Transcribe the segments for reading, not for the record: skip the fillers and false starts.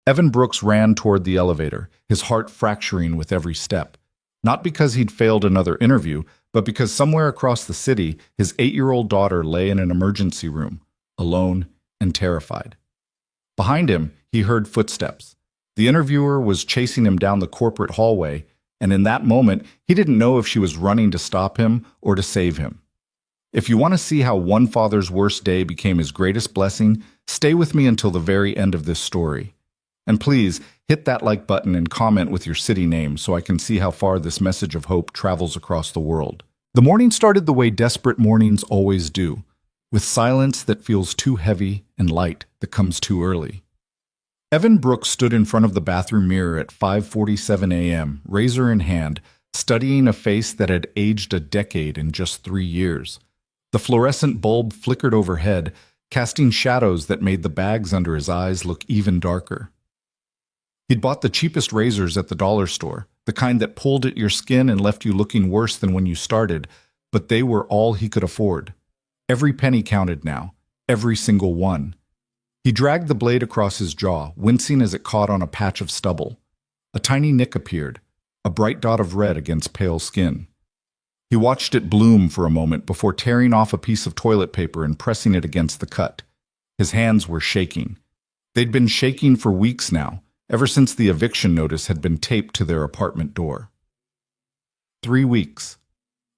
Evan Brooks ran toward the elevator, his heart fracturing with every step. Not because he'd failed another interview, but because somewhere across the city, his 8-year-old daughter lay in an emergency room, alone and terrified. Behind him, he heard footsteps. The interviewer was chasing him down the corporate hallway, and in that moment, he didn't know if she was running to stop him or to save him. If you want to see how one father's worst day became his greatest blessing, stay with me until the very end of this story. And please, hit that like button and comment with your city name so I can see how far this message of hope travels across the world. The morning started the way desperate mornings always do, with silence that feels too heavy and light that comes too early. Evan Brooks stood in front of the bathroom mirror at 5:47 a.m., razor in hand, studying a face that had aged a decade in just 3 years. The fluorescent bulb flickered overhead, casting shadows that made the bags under his eyes look even darker. He'd bought the cheapest razors at the dollar store, the kind that pulled at your skin and left you looking worse than when you started, but they were all he could afford. Every penny counted now, every single one. He dragged the blade across his jaw, wincing as it caught on a patch of stubble. A tiny nick appeared, a bright dot of red against pale skin. He watched it bloom for a moment before tearing off a piece of toilet paper and pressing it against the cut. His hands were shaking. They'd been shaking for weeks now, ever since the eviction notice had been taped to their apartment door. 3 weeks.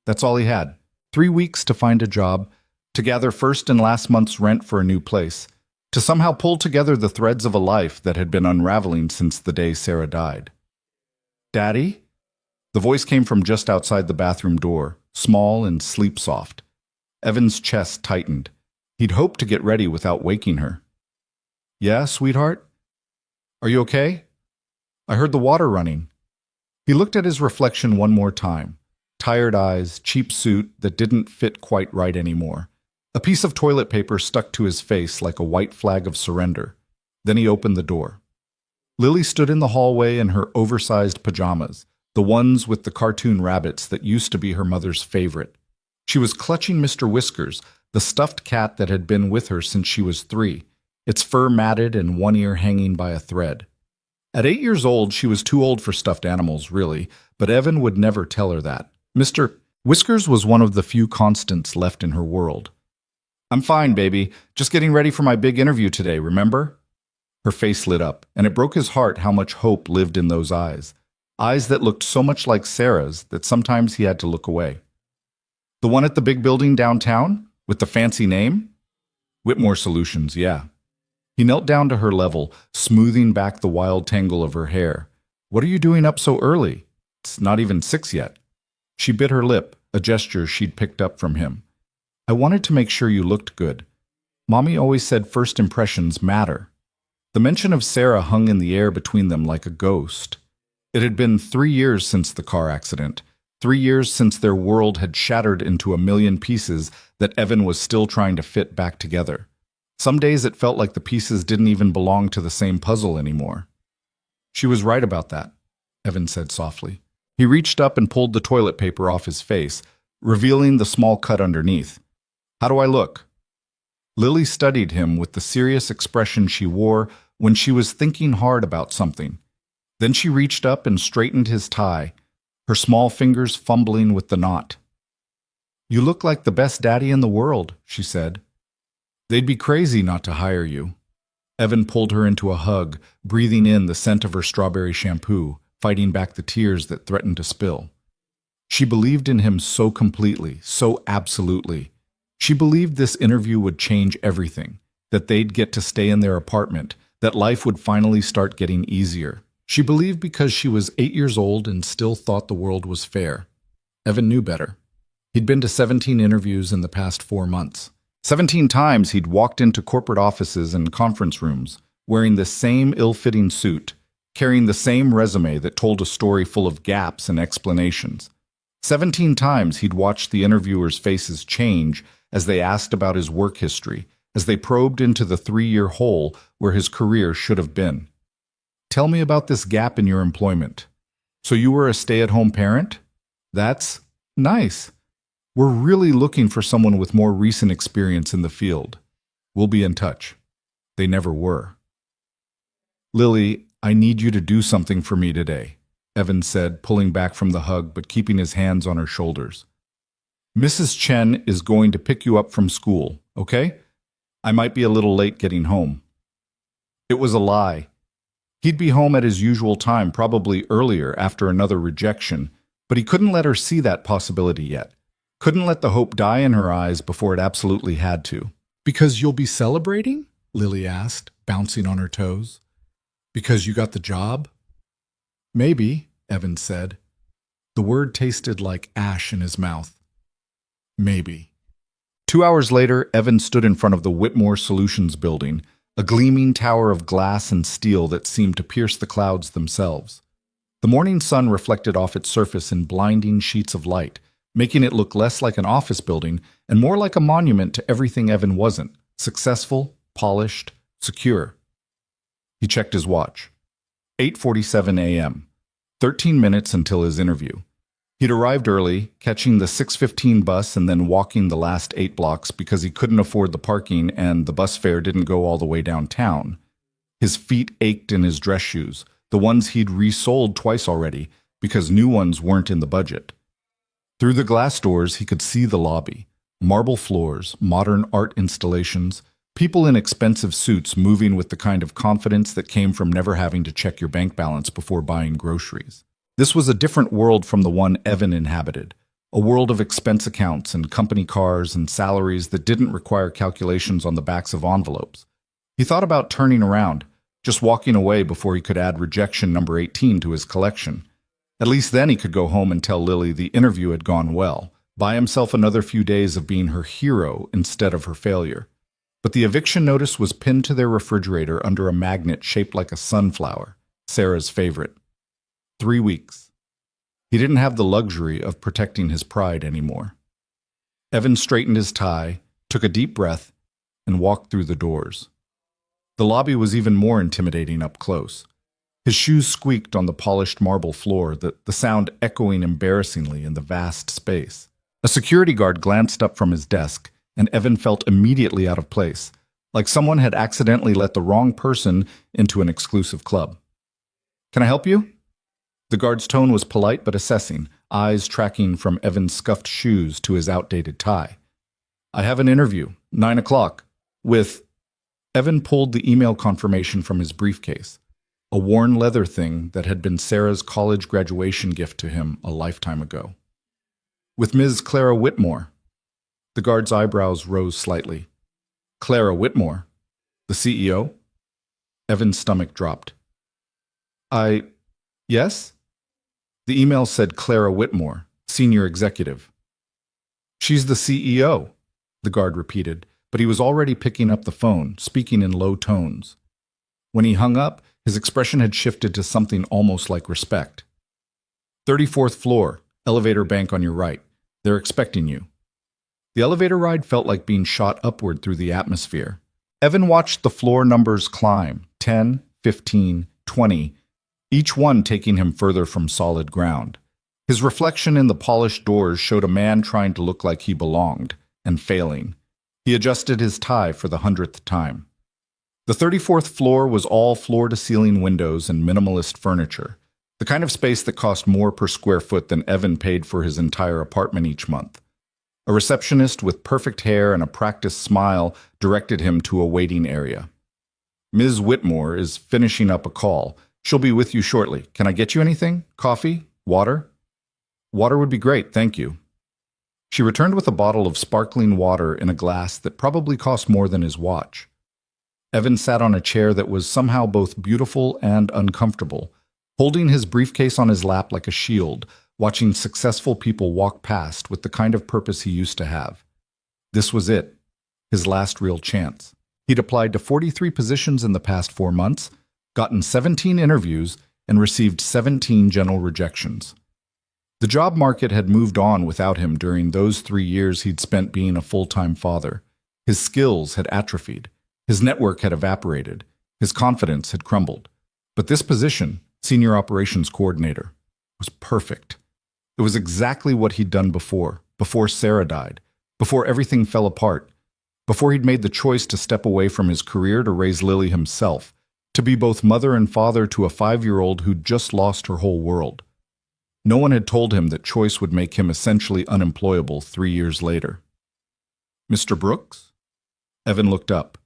That's all he had. 3 weeks to find a job, to gather first and last month's rent for a new place, to somehow pull together the threads of a life that had been unraveling since the day Sarah died. "Daddy?" The voice came from just outside the bathroom door, small and sleep-soft. Evan's chest tightened. He'd hoped to get ready without waking her. "Yeah, sweetheart? Are you okay? I heard the water running." He looked at his reflection one more time. Tired eyes, cheap suit that didn't fit quite right anymore. A piece of toilet paper stuck to his face like a white flag of surrender. Then he opened the door. Lily stood in the hallway in her oversized pajamas, the ones with the cartoon rabbits that used to be her mother's favorite. She was clutching Mr. Whiskers, the stuffed cat that had been with her since she was 3, its fur matted and one ear hanging by a thread. At 8 years old, she was too old for stuffed animals, really, but Evan would never tell her that. Mr. Whiskers was one of the few constants left in her world. "I'm fine, baby. Just getting ready for my big interview today, remember?" Her face lit up, and it broke his heart how much hope lived in those eyes. Eyes that looked so much like Sarah's that sometimes he had to look away. "The one at the big building downtown? With the fancy name?" "Whitmore Solutions, yeah." He knelt down to her level, smoothing back the wild tangle of her hair. "What are you doing up so early? It's not even 6 yet." She bit her lip, a gesture she'd picked up from him. "I wanted to make sure you looked good. Mommy always said first impressions matter." The mention of Sarah hung in the air between them like a ghost. It had been 3 years since the car accident, 3 years since their world had shattered into a million pieces that Evan was still trying to fit back together. Some days it felt like the pieces didn't even belong to the same puzzle anymore. "She was right about that," Evan said softly. He reached up and pulled the toilet paper off his face, revealing the small cut underneath. "How do I look?" Lily studied him with the serious expression she wore when she was thinking hard about something. Then she reached up and straightened his tie, her small fingers fumbling with the knot. "You look like the best daddy in the world," she said. "They'd be crazy not to hire you." Evan pulled her into a hug, breathing in the scent of her strawberry shampoo, fighting back the tears that threatened to spill. She believed in him so completely, so absolutely. She believed this interview would change everything, that they'd get to stay in their apartment, that life would finally start getting easier. She believed because she was 8 years old and still thought the world was fair. Evan knew better. He'd been to 17 interviews in the past 4 months. 17 times he'd walked into corporate offices and conference rooms, wearing the same ill-fitting suit, carrying the same resume that told a story full of gaps and explanations. 17 times he'd watched the interviewers' faces change as they asked about his work history, as they probed into the 3-year hole where his career should have been. "Tell me about this gap in your employment. So you were a stay-at-home parent? That's nice. We're really looking for someone with more recent experience in the field. We'll be in touch." They never were. Lily, I need you to do something for me today, Evan said, pulling back from the hug but keeping his hands on her shoulders. Mrs. Chen is going to pick you up from school, okay? I might be a little late getting home. It was a lie. He'd be home at his usual time, probably earlier after another rejection, but he couldn't let her see that possibility yet. Couldn't let the hope die in her eyes before it absolutely had to. Because you'll be celebrating? Lily asked, bouncing on her toes. Because you got the job? Maybe, Evan said. The word tasted like ash in his mouth. Maybe. 2 hours later, Evan stood in front of the Whitmore Solutions building, a gleaming tower of glass and steel that seemed to pierce the clouds themselves. The morning sun reflected off its surface in blinding sheets of light, making it look less like an office building and more like a monument to everything Evan wasn't: successful, polished, secure. He checked his watch. 8:47 a.m. 13 minutes until his interview. He'd arrived early, catching the 6:15 bus and then walking the last 8 blocks because he couldn't afford the parking and the bus fare didn't go all the way downtown. His feet ached in his dress shoes, the ones he'd resold twice already because new ones weren't in the budget. Through the glass doors, he could see the lobby. Marble floors, modern art installations, people in expensive suits moving with the kind of confidence that came from never having to check your bank balance before buying groceries. This was a different world from the one Evan inhabited, a world of expense accounts and company cars and salaries that didn't require calculations on the backs of envelopes. He thought about turning around, just walking away before he could add rejection number 18 to his collection. At least then he could go home and tell Lily the interview had gone well, buy himself another few days of being her hero instead of her failure. But the eviction notice was pinned to their refrigerator under a magnet shaped like a sunflower, Sarah's favorite. 3 weeks. He didn't have the luxury of protecting his pride anymore. Evan straightened his tie, took a deep breath, and walked through the doors. The lobby was even more intimidating up close. His shoes squeaked on the polished marble floor, the sound echoing embarrassingly in the vast space. A security guard glanced up from his desk, and Evan felt immediately out of place, like someone had accidentally let the wrong person into an exclusive club. "Can I help you?" The guard's tone was polite but assessing, eyes tracking from Evan's scuffed shoes to his outdated tie. "I have an interview, 9 o'clock, with..." Evan pulled the email confirmation from his briefcase, a worn leather thing that had been Sarah's college graduation gift to him a lifetime ago. "With Ms. Clara Whitmore." The guard's eyebrows rose slightly. "Clara Whitmore? The CEO?" Evan's stomach dropped. Yes?" The email said Clara Whitmore, senior executive. "She's the CEO," the guard repeated, but he was already picking up the phone, speaking in low tones. When he hung up, his expression had shifted to something almost like respect. 34th floor, elevator bank on your right. They're expecting you." The elevator ride felt like being shot upward through the atmosphere. Evan watched the floor numbers climb, 10, 15, 20, each one taking him further from solid ground. His reflection in the polished doors showed a man trying to look like he belonged, and failing. He adjusted his tie for the 100th time. The 34th floor was all floor-to-ceiling windows and minimalist furniture, the kind of space that cost more per square foot than Evan paid for his entire apartment each month. A receptionist with perfect hair and a practiced smile directed him to a waiting area. "Ms. Whitmore is finishing up a call. She'll be with you shortly. Can I get you anything? Coffee? Water?" "Water would be great, thank you." She returned with a bottle of sparkling water in a glass that probably cost more than his watch. Evan sat on a chair that was somehow both beautiful and uncomfortable, holding his briefcase on his lap like a shield, watching successful people walk past with the kind of purpose he used to have. This was it, his last real chance. He'd applied to 43 positions in the past 4 months, gotten 17 interviews, and received 17 general rejections. The job market had moved on without him during those 3 years he'd spent being a full-time father. His skills had atrophied. His network had evaporated. His confidence had crumbled. But this position, senior operations coordinator, was perfect. It was exactly what he'd done before Sarah died, before everything fell apart, before he'd made the choice to step away from his career to raise Lily himself, To be both mother and father to a 5-year-old who'd just lost her whole world. No one had told him that choice would make him essentially unemployable 3 years later. Mr. Brooks? Evan looked up.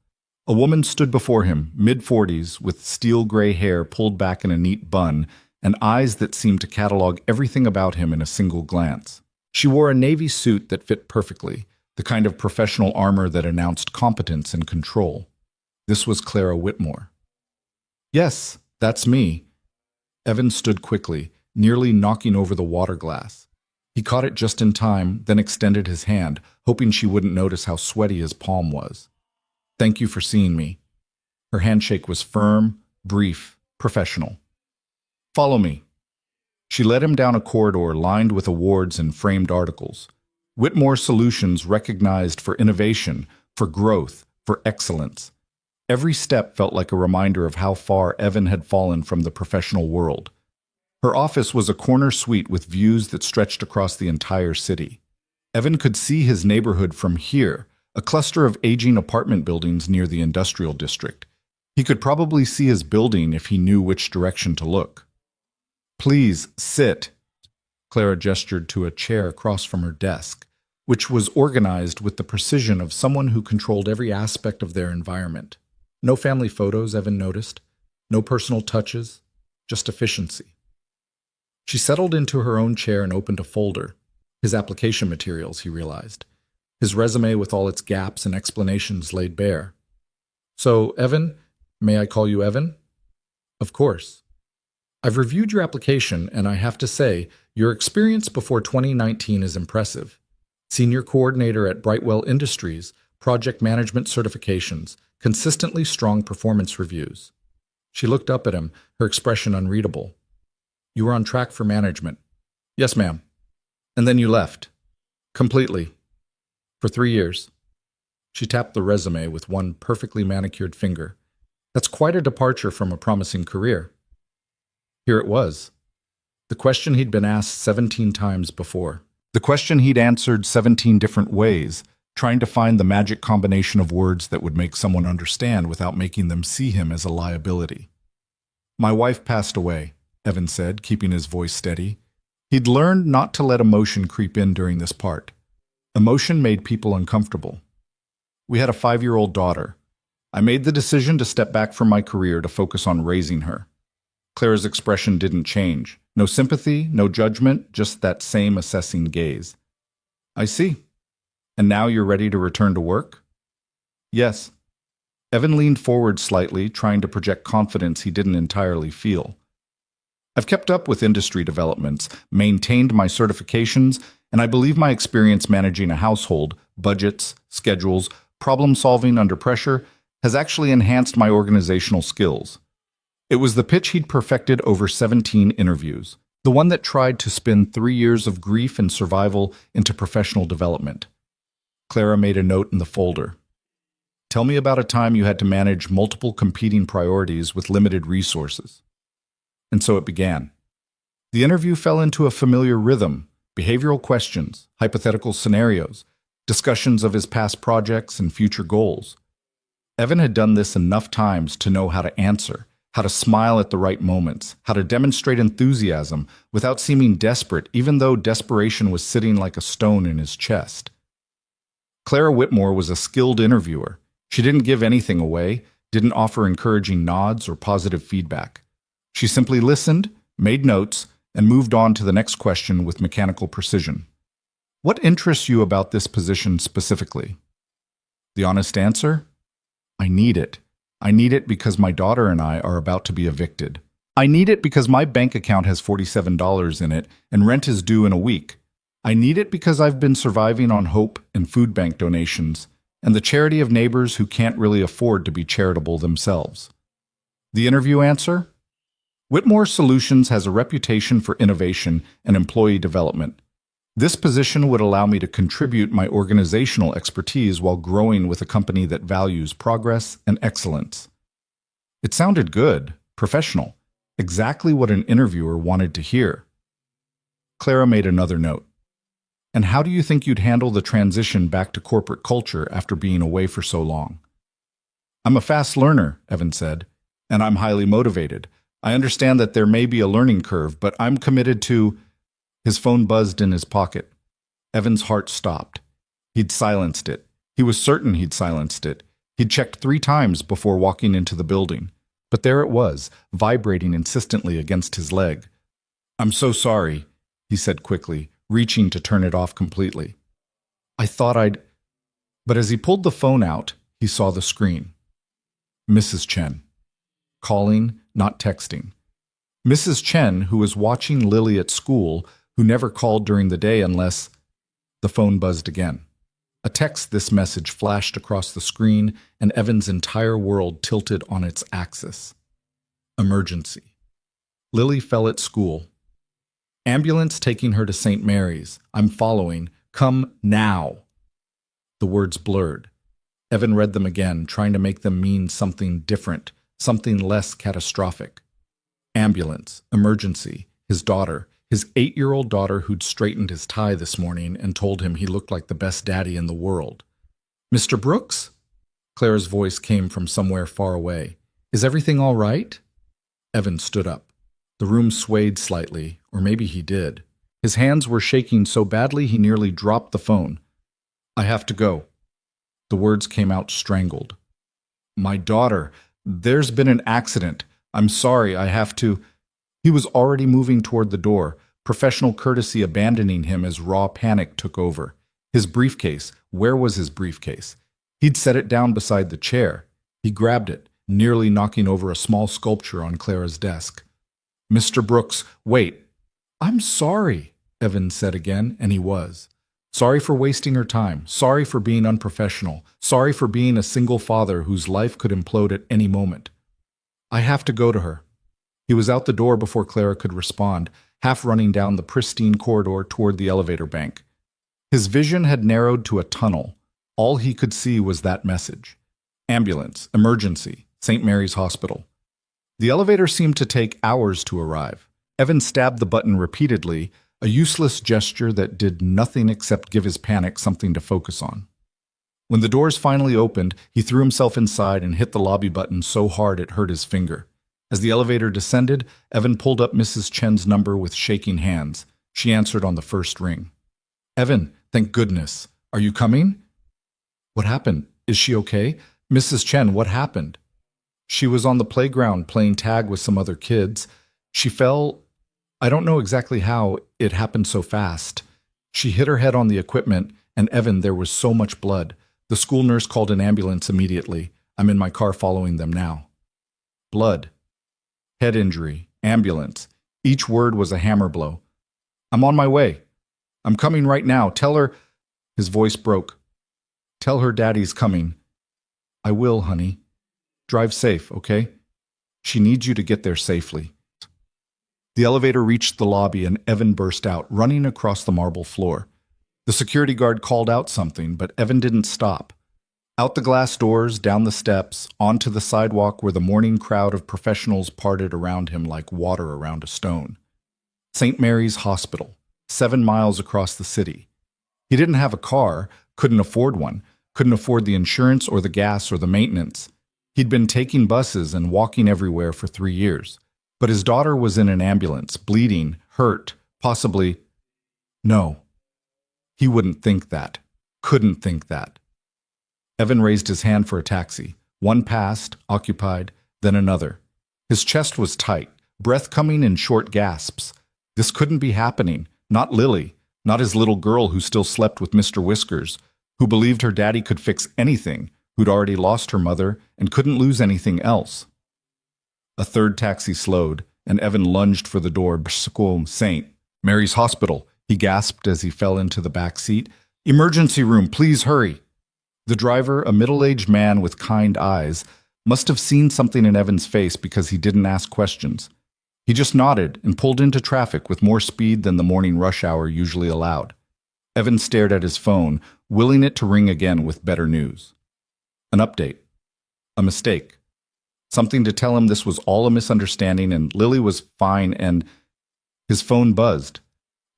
A woman stood before him, mid-40s, with steel-gray hair pulled back in a neat bun and eyes that seemed to catalog everything about him in a single glance. She wore a navy suit that fit perfectly, the kind of professional armor that announced competence and control. This was Clara Whitmore. "Yes, that's me." Evan stood quickly, nearly knocking over the water glass. He caught it just in time, then extended his hand, hoping she wouldn't notice how sweaty his palm was. "Thank you for seeing me." Her handshake was firm, brief, professional. "Follow me." She led him down a corridor lined with awards and framed articles. Whitmore Solutions recognized for innovation, for growth, for excellence. Every step felt like a reminder of how far Evan had fallen from the professional world. Her office was a corner suite with views that stretched across the entire city. Evan could see his neighborhood from here, a cluster of aging apartment buildings near the industrial district. He could probably see his building if he knew which direction to look. "Please, sit." Clara gestured to a chair across from her desk, which was organized with the precision of someone who controlled every aspect of their environment. No family photos, Evan noticed. No personal touches, just efficiency. She settled into her own chair and opened a folder. His application materials, he realized. His resume with all its gaps and explanations laid bare. "So, Evan, may I call you Evan?" "Of course." "I've reviewed your application, and I have to say, your experience before 2019 is impressive. Senior coordinator at Brightwell Industries, project management certifications, consistently strong performance reviews." She looked up at him, her expression unreadable. "You were on track for management." "Yes, ma'am." "And then you left." "Completely. For 3 years." She tapped the resume with one perfectly manicured finger. "That's quite a departure from a promising career." Here it was. The question he'd been asked 17 times before. The question he'd answered 17 different ways, trying to find the magic combination of words that would make someone understand without making them see him as a liability. "My wife passed away," Evan said, keeping his voice steady. He'd learned not to let emotion creep in during this part. Emotion made people uncomfortable. "We had a 5-year-old daughter. I made the decision to step back from my career to focus on raising her." Clara's expression didn't change. No sympathy, no judgment, just that same assessing gaze. "I see. And now you're ready to return to work?" "Yes." Evan leaned forward slightly, trying to project confidence he didn't entirely feel. "I've kept up with industry developments, maintained my certifications, and I believe my experience managing a household, budgets, schedules, problem-solving under pressure, has actually enhanced my organizational skills." It was the pitch he'd perfected over 17 interviews, the one that tried to spin 3 years of grief and survival into professional development. Clara made a note in the folder. "Tell me about a time you had to manage multiple competing priorities with limited resources." And so it began. The interview fell into a familiar rhythm: behavioral questions, hypothetical scenarios, discussions of his past projects and future goals. Evan had done this enough times to know how to answer, how to smile at the right moments, how to demonstrate enthusiasm without seeming desperate, even though desperation was sitting like a stone in his chest. Clara Whitmore was a skilled interviewer. She didn't give anything away, didn't offer encouraging nods or positive feedback. She simply listened, made notes, and moved on to the next question with mechanical precision. "What interests you about this position specifically?" The honest answer? "I need it. I need it because my daughter and I are about to be evicted. I need it because my bank account has $47 in it and rent is due in a week. I need it because I've been surviving on hope and food bank donations and the charity of neighbors who can't really afford to be charitable themselves." The interview answer? Whitmore Solutions has a reputation for innovation and employee development. This position would allow me to contribute my organizational expertise while growing with a company that values progress and excellence. It sounded good, professional, exactly what an interviewer wanted to hear. Clara made another note. "And how do you think you'd handle the transition back to corporate culture after being away for so long?" "I'm a fast learner," Evan said. and I'm highly motivated. I understand that there may be a learning curve, but I'm committed to. His phone buzzed in his pocket. Evan's heart stopped. He'd silenced it. He was certain he'd silenced it. He'd checked 3 times before walking into the building. But there it was, vibrating insistently against his leg. "I'm so sorry," he said quickly, reaching to turn it off completely. "I thought I'd—" But as he pulled the phone out, he saw the screen. Mrs. Chen. Calling, not texting. Mrs. Chen, who was watching Lily at school, who never called during the day unless— The phone buzzed again. A text this message flashed across the screen, and Evan's entire world tilted on its axis. Emergency. Lily fell at school. Ambulance taking her to St. Mary's. I'm following. Come now. The words blurred. Evan read them again, trying to make them mean something different, something less catastrophic. Ambulance, emergency, his daughter, his 8-year-old daughter who'd straightened his tie this morning and told him he looked like the best daddy in the world. "Mr. Brooks?" Clara's voice came from somewhere far away. "Is everything all right?" Evan stood up. The room swayed slightly, or maybe he did. His hands were shaking so badly he nearly dropped the phone. "I have to go." The words came out strangled. "My daughter, there's been an accident. I'm sorry, I have to—" He was already moving toward the door, professional courtesy abandoning him as raw panic took over. His briefcase, where was his briefcase? He'd set it down beside the chair. He grabbed it, nearly knocking over a small sculpture on Clara's desk. "Mr. Brooks, wait." "I'm sorry," Evan said again, and he was. Sorry for wasting her time, sorry for being unprofessional, sorry for being a single father whose life could implode at any moment. "I have to go to her." He was out the door before Clara could respond, half running down the pristine corridor toward the elevator bank. His vision had narrowed to a tunnel. All he could see was that message. Ambulance, emergency, St. Mary's Hospital. The elevator seemed to take hours to arrive. Evan stabbed the button repeatedly, a useless gesture that did nothing except give his panic something to focus on. When the doors finally opened, he threw himself inside and hit the lobby button so hard it hurt his finger. As the elevator descended, Evan pulled up Mrs. Chen's number with shaking hands. She answered on the first ring. "Evan, thank goodness. Are you coming?" "What happened? Is she okay? Mrs. Chen, what happened?" "She was on the playground playing tag with some other kids. She fell. I don't know exactly how. It happened so fast. She hit her head on the equipment, and Evan, there was so much blood. The school nurse called an ambulance immediately. I'm in my car following them now." Blood. Head injury. Ambulance. Each word was a hammer blow. "I'm on my way. I'm coming right now. Tell her—" His voice broke. "Tell her Daddy's coming." "I will, honey. Drive safe, okay? She needs you to get there safely." The elevator reached the lobby and Evan burst out, running across the marble floor. The security guard called out something, but Evan didn't stop. Out the glass doors, down the steps, onto the sidewalk where the morning crowd of professionals parted around him like water around a stone. St. Mary's Hospital, 7 miles across the city. He didn't have a car, couldn't afford one, couldn't afford the insurance or the gas or the maintenance. He'd been taking buses and walking everywhere for 3 years. But his daughter was in an ambulance, bleeding, hurt, possibly— No. He wouldn't think that. Couldn't think that. Evan raised his hand for a taxi. One passed, occupied, then another. His chest was tight, breath coming in short gasps. This couldn't be happening. Not Lily, not his little girl who still slept with Mr. Whiskers, who believed her daddy could fix anything, who'd already lost her mother and couldn't lose anything else. A third taxi slowed, and Evan lunged for the door. St. Mary's Hospital, he gasped as he fell into the back seat. "Emergency room, please hurry." The driver, a middle-aged man with kind eyes, must have seen something in Evan's face because he didn't ask questions. He just nodded and pulled into traffic with more speed than the morning rush hour usually allowed. Evan stared at his phone, willing it to ring again with better news. An update. A mistake. Something to tell him this was all a misunderstanding and Lily was fine and— His phone buzzed.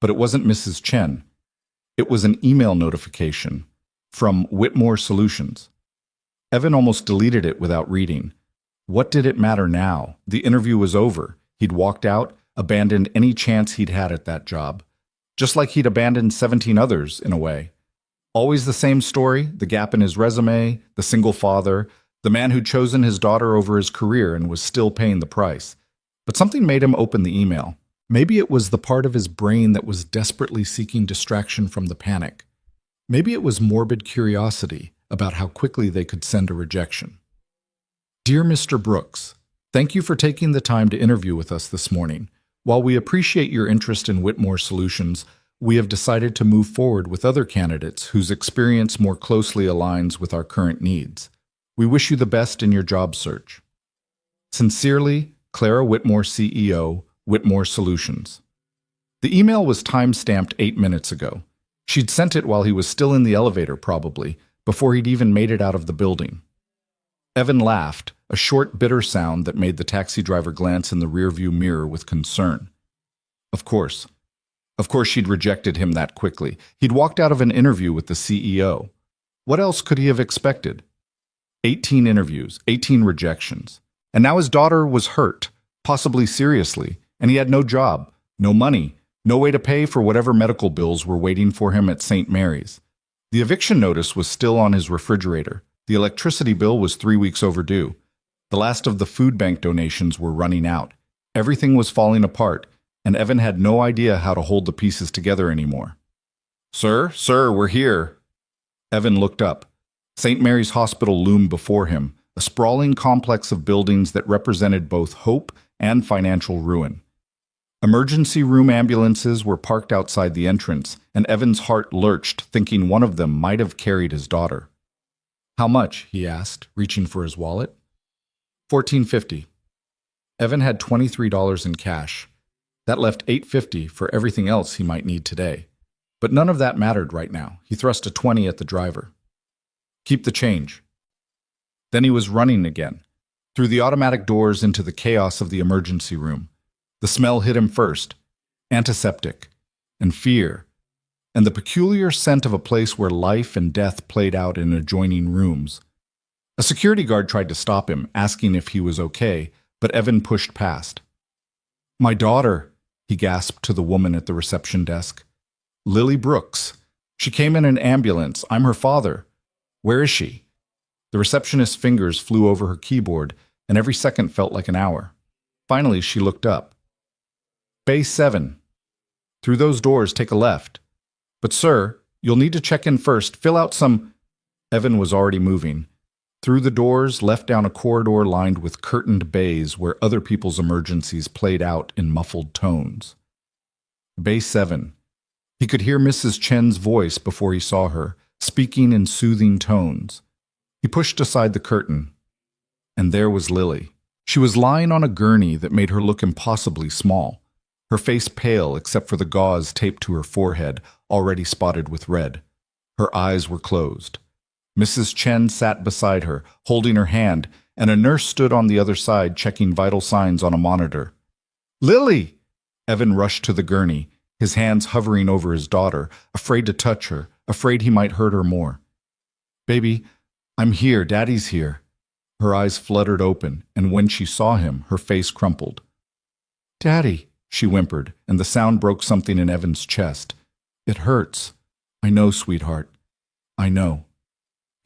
But it wasn't Mrs. Chen. It was an email notification from Whitmore Solutions. Evan almost deleted it without reading. What did it matter now? The interview was over. He'd walked out, abandoned any chance he'd had at that job. Just like he'd abandoned 17 others, in a way. Always the same story, the gap in his resume, the single father, the man who'd chosen his daughter over his career and was still paying the price. But something made him open the email. Maybe it was the part of his brain that was desperately seeking distraction from the panic. Maybe it was morbid curiosity about how quickly they could send a rejection. Dear Mr. Brooks, thank you for taking the time to interview with us this morning. While we appreciate your interest in Whitmore Solutions, we have decided to move forward with other candidates whose experience more closely aligns with our current needs. We wish you the best in your job search. Sincerely, Clara Whitmore, CEO, Whitmore Solutions. The email was time-stamped 8 minutes ago. She'd sent it while he was still in the elevator, probably, before he'd even made it out of the building. Evan laughed, a short, bitter sound that made the taxi driver glance in the rearview mirror with concern. Of course. Of course she'd rejected him that quickly. He'd walked out of an interview with the CEO. What else could he have expected? 18 interviews, 18 rejections. And now his daughter was hurt, possibly seriously, and he had no job, no money, no way to pay for whatever medical bills were waiting for him at St. Mary's. The eviction notice was still on his refrigerator. The electricity bill was 3 weeks overdue. The last of the food bank donations were running out. Everything was falling apart, and Evan had no idea how to hold the pieces together anymore. Sir, we're here." Evan looked up. St. Mary's Hospital loomed before him, a sprawling complex of buildings that represented both hope and financial ruin. Emergency room ambulances were parked outside the entrance, and Evan's heart lurched, thinking one of them might have carried his daughter. "How much?" he asked, reaching for his wallet. $14.50. Evan had $23 in cash. That left $8.50 for everything else he might need today. But none of that mattered right now. He thrust a 20 at the driver. "Keep the change." Then he was running again, through the automatic doors into the chaos of the emergency room. The smell hit him first, antiseptic, and fear, and the peculiar scent of a place where life and death played out in adjoining rooms. A security guard tried to stop him, asking if he was okay, but Evan pushed past. "My daughter," he gasped to the woman at the reception desk. "Lily Brooks. She came in an ambulance. I'm her father. Where is she?" The receptionist's fingers flew over her keyboard, and every second felt like an hour. Finally, she looked up. "Bay 7. Through those doors, take a left. But sir, you'll need to check in first. Fill out some—" Evan was already moving. Through the doors, left down a corridor lined with curtained bays where other people's emergencies played out in muffled tones. Bay 7. He could hear Mrs. Chen's voice before he saw her, speaking in soothing tones. He pushed aside the curtain, and there was Lily. She was lying on a gurney that made her look impossibly small, her face pale except for the gauze taped to her forehead, already spotted with red. Her eyes were closed. Mrs. Chen sat beside her, holding her hand, and a nurse stood on the other side checking vital signs on a monitor. "Lily!" Evan rushed to the gurney, his hands hovering over his daughter, afraid to touch her, afraid he might hurt her more. "Baby, I'm here. Daddy's here." Her eyes fluttered open, and when she saw him, her face crumpled. "Daddy," she whimpered, and the sound broke something in Evan's chest. "It hurts." "I know, sweetheart. I know."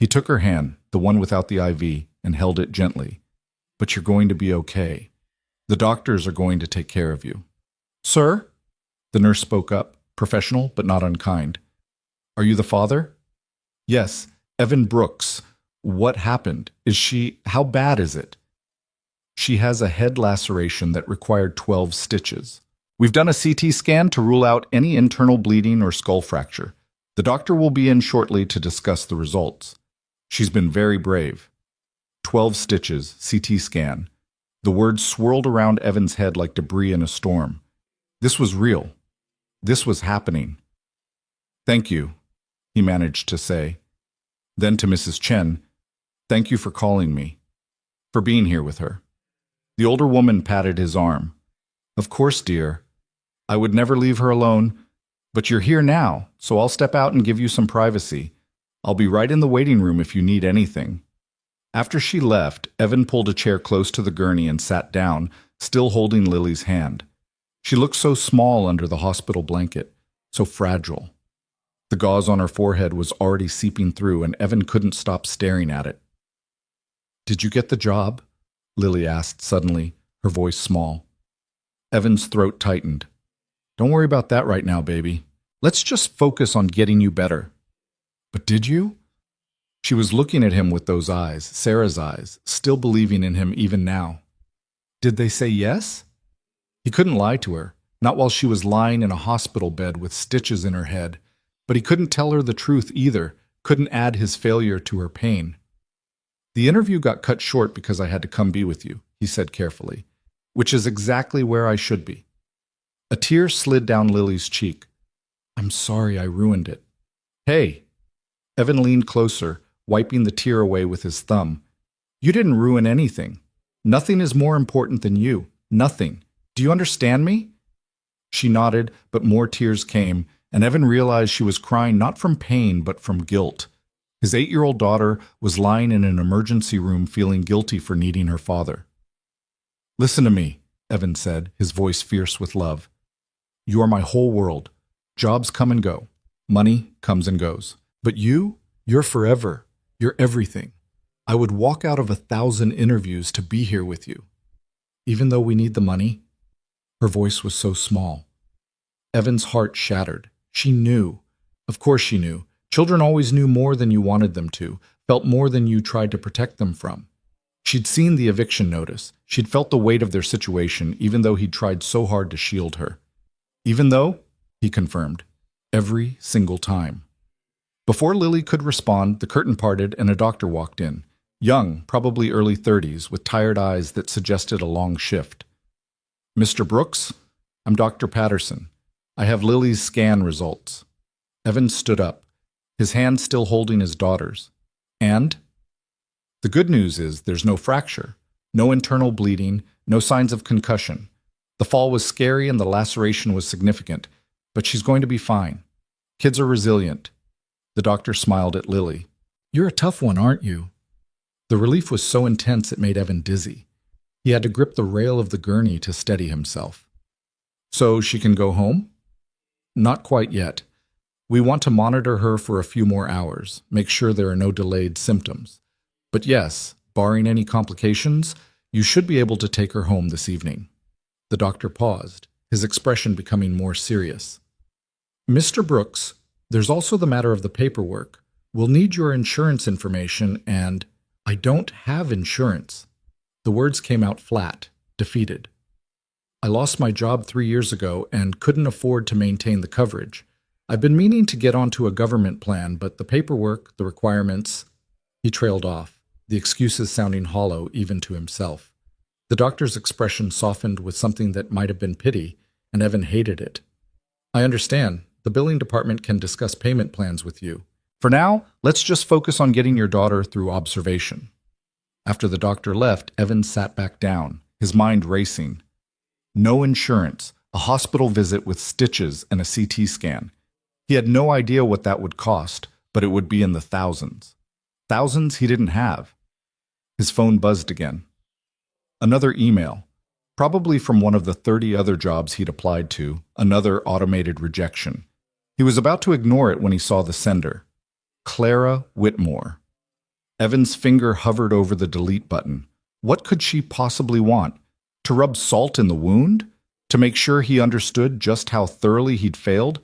He took her hand, the one without the IV, and held it gently. "But you're going to be okay. The doctors are going to take care of you." "Sir?" The nurse spoke up, professional but not unkind. "Are you the father?" "Yes, Evan Brooks. What happened? How bad is it?" "She has a head laceration that required 12 stitches. We've done a CT scan to rule out any internal bleeding or skull fracture. The doctor will be in shortly to discuss the results. She's been very brave." 12 stitches, CT scan. The words swirled around Evan's head like debris in a storm. This was real. This was happening. "Thank you," he managed to say. Then to Mrs. Chen, "Thank you for calling me, for being here with her." The older woman patted his arm. "Of course, dear. I would never leave her alone. But you're here now, so I'll step out and give you some privacy. I'll be right in the waiting room if you need anything." After she left, Evan pulled a chair close to the gurney and sat down, still holding Lily's hand. She looked so small under the hospital blanket, so fragile. The gauze on her forehead was already seeping through, and Evan couldn't stop staring at it. "Did you get the job?" Lily asked suddenly, her voice small. Evan's throat tightened. "Don't worry about that right now, baby. Let's just focus on getting you better." "But did you?" She was looking at him with those eyes, Sarah's eyes, still believing in him even now. Did they say yes? He couldn't lie to her, not while she was lying in a hospital bed with stitches in her head. But he couldn't tell her the truth either, couldn't add his failure to her pain. "The interview got cut short because I had to come be with you," he said carefully, "which is exactly where I should be." A tear slid down Lily's cheek. "I'm sorry I ruined it." "Hey!" Evan leaned closer, wiping the tear away with his thumb. "You didn't ruin anything. Nothing is more important than you. Nothing. Do you understand me?" She nodded, but more tears came, and Evan realized she was crying not from pain but from guilt. His 8-year-old daughter was lying in an emergency room feeling guilty for needing her father. "Listen to me," Evan said, his voice fierce with love. "You are my whole world. Jobs come and go. Money comes and goes. But you're forever. You're everything. I would walk out of 1,000 interviews to be here with you. Even though we need the money." Her voice was so small. Evan's heart shattered. She knew. Of course she knew. Children always knew more than you wanted them to, felt more than you tried to protect them from. She'd seen the eviction notice. She'd felt the weight of their situation, even though he'd tried so hard to shield her. "Even though?" he confirmed. "Every single time." Before Lily could respond, the curtain parted and a doctor walked in. Young, probably early 30s, with tired eyes that suggested a long shift. "Mr. Brooks, I'm Dr. Patterson. I have Lily's scan results." Evan stood up, his hand still holding his daughter's. "And?" "The good news is there's no fracture, no internal bleeding, no signs of concussion. The fall was scary and the laceration was significant, but she's going to be fine. Kids are resilient." The doctor smiled at Lily. "You're a tough one, aren't you?" The relief was so intense it made Evan dizzy. He had to grip the rail of the gurney to steady himself. "So she can go home?" "Not quite yet. We want to monitor her for a few more hours, make sure there are no delayed symptoms. But yes, barring any complications, you should be able to take her home this evening." The doctor paused, his expression becoming more serious. "Mr. Brooks, there's also the matter of the paperwork. We'll need your insurance information and—" "I don't have insurance." The words came out flat, defeated. "I lost my job 3 years ago and couldn't afford to maintain the coverage. I've been meaning to get onto a government plan, but the paperwork, the requirements—" He trailed off, the excuses sounding hollow even to himself. The doctor's expression softened with something that might have been pity, and Evan hated it. "I understand. The billing department can discuss payment plans with you. For now, let's just focus on getting your daughter through observation." After the doctor left, Evan sat back down, his mind racing. No insurance, a hospital visit with stitches and a CT scan. He had no idea what that would cost, but it would be in the thousands. Thousands he didn't have. His phone buzzed again. Another email, probably from one of the 30 other jobs he'd applied to, another automated rejection. He was about to ignore it when he saw the sender. Clara Whitmore. Evan's finger hovered over the delete button. What could she possibly want? To rub salt in the wound? To make sure he understood just how thoroughly he'd failed?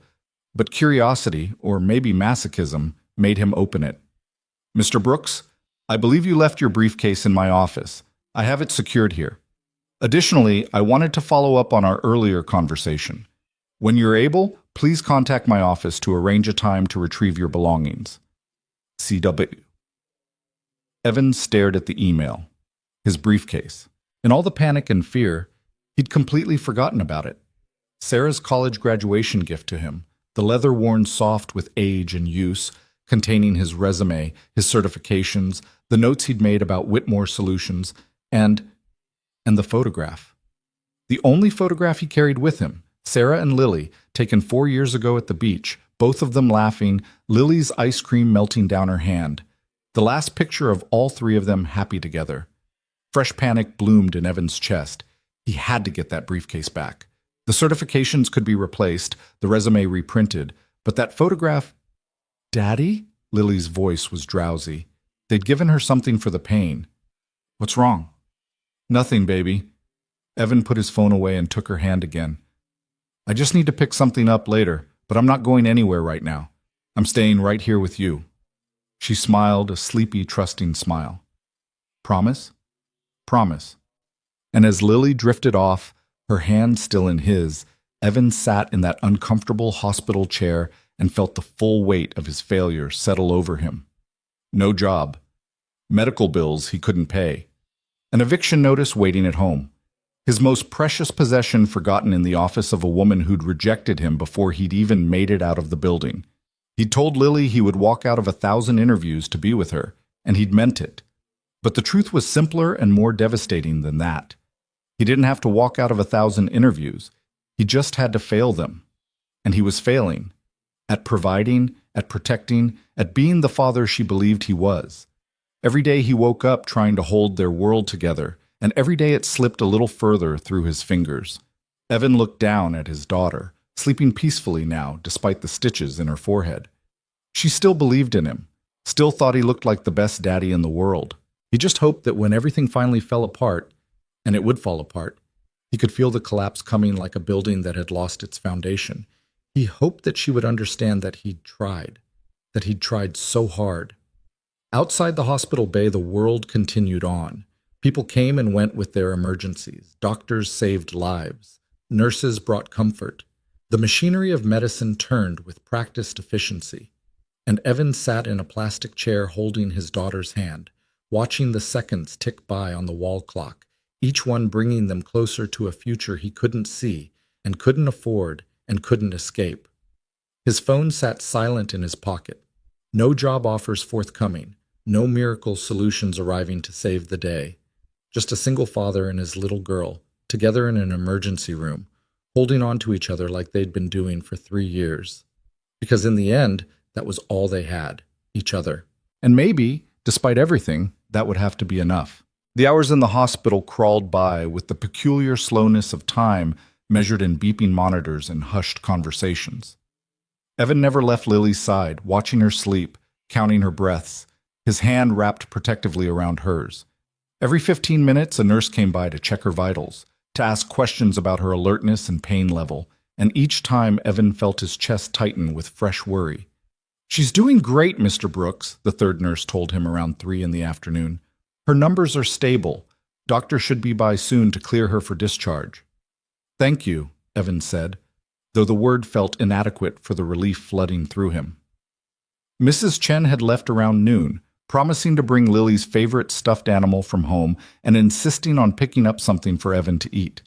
But curiosity, or maybe masochism, made him open it. "Mr. Brooks, I believe you left your briefcase in my office. I have it secured here. Additionally, I wanted to follow up on our earlier conversation. When you're able, please contact my office to arrange a time to retrieve your belongings. CW." Evan stared at the email, his briefcase. In all the panic and fear, he'd completely forgotten about it. Sarah's college graduation gift to him, the leather worn soft with age and use, containing his resume, his certifications, the notes he'd made about Whitmore Solutions, and the photograph. The only photograph he carried with him, Sarah and Lily, taken 4 years ago at the beach, both of them laughing, Lily's ice cream melting down her hand. The last picture of all three of them happy together. Fresh panic bloomed in Evan's chest. He had to get that briefcase back. The certifications could be replaced, the resume reprinted, but that photograph... Daddy? Lily's voice was drowsy. They'd given her something for the pain. What's wrong? Nothing, baby. Evan put his phone away and took her hand again. I just need to pick something up later, but I'm not going anywhere right now. I'm staying right here with you. She smiled, a sleepy, trusting smile. Promise? Promise. And as Lily drifted off, her hand still in his, Evan sat in that uncomfortable hospital chair and felt the full weight of his failure settle over him. No job. Medical bills he couldn't pay. An eviction notice waiting at home. His most precious possession forgotten in the office of a woman who'd rejected him before he'd even made it out of the building. He'd told Lily he would walk out of 1,000 interviews to be with her, and he'd meant it. But the truth was simpler and more devastating than that. He didn't have to walk out of 1,000 interviews. He just had to fail them. And he was failing. At providing, at protecting, at being the father she believed he was. Every day he woke up trying to hold their world together, and every day it slipped a little further through his fingers. Evan looked down at his daughter, sleeping peacefully now despite the stitches in her forehead. She still believed in him, still thought he looked like the best daddy in the world. He just hoped that when everything finally fell apart, and it would fall apart, he could feel the collapse coming like a building that had lost its foundation. He hoped that she would understand that he'd tried so hard. Outside the hospital bay, the world continued on. People came and went with their emergencies. Doctors saved lives. Nurses brought comfort. The machinery of medicine turned with practiced efficiency. And Evan sat in a plastic chair holding his daughter's hand, watching the seconds tick by on the wall clock, each one bringing them closer to a future he couldn't see and couldn't afford and couldn't escape. His phone sat silent in his pocket. No job offers forthcoming, no miracle solutions arriving to save the day. Just a single father and his little girl, together in an emergency room, holding on to each other like they'd been doing for 3 years. Because in the end, that was all they had, each other. And maybe, despite everything, that would have to be enough. The hours in the hospital crawled by with the peculiar slowness of time measured in beeping monitors and hushed conversations. Evan never left Lily's side, watching her sleep, counting her breaths, his hand wrapped protectively around hers. Every 15 minutes, a nurse came by to check her vitals, to ask questions about her alertness and pain level, and each time Evan felt his chest tighten with fresh worry. She's doing great, Mr. Brooks, the third nurse told him around 3 in the afternoon. Her numbers are stable. Doctor should be by soon to clear her for discharge. Thank you, Evan said, though the word felt inadequate for the relief flooding through him. Mrs. Chen had left around noon, promising to bring Lily's favorite stuffed animal from home and insisting on picking up something for Evan to eat.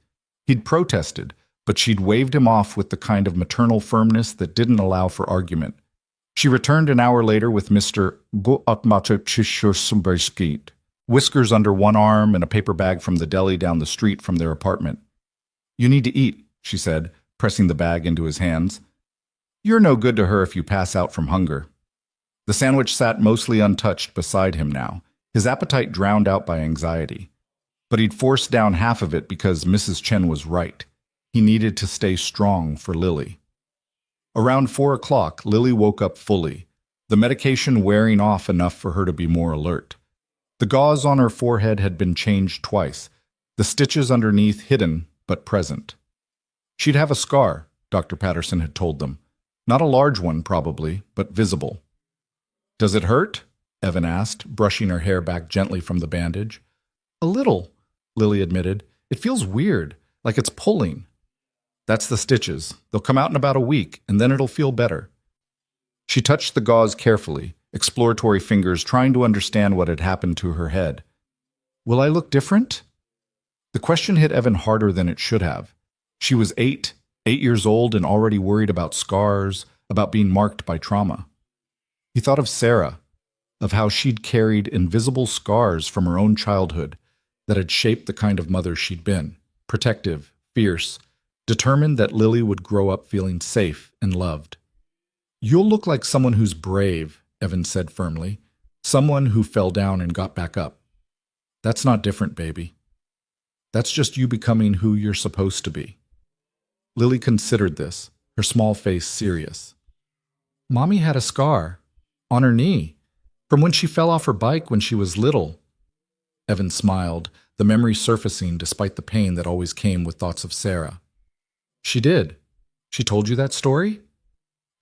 He'd protested, but she'd waved him off with the kind of maternal firmness that didn't allow for argument. She returned an hour later with Mr. Whiskers under one arm and a paper bag from the deli down the street from their apartment. You need to eat, she said, pressing the bag into his hands. You're no good to her if you pass out from hunger. The sandwich sat mostly untouched beside him now, his appetite drowned out by anxiety. But he'd forced down half of it because Mrs. Chen was right. He needed to stay strong for Lily. Around 4 o'clock, Lily woke up fully, the medication wearing off enough for her to be more alert. The gauze on her forehead had been changed twice, the stitches underneath hidden but present. She'd have a scar, Dr. Patterson had told them. Not a large one, probably, but visible. Does it hurt? Evan asked, brushing her hair back gently from the bandage. A little, Lily admitted. It feels weird, like it's pulling. That's the stitches. They'll come out in about a week, and then it'll feel better. She touched the gauze carefully, exploratory fingers trying to understand what had happened to her head. Will I look different? The question hit Evan harder than it should have. She was 8 years old and already worried about scars, about being marked by trauma. He thought of Sarah, of how she'd carried invisible scars from her own childhood that had shaped the kind of mother she'd been, protective, fierce, determined that Lily would grow up feeling safe and loved. You'll look like someone who's brave, Evan said firmly, Someone who fell down and got back up. That's not different, baby. That's just you becoming who you're supposed to be. Lily considered this, her small face serious. Mommy had a scar on her knee from when she fell off her bike when she was little. Evan smiled, the memory surfacing despite the pain that always came with thoughts of Sarah. She did. She told you that story?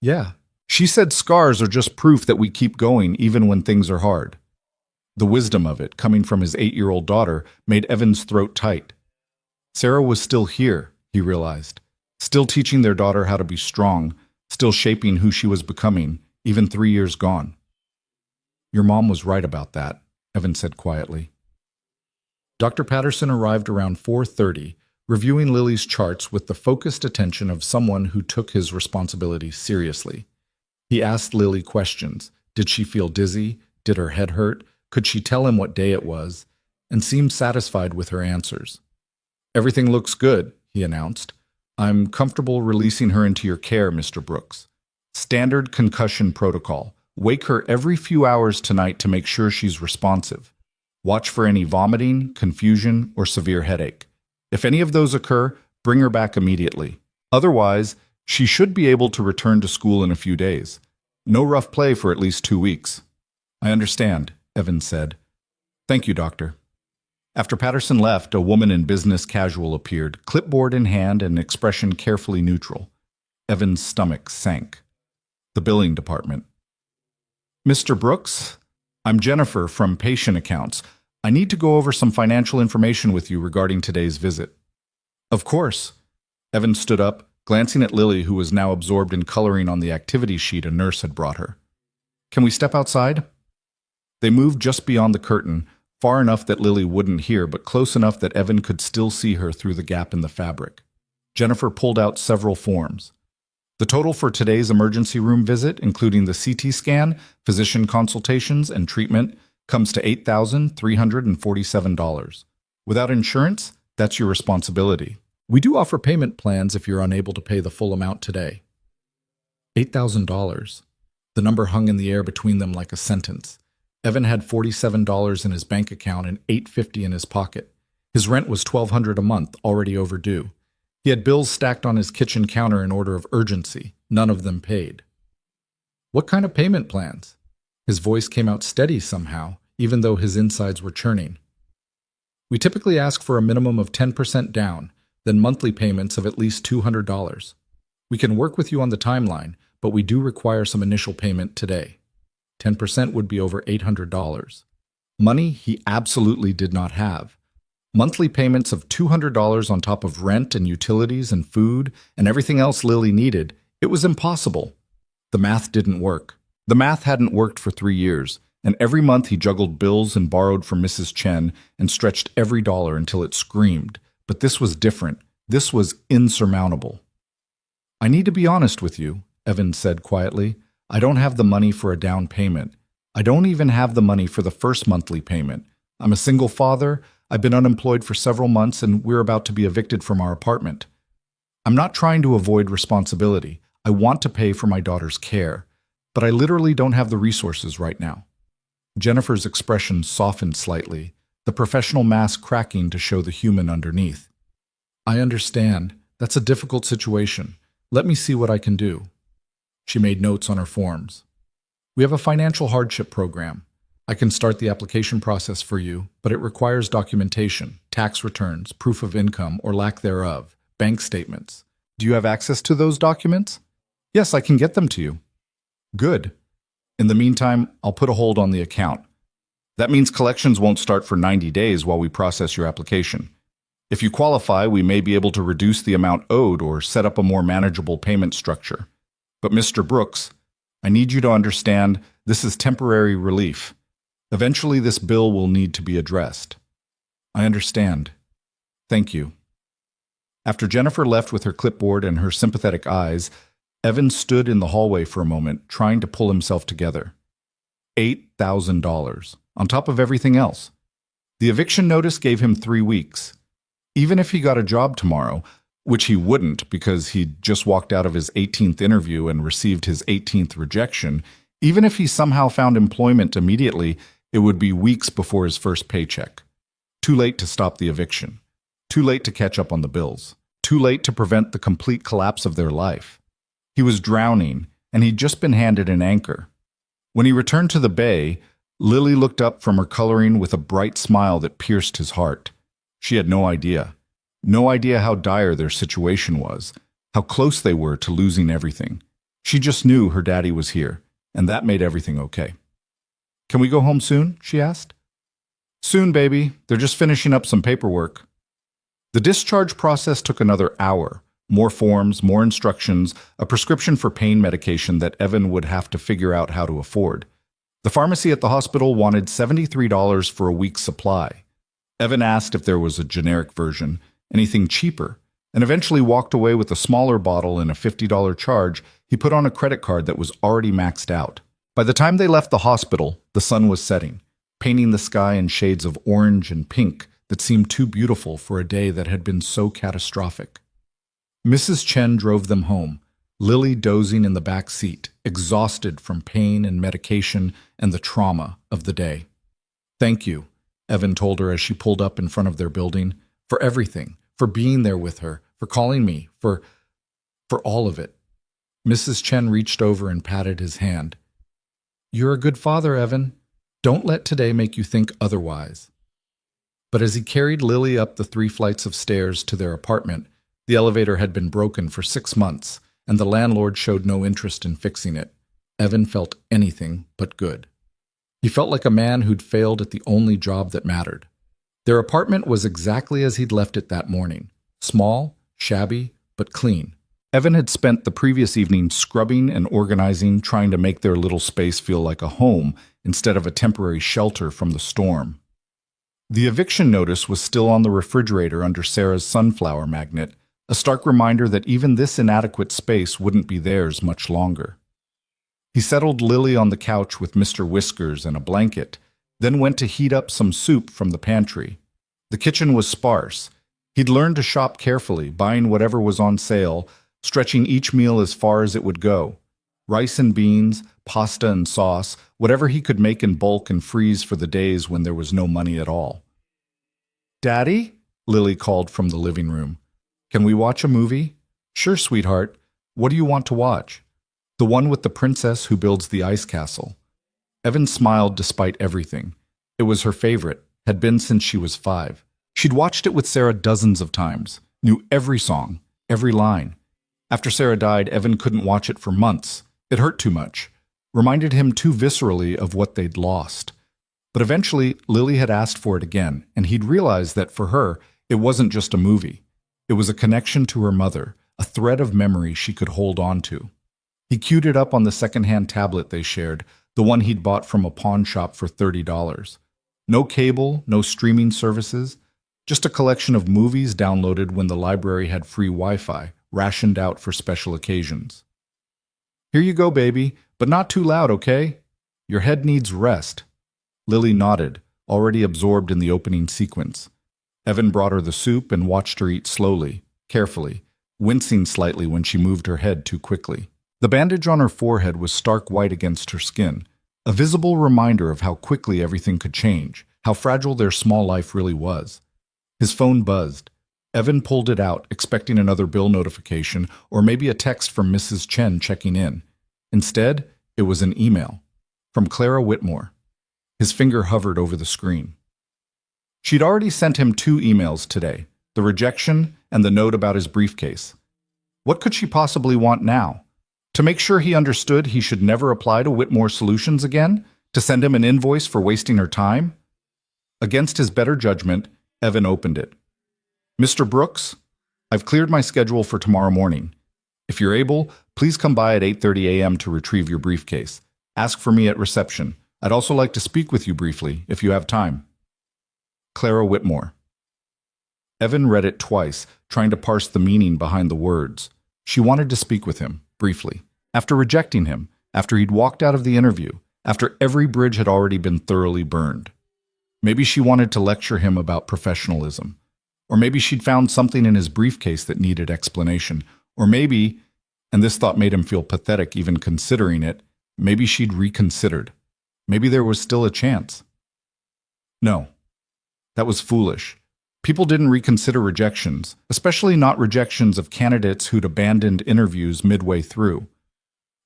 Yeah. She said scars are just proof that we keep going even when things are hard. The wisdom of it, coming from his 8-year-old daughter, made Evan's throat tight. Sarah was still here, he realized, still teaching their daughter how to be strong, still shaping who she was becoming, even 3 years gone. Your mom was right about that, Evan said quietly. Dr. Patterson arrived around 4:30, reviewing Lily's charts with the focused attention of someone who took his responsibilities seriously. He asked Lily questions. Did she feel dizzy? Did her head hurt? Could she tell him what day it was? And seemed satisfied with her answers. Everything looks good, he announced. I'm comfortable releasing her into your care, Mr. Brooks. Standard concussion protocol. Wake her every few hours tonight to make sure she's responsive. Watch for any vomiting, confusion, or severe headache. If any of those occur, bring her back immediately. Otherwise, she should be able to return to school in a few days. No rough play for at least 2 weeks. I understand, Evan said. Thank you, doctor. After Patterson left, a woman in business casual appeared, clipboard in hand and expression carefully neutral. Evan's stomach sank. The billing department. Mr. Brooks, I'm Jennifer from Patient Accounts. I need to go over some financial information with you regarding today's visit. Of course. Evan stood up, glancing at Lily, who was now absorbed in coloring on the activity sheet a nurse had brought her. Can we step outside? They moved just beyond the curtain, far enough that Lily wouldn't hear, but close enough that Evan could still see her through the gap in the fabric. Jennifer pulled out several forms. The total for today's emergency room visit, including the CT scan, physician consultations, and treatment, comes to $8,347. Without insurance, that's your responsibility. We do offer payment plans if you're unable to pay the full amount today. $8,000. The number hung in the air between them like a sentence. Evan had $47 in his bank account and $850 in his pocket. His rent was $1,200 a month, already overdue. He had bills stacked on his kitchen counter in order of urgency, none of them paid. What kind of payment plans? His voice came out steady somehow, even though his insides were churning. We typically ask for a minimum of 10% down, then monthly payments of at least $200. We can work with you on the timeline, but we do require some initial payment today. 10% would be over $800. Money he absolutely did not have. Monthly payments of $200 on top of rent and utilities and food and everything else Lily needed, it was impossible. The math didn't work. The math hadn't worked for 3 years, and every month he juggled bills and borrowed from Mrs. Chen and stretched every dollar until it screamed. But this was different. This was insurmountable. I need to be honest with you, Evan said quietly. I don't have the money for a down payment. I don't even have the money for the first monthly payment. I'm a single father. I've been unemployed for several months and we're about to be evicted from our apartment. I'm not trying to avoid responsibility. I want to pay for my daughter's care, but I literally don't have the resources right now. Jennifer's expression softened slightly, the professional mask cracking to show the human underneath. I understand. That's a difficult situation. Let me see what I can do. She made notes on her forms. We have a financial hardship program. I can start the application process for you, but it requires documentation, tax returns, proof of income or lack thereof, bank statements. Do you have access to those documents? Yes, I can get them to you. Good. In the meantime, I'll put a hold on the account. That means collections won't start for 90 days while we process your application. If you qualify, we may be able to reduce the amount owed or set up a more manageable payment structure. But Mr. Brooks, I need you to understand this is temporary relief. Eventually, this bill will need to be addressed. I understand. Thank you. After Jennifer left with her clipboard and her sympathetic eyes, Evan stood in the hallway for a moment, trying to pull himself together. $8,000, on top of everything else. The eviction notice gave him 3 weeks. Even if he got a job tomorrow, which he wouldn't because he'd just walked out of his 18th interview and received his 18th rejection, Even if he somehow found employment immediately, it would be weeks before his first paycheck. Too late to stop the eviction. Too late to catch up on the bills. Too late to prevent the complete collapse of their life. He was drowning, and he'd just been handed an anchor. When he returned to the bay, Lily looked up from her coloring with a bright smile that pierced his heart. She had no idea. No idea how dire their situation was, how close they were to losing everything. She just knew her daddy was here, and that made everything okay. "Can we go home soon?" she asked. "Soon, baby. They're just finishing up some paperwork." The discharge process took another hour. More forms, more instructions, a prescription for pain medication that Evan would have to figure out how to afford. The pharmacy at the hospital wanted $73 for a week's supply. Evan asked if there was a generic version, anything cheaper, and eventually walked away with a smaller bottle and a $50 charge he put on a credit card that was already maxed out. By the time they left the hospital, the sun was setting, painting the sky in shades of orange and pink that seemed too beautiful for a day that had been so catastrophic. Mrs. Chen drove them home, Lily dozing in the back seat, exhausted from pain and medication and the trauma of the day. "Thank you," Evan told her as she pulled up in front of their building, "for everything, for being there with her, for calling me, for all of it." Mrs. Chen reached over and patted his hand. "You're a good father, Evan. Don't let today make you think otherwise." But as he carried Lily up the 3 flights of stairs to their apartment, the elevator had been broken for 6 months, and the landlord showed no interest in fixing it. Evan felt anything but good. He felt like a man who'd failed at the only job that mattered. Their apartment was exactly as he'd left it that morning. Small, shabby, but clean. Evan had spent the previous evening scrubbing and organizing, trying to make their little space feel like a home instead of a temporary shelter from the storm. The eviction notice was still on the refrigerator under Sarah's sunflower magnet, a stark reminder that even this inadequate space wouldn't be theirs much longer. He settled Lily on the couch with Mr. Whiskers and a blanket, then went to heat up some soup from the pantry. The kitchen was sparse. He'd learned to shop carefully, buying whatever was on sale, stretching each meal as far as it would go. Rice and beans, pasta and sauce, whatever he could make in bulk and freeze for the days when there was no money at all. "Daddy?" Lily called from the living room. "Can we watch a movie?" "Sure, sweetheart. What do you want to watch?" "The one with the princess who builds the ice castle." Evan smiled despite everything. It was her favorite, had been since she was 5. She'd watched it with Sarah dozens of times, knew every song, every line. After Sarah died, Evan couldn't watch it for months. It hurt too much, reminded him too viscerally of what they'd lost. But eventually, Lily had asked for it again, and he'd realized that for her, it wasn't just a movie. It was a connection to her mother, a thread of memory she could hold on to. He queued it up on the secondhand tablet they shared, the one he'd bought from a pawn shop for $30. No cable, no streaming services, just a collection of movies downloaded when the library had free Wi-Fi, rationed out for special occasions. "Here you go, baby, but not too loud, okay? Your head needs rest." Lily nodded, already absorbed in the opening sequence. Evan brought her the soup and watched her eat slowly, carefully, wincing slightly when she moved her head too quickly. The bandage on her forehead was stark white against her skin, a visible reminder of how quickly everything could change, how fragile their small life really was. His phone buzzed. Evan pulled it out, expecting another bill notification or maybe a text from Mrs. Chen checking in. Instead, it was an email from Clara Whitmore. His finger hovered over the screen. She'd already sent him 2 emails today, the rejection and the note about his briefcase. What could she possibly want now? To make sure he understood he should never apply to Whitmore Solutions again? To send him an invoice for wasting her time? Against his better judgment, Evan opened it. "Mr. Brooks, I've cleared my schedule for tomorrow morning. If you're able, please come by at 8:30 a.m. to retrieve your briefcase. Ask for me at reception. I'd also like to speak with you briefly, if you have time. Clara Whitmore." Evan read it twice, trying to parse the meaning behind the words. She wanted to speak with him, briefly. After rejecting him, after he'd walked out of the interview, after every bridge had already been thoroughly burned. Maybe she wanted to lecture him about professionalism. Or maybe she'd found something in his briefcase that needed explanation. Or maybe, and this thought made him feel pathetic even considering it, Maybe she'd reconsidered. Maybe there was still a chance. No, that was foolish. People didn't reconsider rejections, especially not rejections of candidates who'd abandoned interviews midway through.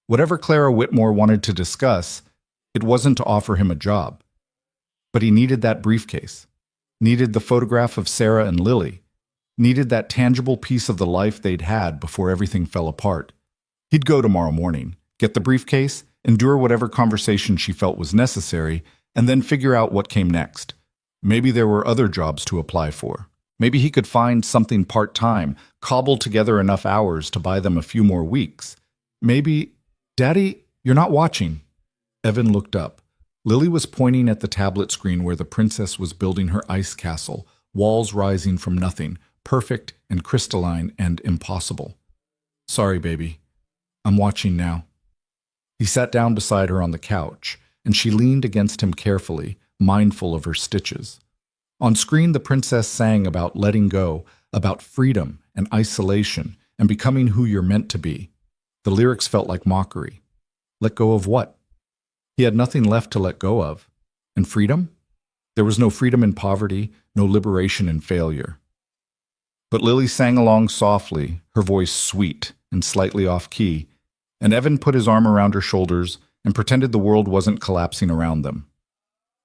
Whatever Clara Whitmore wanted to discuss, it wasn't to offer him a job. But he needed that briefcase, needed the photograph of Sarah and Lily, needed that tangible piece of the life they'd had before everything fell apart. He'd go tomorrow morning, get the briefcase, endure whatever conversation she felt was necessary, and then figure out what came next. Maybe there were other jobs to apply for. Maybe he could find something part-time, cobble together enough hours to buy them a few more weeks. Maybe, "Daddy, you're not watching." Evan looked up. Lily was pointing at the tablet screen where the princess was building her ice castle, walls rising from nothing, perfect and crystalline and impossible. "Sorry, baby. I'm watching now." He sat down beside her on the couch, and she leaned against him carefully, mindful of her stitches. On screen, the princess sang about letting go, about freedom and isolation, and becoming who you're meant to be. The lyrics felt like mockery. Let go of what? He had nothing left to let go of. And freedom? There was no freedom in poverty, no liberation in failure. But Lily sang along softly, her voice sweet and slightly off-key, and Evan put his arm around her shoulders and pretended the world wasn't collapsing around them.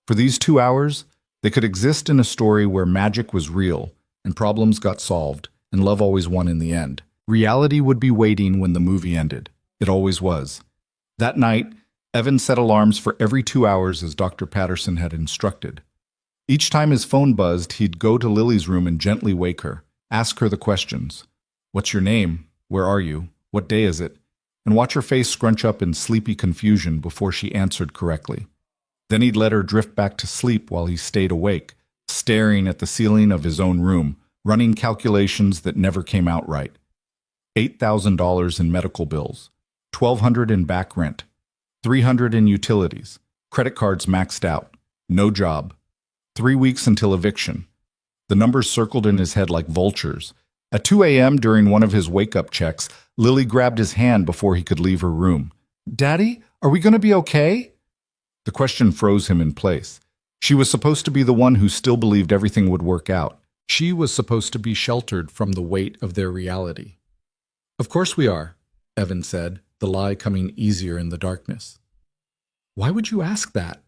For these 2 hours, they could exist in a story where magic was real, and problems got solved, and love always won in the end. Reality would be waiting when the movie ended. It always was. That night, Evan set alarms for every 2 hours as Dr. Patterson had instructed. Each time his phone buzzed, he'd go to Lily's room and gently wake her, ask her the questions. "What's your name? Where are you? What day is it?" And watch her face scrunch up in sleepy confusion before she answered correctly. Then he'd let her drift back to sleep while he stayed awake, staring at the ceiling of his own room, running calculations that never came out right. $8,000 in medical bills, $1,200 in back rent, $300 in utilities, credit cards maxed out, no job, 3 weeks until eviction. The numbers circled in his head like vultures. At 2 a.m. during one of his wake-up checks, Lily grabbed his hand before he could leave her room. "Daddy, are we going to be okay?" The question froze him in place. She was supposed to be the one who still believed everything would work out. She was supposed to be sheltered from the weight of their reality. "Of course we are," Evan said, the lie coming easier in the darkness. "Why would you ask that?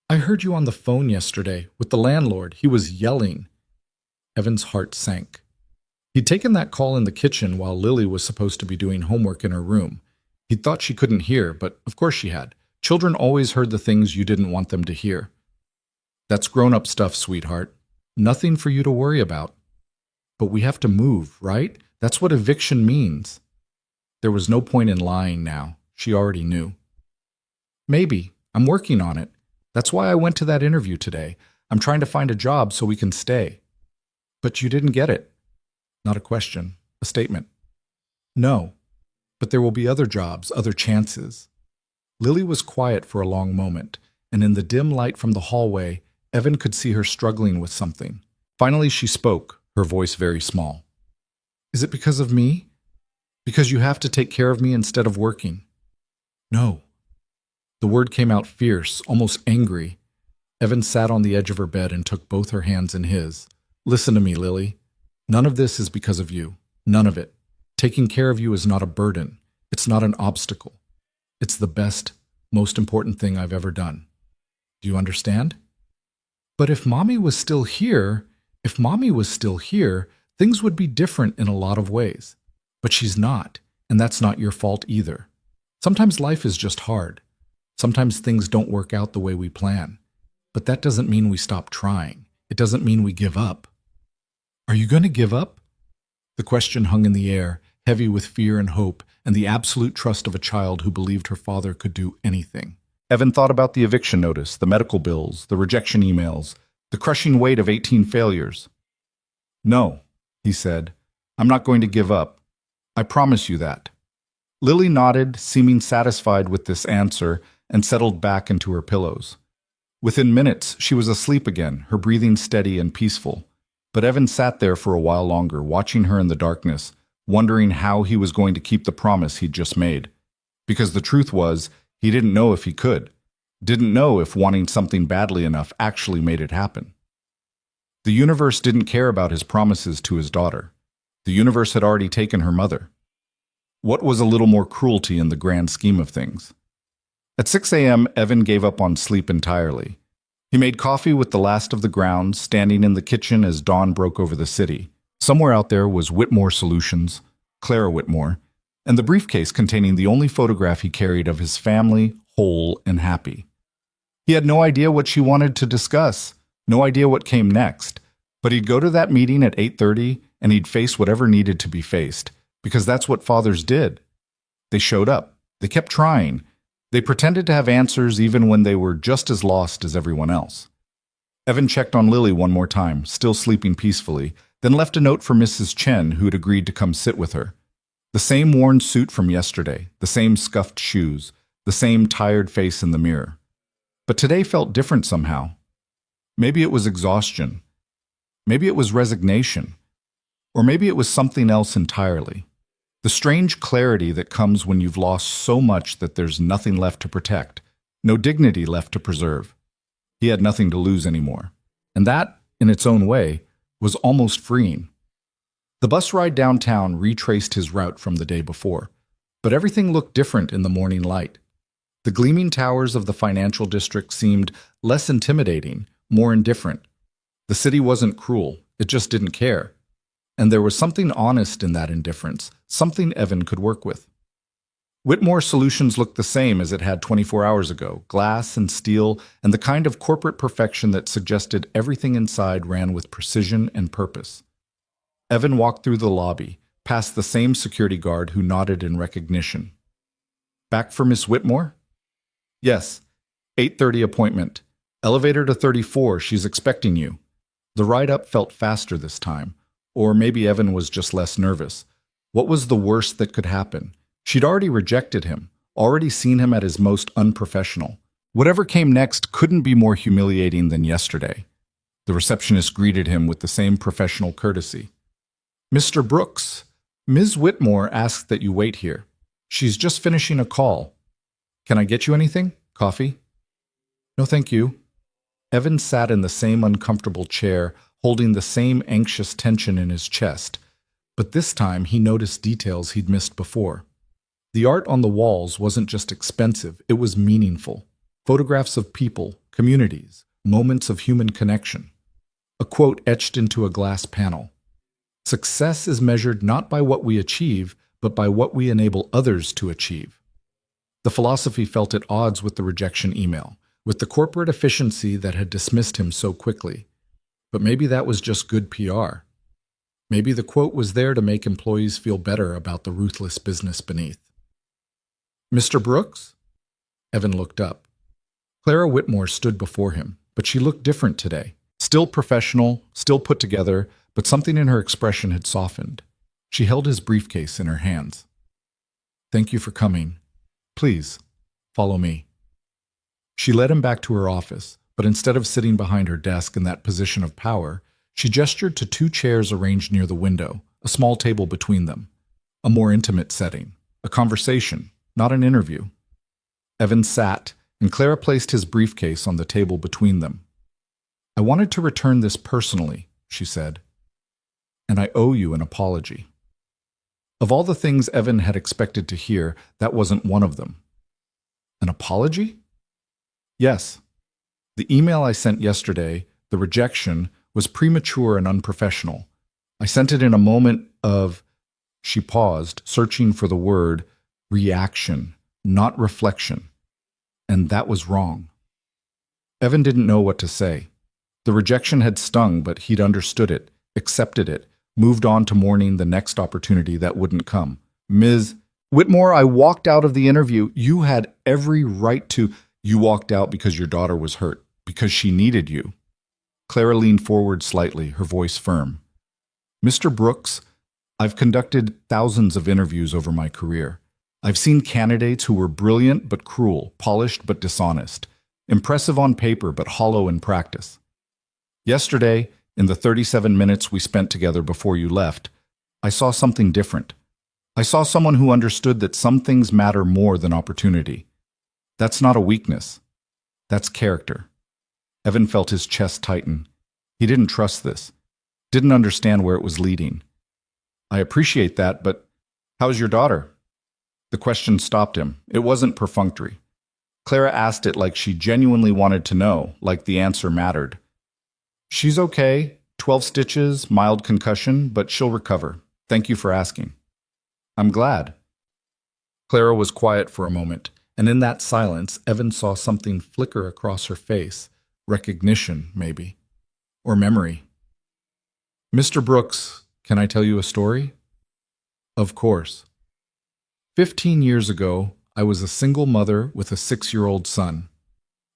I heard you on the phone yesterday with the landlord. He was yelling." Evan's heart sank. He'd taken that call in the kitchen while Lily was supposed to be doing homework in her room. He'd thought she couldn't hear, but of course she had. Children always heard the things you didn't want them to hear. "That's grown-up stuff, sweetheart. Nothing for you to worry about." "But we have to move, right? That's what eviction means." There was no point in lying now. She already knew. "Maybe. I'm working on it. That's why I went to that interview today. I'm trying to find a job so we can stay." "But you didn't get it." Not a question, a statement. "No, but there will be other jobs, other chances." Lily was quiet for a long moment, and in the dim light from the hallway, Evan could see her struggling with something. Finally she spoke, her voice very small. "Is it because of me? Because you have to take care of me instead of working?" "No." The word came out fierce, almost angry. Evan sat on the edge of her bed and took both her hands in his. "Listen to me, Lily. None of this is because of you. None of it. Taking care of you is not a burden. It's not an obstacle. It's the best, most important thing I've ever done. Do you understand?" "But if Mommy was still here, things would be different in a lot of ways. But she's not, and that's not your fault either. Sometimes life is just hard. Sometimes things don't work out the way we plan. But that doesn't mean we stop trying. It doesn't mean we give up." "Are you going to give up?" The question hung in the air, heavy with fear and hope, and the absolute trust of a child who believed her father could do anything. Evan thought about the eviction notice, the medical bills, the rejection emails, the crushing weight of 18 failures. "No," he said, "I'm not going to give up. I promise you that." Lily nodded, seeming satisfied with this answer, and settled back into her pillows. Within minutes, she was asleep again, her breathing steady and peaceful. But Evan sat there for a while longer, watching her in the darkness, wondering how he was going to keep the promise he'd just made. Because the truth was, He didn't know if he could. Didn't know if wanting something badly enough actually made it happen. The universe didn't care about his promises to his daughter. The universe had already taken her mother. What was a little more cruelty in the grand scheme of things? At 6 a.m., Evan gave up on sleep entirely. He made coffee with the last of the grounds, standing in the kitchen as dawn broke over the city. Somewhere out there was Whitmore Solutions, Clara Whitmore, and the briefcase containing the only photograph he carried of his family, whole and happy. He had no idea what she wanted to discuss, no idea what came next, but he'd go to that meeting at 8:30 and he'd face whatever needed to be faced, because that's what fathers did. They showed up. They kept trying. They pretended to have answers even when they were just as lost as everyone else. Evan checked on Lily one more time, still sleeping peacefully, then left a note for Mrs. Chen, who had agreed to come sit with her. The same worn suit from yesterday, the same scuffed shoes, the same tired face in the mirror. But today felt different somehow. Maybe it was exhaustion. Maybe it was resignation. Or maybe it was something else entirely. The strange clarity that comes when you've lost so much that there's nothing left to protect, no dignity left to preserve. He had nothing to lose anymore. And that, in its own way, was almost freeing. The bus ride downtown retraced his route from the day before, but everything looked different in the morning light. The gleaming towers of the financial district seemed less intimidating, more indifferent. The city wasn't cruel, it just didn't care. And there was something honest in that indifference, something Evan could work with. Whitmore Solutions looked the same as it had 24 hours ago, glass and steel, and the kind of corporate perfection that suggested everything inside ran with precision and purpose. Evan walked through the lobby, past the same security guard who nodded in recognition. Back for Miss Whitmore? Yes, 8:30 appointment. Elevator to 34, she's expecting you. The ride up felt faster this time. Or maybe Evan was just less nervous. What was the worst that could happen? She'd already rejected him, already seen him at his most unprofessional. Whatever came next couldn't be more humiliating than yesterday. The receptionist greeted him with the same professional courtesy. Mr. Brooks, Ms. Whitmore asked that you wait here. She's just finishing a call. Can I get you anything? Coffee? No, thank you. Evan sat in the same uncomfortable chair, holding the same anxious tension in his chest, but this time he noticed details he'd missed before. The art on the walls wasn't just expensive, it was meaningful. Photographs of people, communities, moments of human connection. A quote etched into a glass panel. Success is measured not by what we achieve, but by what we enable others to achieve. The philosophy felt at odds with the rejection email, with the corporate efficiency that had dismissed him so quickly. But maybe that was just good PR. Maybe the quote was there to make employees feel better about the ruthless business beneath. Mr. Brooks? Evan looked up. Clara Whitmore stood before him, but she looked different today. Still professional, still put together, but something in her expression had softened. She held his briefcase in her hands. Thank you for coming. Please, follow me. She led him back to her office, but instead of sitting behind her desk in that position of power, she gestured to 2 chairs arranged near the window, a small table between them. A more intimate setting, a conversation, not an interview. Evan sat, and Clara placed his briefcase on the table between them. I wanted to return this personally, she said, and I owe you an apology. Of all the things Evan had expected to hear, that wasn't one of them. An apology? Yes. The email I sent yesterday, the rejection, was premature and unprofessional. I sent it in a moment of, she paused, searching for the word, reaction, not reflection. And that was wrong. Evan didn't know what to say. The rejection had stung, but he'd understood it, accepted it, moved on to mourning the next opportunity that wouldn't come. Ms. Whitmore, I walked out of the interview. You had every right to. You walked out because your daughter was hurt, because she needed you. Clara leaned forward slightly, her voice firm. Mr. Brooks, I've conducted thousands of interviews over my career. I've seen candidates who were brilliant but cruel, polished but dishonest, impressive on paper but hollow in practice. Yesterday, in the 37 minutes we spent together before you left, I saw something different. I saw someone who understood that some things matter more than opportunity. That's not a weakness. That's character. Evan felt his chest tighten. He didn't trust this, didn't understand where it was leading. I appreciate that, but how's your daughter? The question stopped him. It wasn't perfunctory. Clara asked it like she genuinely wanted to know, like the answer mattered. She's okay. 12 stitches, mild concussion, but she'll recover. Thank you for asking. I'm glad. Clara was quiet for a moment, and in that silence, Evan saw something flicker across her face. Recognition, maybe. Or memory. Mr. Brooks, can I tell you a story? Of course. 15 years ago, I was a single mother with a 6-year-old son.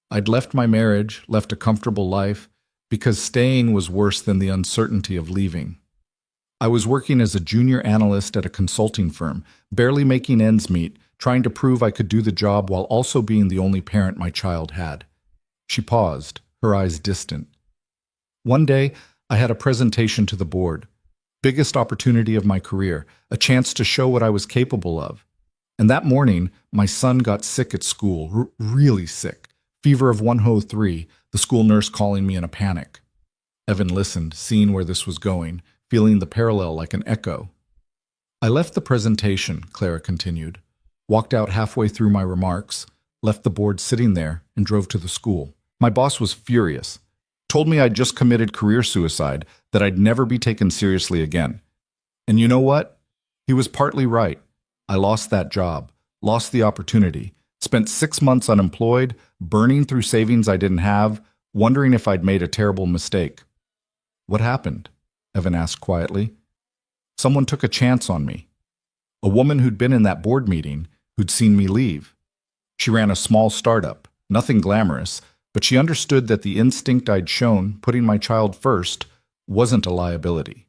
I'd left my marriage, left a comfortable life, because staying was worse than the uncertainty of leaving. I was working as a junior analyst at a consulting firm, barely making ends meet, trying to prove I could do the job while also being the only parent my child had. She paused, her eyes distant. One day, I had a presentation to the board. Biggest opportunity of my career, a chance to show what I was capable of. And that morning, my son got sick at school, really sick. Fever of 103, the school nurse calling me in a panic. Evan listened, seeing where this was going, feeling the parallel like an echo. I left the presentation, Clara continued, walked out halfway through my remarks, left the board sitting there, and drove to the school. My boss was furious. Told me I'd just committed career suicide, that I'd never be taken seriously again. And you know what? He was partly right. I lost that job, lost the opportunity, spent 6 months unemployed, burning through savings I didn't have, wondering if I'd made a terrible mistake. What happened? Evan asked quietly. Someone took a chance on me. A woman who'd been in that board meeting, who'd seen me leave. She ran a small startup, nothing glamorous, but she understood that the instinct I'd shown, putting my child first, wasn't a liability.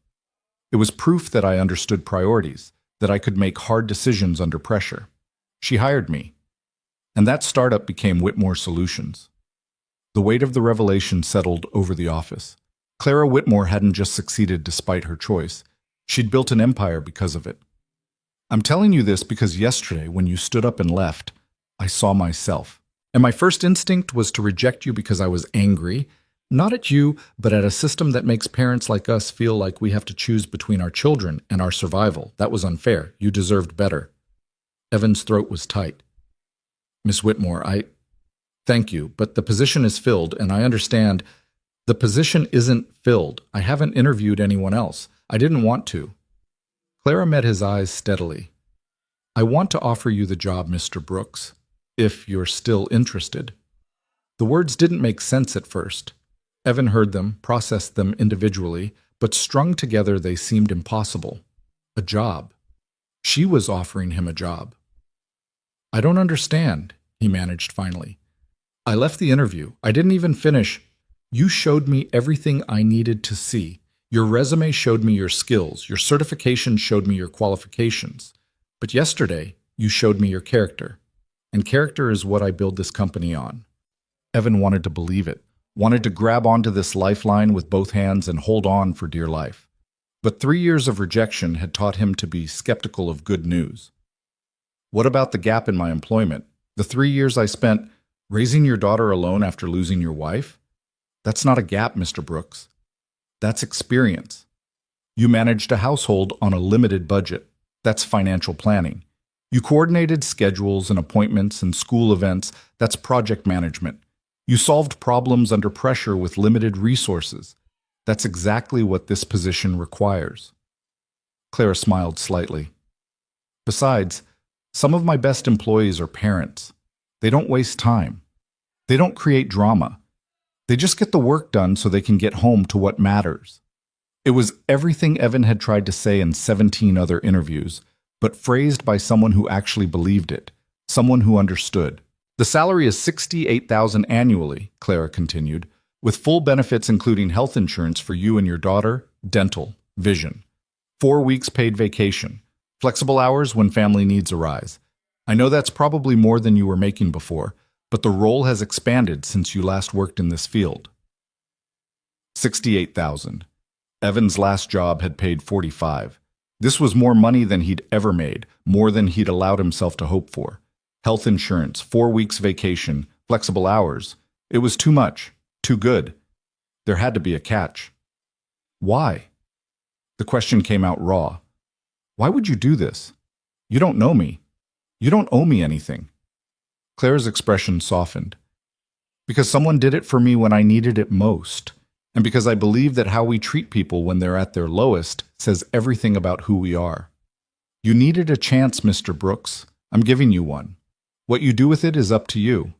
It was proof that I understood priorities, that I could make hard decisions under pressure. She hired me. And that startup became Whitmore Solutions. The weight of the revelation settled over the office. Clara Whitmore hadn't just succeeded despite her choice. She'd built an empire because of it. I'm telling you this because yesterday, when you stood up and left, I saw myself. And my first instinct was to reject you because I was angry, not at you, but at a system that makes parents like us feel like we have to choose between our children and our survival. That was unfair. You deserved better. Evan's throat was tight. Miss Whitmore, thank you, but the position is filled, and I understand. The position isn't filled. I haven't interviewed anyone else. I didn't want to. Clara met his eyes steadily. I want to offer you the job, Mr. Brooks, if you're still interested. The words didn't make sense at first. Evan heard them, processed them individually, but strung together they seemed impossible. A job. She was offering him a job. I don't understand, he managed finally. I left the interview. I didn't even finish. You showed me everything I needed to see. Your resume showed me your skills. Your certification showed me your qualifications. But yesterday, you showed me your character. And character is what I build this company on. Evan wanted to believe it, wanted to grab onto this lifeline with both hands and hold on for dear life. But 3 years of rejection had taught him to be skeptical of good news. What about the gap in my employment? The 3 years I spent raising your daughter alone after losing your wife? That's not a gap, Mr. Brooks. That's experience. You managed a household on a limited budget. That's financial planning. You coordinated schedules and appointments and school events. That's project management. You solved problems under pressure with limited resources. That's exactly what this position requires. Clara smiled slightly. Besides, some of my best employees are parents. They don't waste time. They don't create drama. They just get the work done so they can get home to what matters. It was everything Evan had tried to say in 17 other interviews, but phrased by someone who actually believed it, someone who understood. The salary is $68,000 annually, Clara continued, with full benefits including health insurance for you and your daughter, dental, vision, 4 weeks paid vacation, flexible hours when family needs arise. I know that's probably more than you were making before, but the role has expanded since you last worked in this field. $68,000. Evan's last job had paid $45,000. This was more money than he'd ever made, more than he'd allowed himself to hope for. Health insurance, 4 weeks vacation, flexible hours. It was too much, too good. There had to be a catch. Why? The question came out raw. Why would you do this? You don't know me. You don't owe me anything. Claire's expression softened. Because someone did it for me when I needed it most, and because I believe that how we treat people when they're at their lowest says everything about who we are. You needed a chance, Mr. Brooks. I'm giving you one. What you do with it is up to you.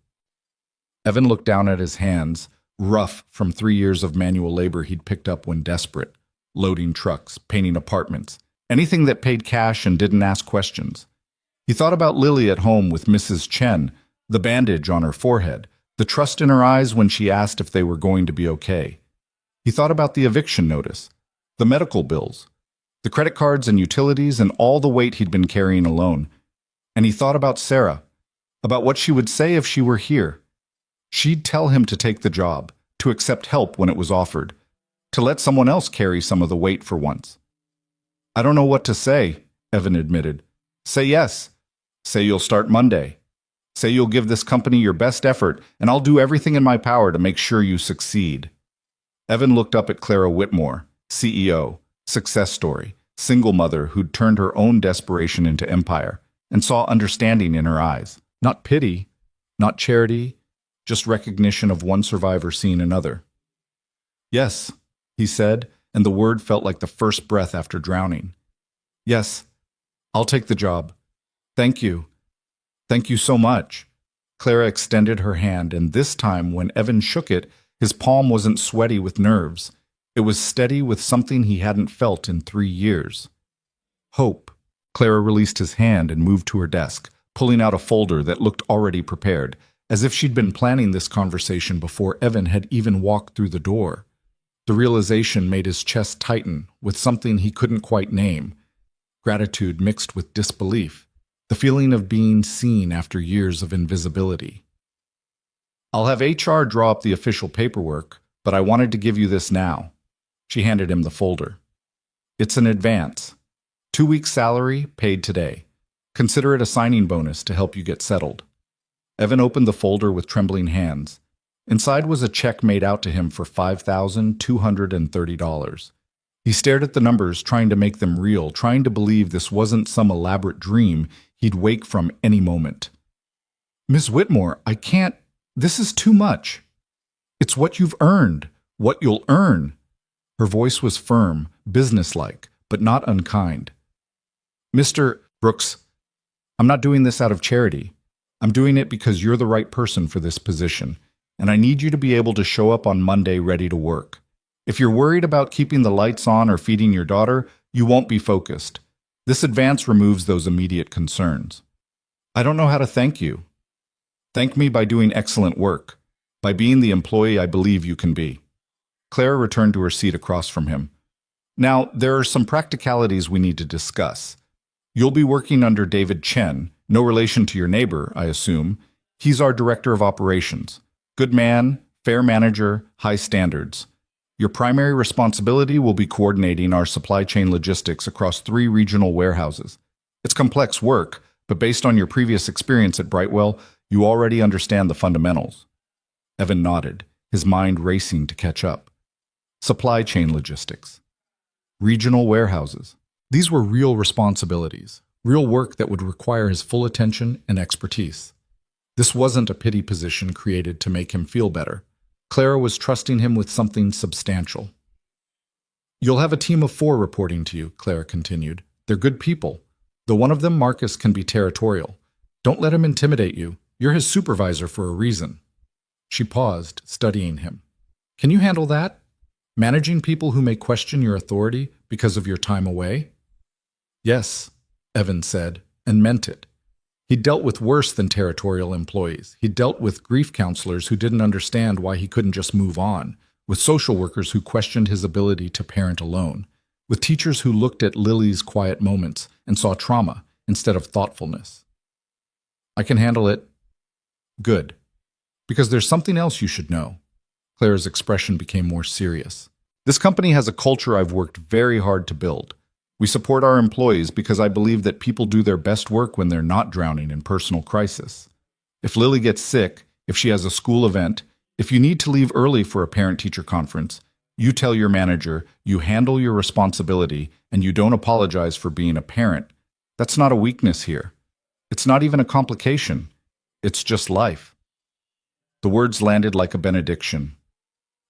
Evan looked down at his hands, rough from 3 years of manual labor he'd picked up when desperate, loading trucks, painting apartments, anything that paid cash and didn't ask questions. He thought about Lily at home with Mrs. Chen, the bandage on her forehead, the trust in her eyes when she asked if they were going to be okay. He thought about the eviction notice, the medical bills, the credit cards and utilities, and all the weight he'd been carrying alone. And he thought about Sarah, about what she would say if she were here. She'd tell him to take the job, to accept help when it was offered, to let someone else carry some of the weight for once. I don't know what to say, Evan admitted. Say yes. Say you'll start Monday. Say you'll give this company your best effort, and I'll do everything in my power to make sure you succeed. Evan looked up at Clara Whitmore, CEO, success story, single mother who'd turned her own desperation into empire, and saw understanding in her eyes. Not pity, not charity, just recognition of one survivor seeing another. Yes, he said, and the word felt like the first breath after drowning. Yes, I'll take the job. Thank you. Thank you so much. Clara extended her hand, and this time, when Evan shook it, his palm wasn't sweaty with nerves. It was steady with something he hadn't felt in 3 years. Hope. Clara released his hand and moved to her desk, pulling out a folder that looked already prepared, as if she'd been planning this conversation before Evan had even walked through the door. The realization made his chest tighten with something he couldn't quite name. Gratitude mixed with disbelief. The feeling of being seen after years of invisibility. I'll have HR draw up the official paperwork, but I wanted to give you this now. She handed him the folder. It's an advance. 2 weeks' salary paid today. Consider it a signing bonus to help you get settled. Evan opened the folder with trembling hands. Inside was a check made out to him for $5,230. He stared at the numbers, trying to make them real, trying to believe this wasn't some elaborate dream he'd wake from any moment. Miss Whitmore, I can't. This is too much. It's what you've earned, what you'll earn. Her voice was firm, businesslike, but not unkind. Mr. Brooks, I'm not doing this out of charity. I'm doing it because you're the right person for this position, and I need you to be able to show up on Monday ready to work. If you're worried about keeping the lights on or feeding your daughter, you won't be focused. This advance removes those immediate concerns. I don't know how to thank you. Thank me by doing excellent work, by being the employee I believe you can be. Clara returned to her seat across from him. Now, there are some practicalities we need to discuss. You'll be working under David Chen, no relation to your neighbor, I assume. He's our director of operations. Good man, fair manager, high standards. Your primary responsibility will be coordinating our supply chain logistics across 3 regional warehouses. It's complex work, but based on your previous experience at Brightwell, you already understand the fundamentals. Evan nodded, his mind racing to catch up. Supply chain logistics. Regional warehouses. These were real responsibilities, real work that would require his full attention and expertise. This wasn't a pity position created to make him feel better. Clara was trusting him with something substantial. You'll have a team of 4 reporting to you, Clara continued. They're good people. Though one of them, Marcus, can be territorial. Don't let him intimidate you. You're his supervisor for a reason. She paused, studying him. Can you handle that? Managing people who may question your authority because of your time away? Yes, Evan said, and meant it. He dealt with worse than territorial employees. He dealt with grief counselors who didn't understand why he couldn't just move on, with social workers who questioned his ability to parent alone, with teachers who looked at Lily's quiet moments and saw trauma instead of thoughtfulness. I can handle it. Good. Because there's something else you should know. Clara's expression became more serious. This company has a culture I've worked very hard to build. We support our employees because I believe that people do their best work when they're not drowning in personal crisis. If Lily gets sick, if she has a school event, if you need to leave early for a parent-teacher conference, you tell your manager, you handle your responsibility, and you don't apologize for being a parent. That's not a weakness here. It's not even a complication. It's just life. The words landed like a benediction.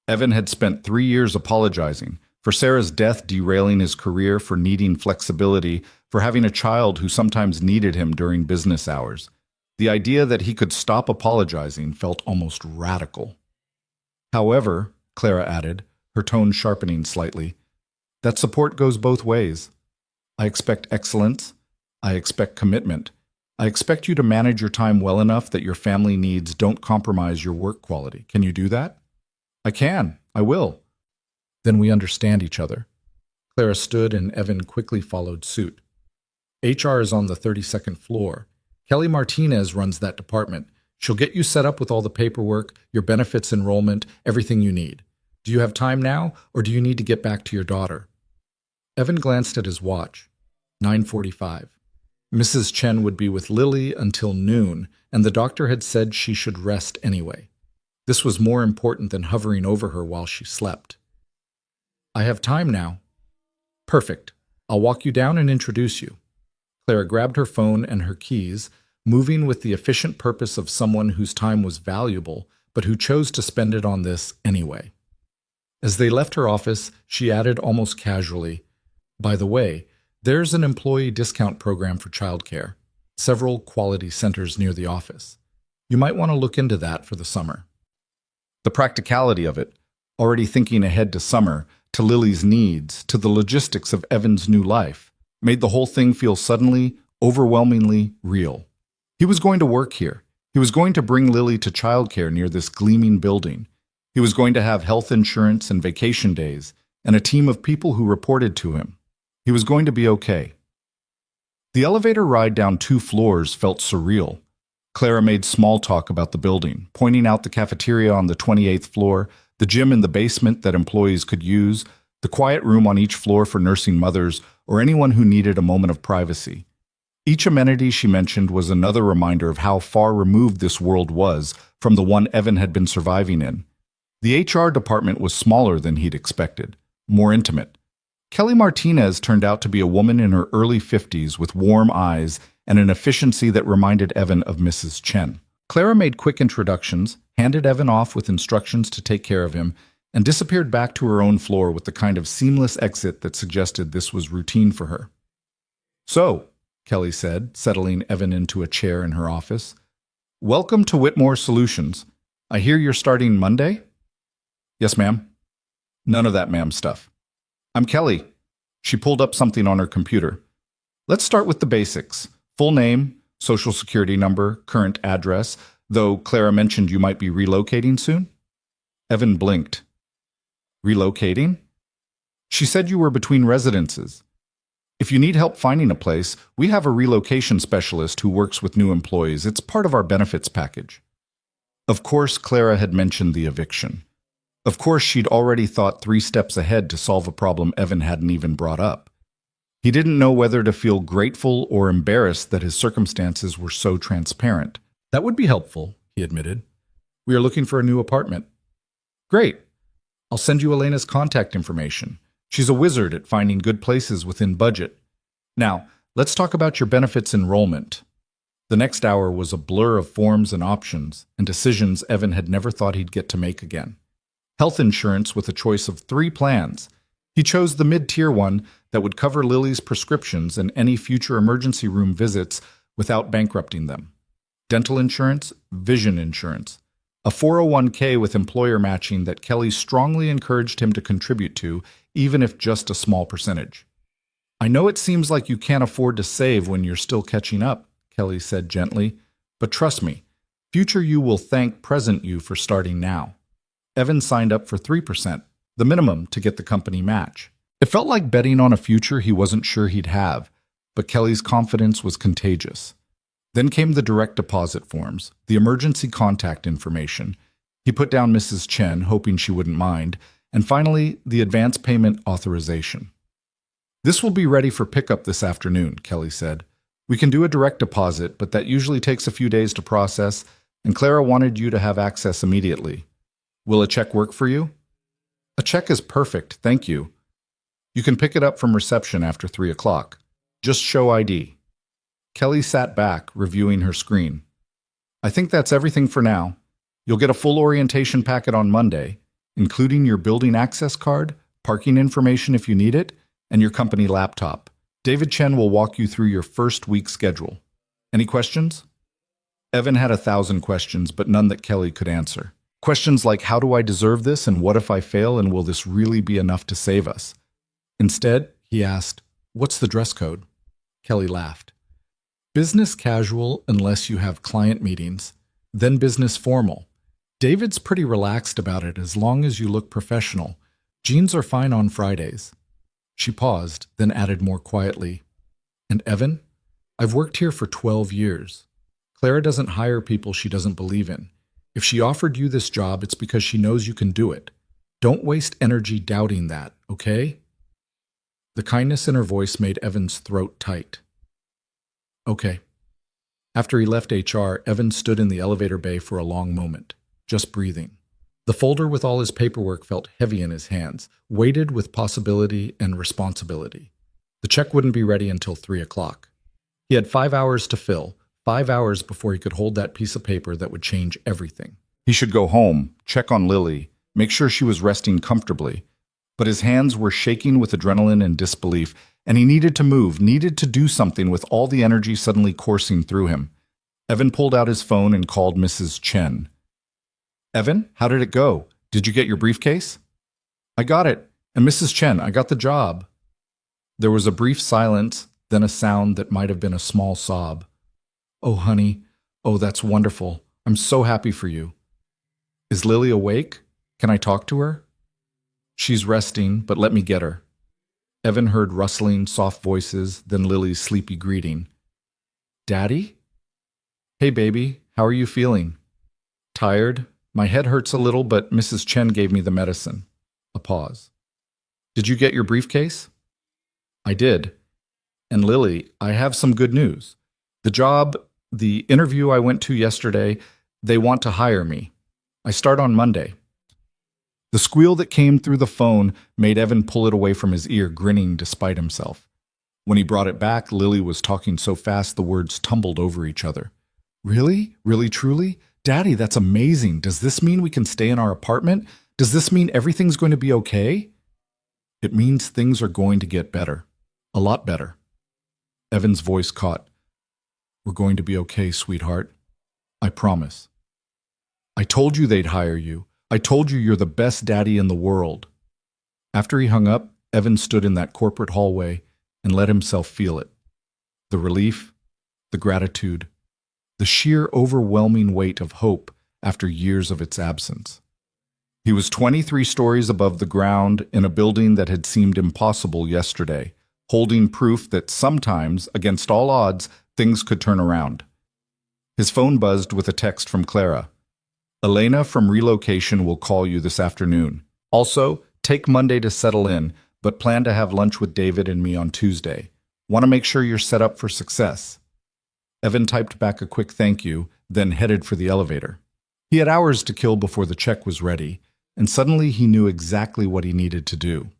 Evan had spent 3 years apologizing for Sarah's death, derailing his career, for needing flexibility, for having a child who sometimes needed him during business hours. The idea that he could stop apologizing felt almost radical. However, Clara added, her tone sharpening slightly, that support goes both ways. I expect excellence. I expect commitment. I expect you to manage your time well enough that your family needs don't compromise your work quality. Can you do that? I can. I will. Then we understand each other. Clara stood and Evan quickly followed suit. HR is on the 32nd floor. Kelly Martinez runs that department. She'll get you set up with all the paperwork, your benefits enrollment, everything you need. Do you have time now, or do you need to get back to your daughter? Evan glanced at his watch. 9:45. Mrs. Chen would be with Lily until noon, and the doctor had said she should rest anyway. This was more important than hovering over her while she slept. I have time now. Perfect. I'll walk you down and introduce you. Clara grabbed her phone and her keys, moving with the efficient purpose of someone whose time was valuable, but who chose to spend it on this anyway. As they left her office, she added almost casually, by the way, there's an employee discount program for childcare, several quality centers near the office. You might want to look into that for the summer. The practicality of it, already thinking ahead to summer, to Lily's needs, to the logistics of Evan's new life, made the whole thing feel suddenly, overwhelmingly real. He was going to work here. He was going to bring Lily to childcare near this gleaming building. He was going to have health insurance and vacation days, and a team of people who reported to him. He was going to be okay. The elevator ride down 2 floors felt surreal. Clara made small talk about the building, pointing out the cafeteria on the 28th floor, the gym in the basement that employees could use, the quiet room on each floor for nursing mothers or anyone who needed a moment of privacy. Each amenity she mentioned was another reminder of how far removed this world was from the one Evan had been surviving in. The HR department was smaller than he'd expected, more intimate. Kelly Martinez turned out to be a woman in her early 50s with warm eyes and an efficiency that reminded Evan of Mrs. Chen. Clara made quick introductions, handed Evan off with instructions to take care of him, and disappeared back to her own floor with the kind of seamless exit that suggested this was routine for her. So, Kelly said, settling Evan into a chair in her office, welcome to Whitmore Solutions. I hear you're starting Monday? Yes, ma'am. None of that ma'am stuff. I'm Kelly. She pulled up something on her computer. Let's start with the basics. Full name, social security number, current address, though Clara mentioned you might be relocating soon. Evan blinked. Relocating? She said you were between residences. If you need help finding a place, we have a relocation specialist who works with new employees. It's part of our benefits package. Of course, Clara had mentioned the eviction. Of course, she'd already thought 3 steps ahead to solve a problem Evan hadn't even brought up. He didn't know whether to feel grateful or embarrassed that his circumstances were so transparent. That would be helpful, he admitted. We are looking for a new apartment. Great. I'll send you Elena's contact information. She's a wizard at finding good places within budget. Now, let's talk about your benefits enrollment. The next hour was a blur of forms and options and decisions Evan had never thought he'd get to make again. Health insurance with a choice of 3 plans. He chose the mid-tier one that would cover Lily's prescriptions and any future emergency room visits without bankrupting them. Dental insurance, vision insurance. A 401k with employer matching that Kelly strongly encouraged him to contribute to, even if just a small percentage. I know it seems like you can't afford to save when you're still catching up, Kelly said gently, but trust me, future you will thank present you for starting now. Evan signed up for 3%, the minimum to get the company match. It felt like betting on a future he wasn't sure he'd have, but Kelly's confidence was contagious. Then came the direct deposit forms, the emergency contact information. He put down Mrs. Chen, hoping she wouldn't mind, and finally, the advance payment authorization. This will be ready for pickup this afternoon, Kelly said. We can do a direct deposit, but that usually takes a few days to process, and Clara wanted you to have access immediately. Will a check work for you? A check is perfect, thank you. You can pick it up from reception after 3 o'clock. Just show ID. Kelly sat back, reviewing her screen. I think that's everything for now. You'll get a full orientation packet on Monday, including your building access card, parking information if you need it, and your company laptop. David Chen will walk you through your first week schedule. Any questions? Evan had 1,000 questions, but none that Kelly could answer. Questions like, how do I deserve this, and what if I fail, and will this really be enough to save us? Instead, he asked, what's the dress code? Kelly laughed. Business casual unless you have client meetings, then business formal. David's pretty relaxed about it as long as you look professional. Jeans are fine on Fridays. She paused, then added more quietly, and Evan, I've worked here for 12 years. Clara doesn't hire people she doesn't believe in. If she offered you this job, it's because she knows you can do it. Don't waste energy doubting that, okay? The kindness in her voice made Evan's throat tight. Okay. After he left HR, Evan stood in the elevator bay for a long moment, just breathing. The folder with all his paperwork felt heavy in his hands, weighted with possibility and responsibility. The check wouldn't be ready until 3 o'clock. He had 5 hours to fill, 5 hours before he could hold that piece of paper that would change everything. He should go home, check on Lily, make sure she was resting comfortably. But his hands were shaking with adrenaline and disbelief, and he needed to move, needed to do something with all the energy suddenly coursing through him. Evan pulled out his phone and called Mrs. Chen. Evan, how did it go? Did you get your briefcase? I got it. And Mrs. Chen, I got the job. There was a brief silence, then a sound that might have been a small sob. Oh, honey. Oh, that's wonderful. I'm so happy for you. Is Lily awake? Can I talk to her? She's resting, but let me get her. Evan heard rustling, soft voices, then Lily's sleepy greeting. Daddy? Hey, baby, how are you feeling? Tired? My head hurts a little, but Mrs. Chen gave me the medicine. A pause. Did you get your briefcase? I did. And Lily, I have some good news. The interview I went to yesterday, they want to hire me. I start on Monday. The squeal that came through the phone made Evan pull it away from his ear, grinning despite himself. When he brought it back, Lily was talking so fast the words tumbled over each other. Really? Really, truly? Daddy, that's amazing. Does this mean we can stay in our apartment? Does this mean everything's going to be okay? It means things are going to get better. A lot better. Evan's voice caught. We're going to be okay, sweetheart. I promise. I told you they'd hire you. I told you you're the best daddy in the world. After he hung up, Evan stood in that corporate hallway and let himself feel it. The relief, the gratitude, the sheer overwhelming weight of hope after years of its absence. He was 23 stories above the ground in a building that had seemed impossible yesterday, holding proof that sometimes, against all odds, things could turn around. His phone buzzed with a text from Clara. Elena from relocation will call you this afternoon. Also, take Monday to settle in, but plan to have lunch with David and me on Tuesday. Want to make sure you're set up for success. Evan typed back a quick thank you, then headed for the elevator. He had hours to kill before the check was ready, and suddenly he knew exactly what he needed to do.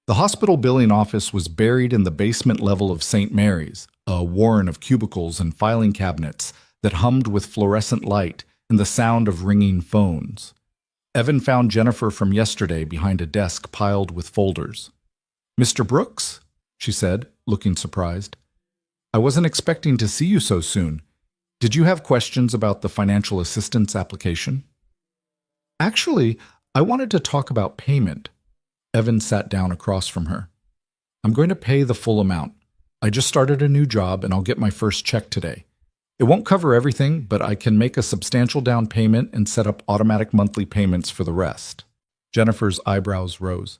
The hospital billing office was buried in the basement level of St. Mary's, a warren of cubicles and filing cabinets that hummed with fluorescent light and the sound of ringing phones. Evan found Jennifer from yesterday behind a desk piled with folders. Mr. Brooks? She said, looking surprised. I wasn't expecting to see you so soon. Did you have questions about the financial assistance application? Actually, I wanted to talk about payment. Evan sat down across from her. I'm going to pay the full amount. I just started a new job and I'll get my first check today. It won't cover everything, but I can make a substantial down payment and set up automatic monthly payments for the rest. Jennifer's eyebrows rose.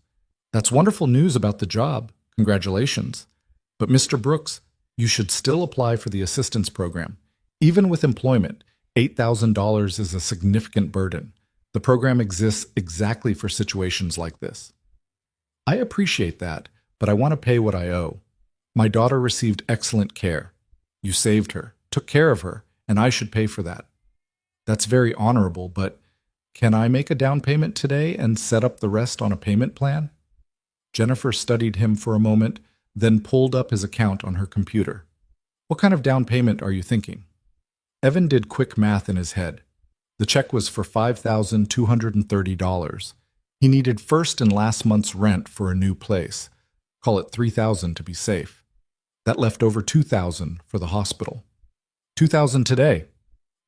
That's wonderful news about the job. Congratulations. But Mr. Brooks, you should still apply for the assistance program. Even with employment, $8,000 is a significant burden. The program exists exactly for situations like this. I appreciate that, but I want to pay what I owe. My daughter received excellent care. You saved her, took care of her, and I should pay for that. That's very honorable, but can I make a down payment today and set up the rest on a payment plan? Jennifer studied him for a moment, then pulled up his account on her computer. What kind of down payment are you thinking? Evan did quick math in his head. The check was for $5,230. He needed first and last month's rent for a new place. Call it $3,000 to be safe. That left over $2,000 for the hospital. $2,000 today.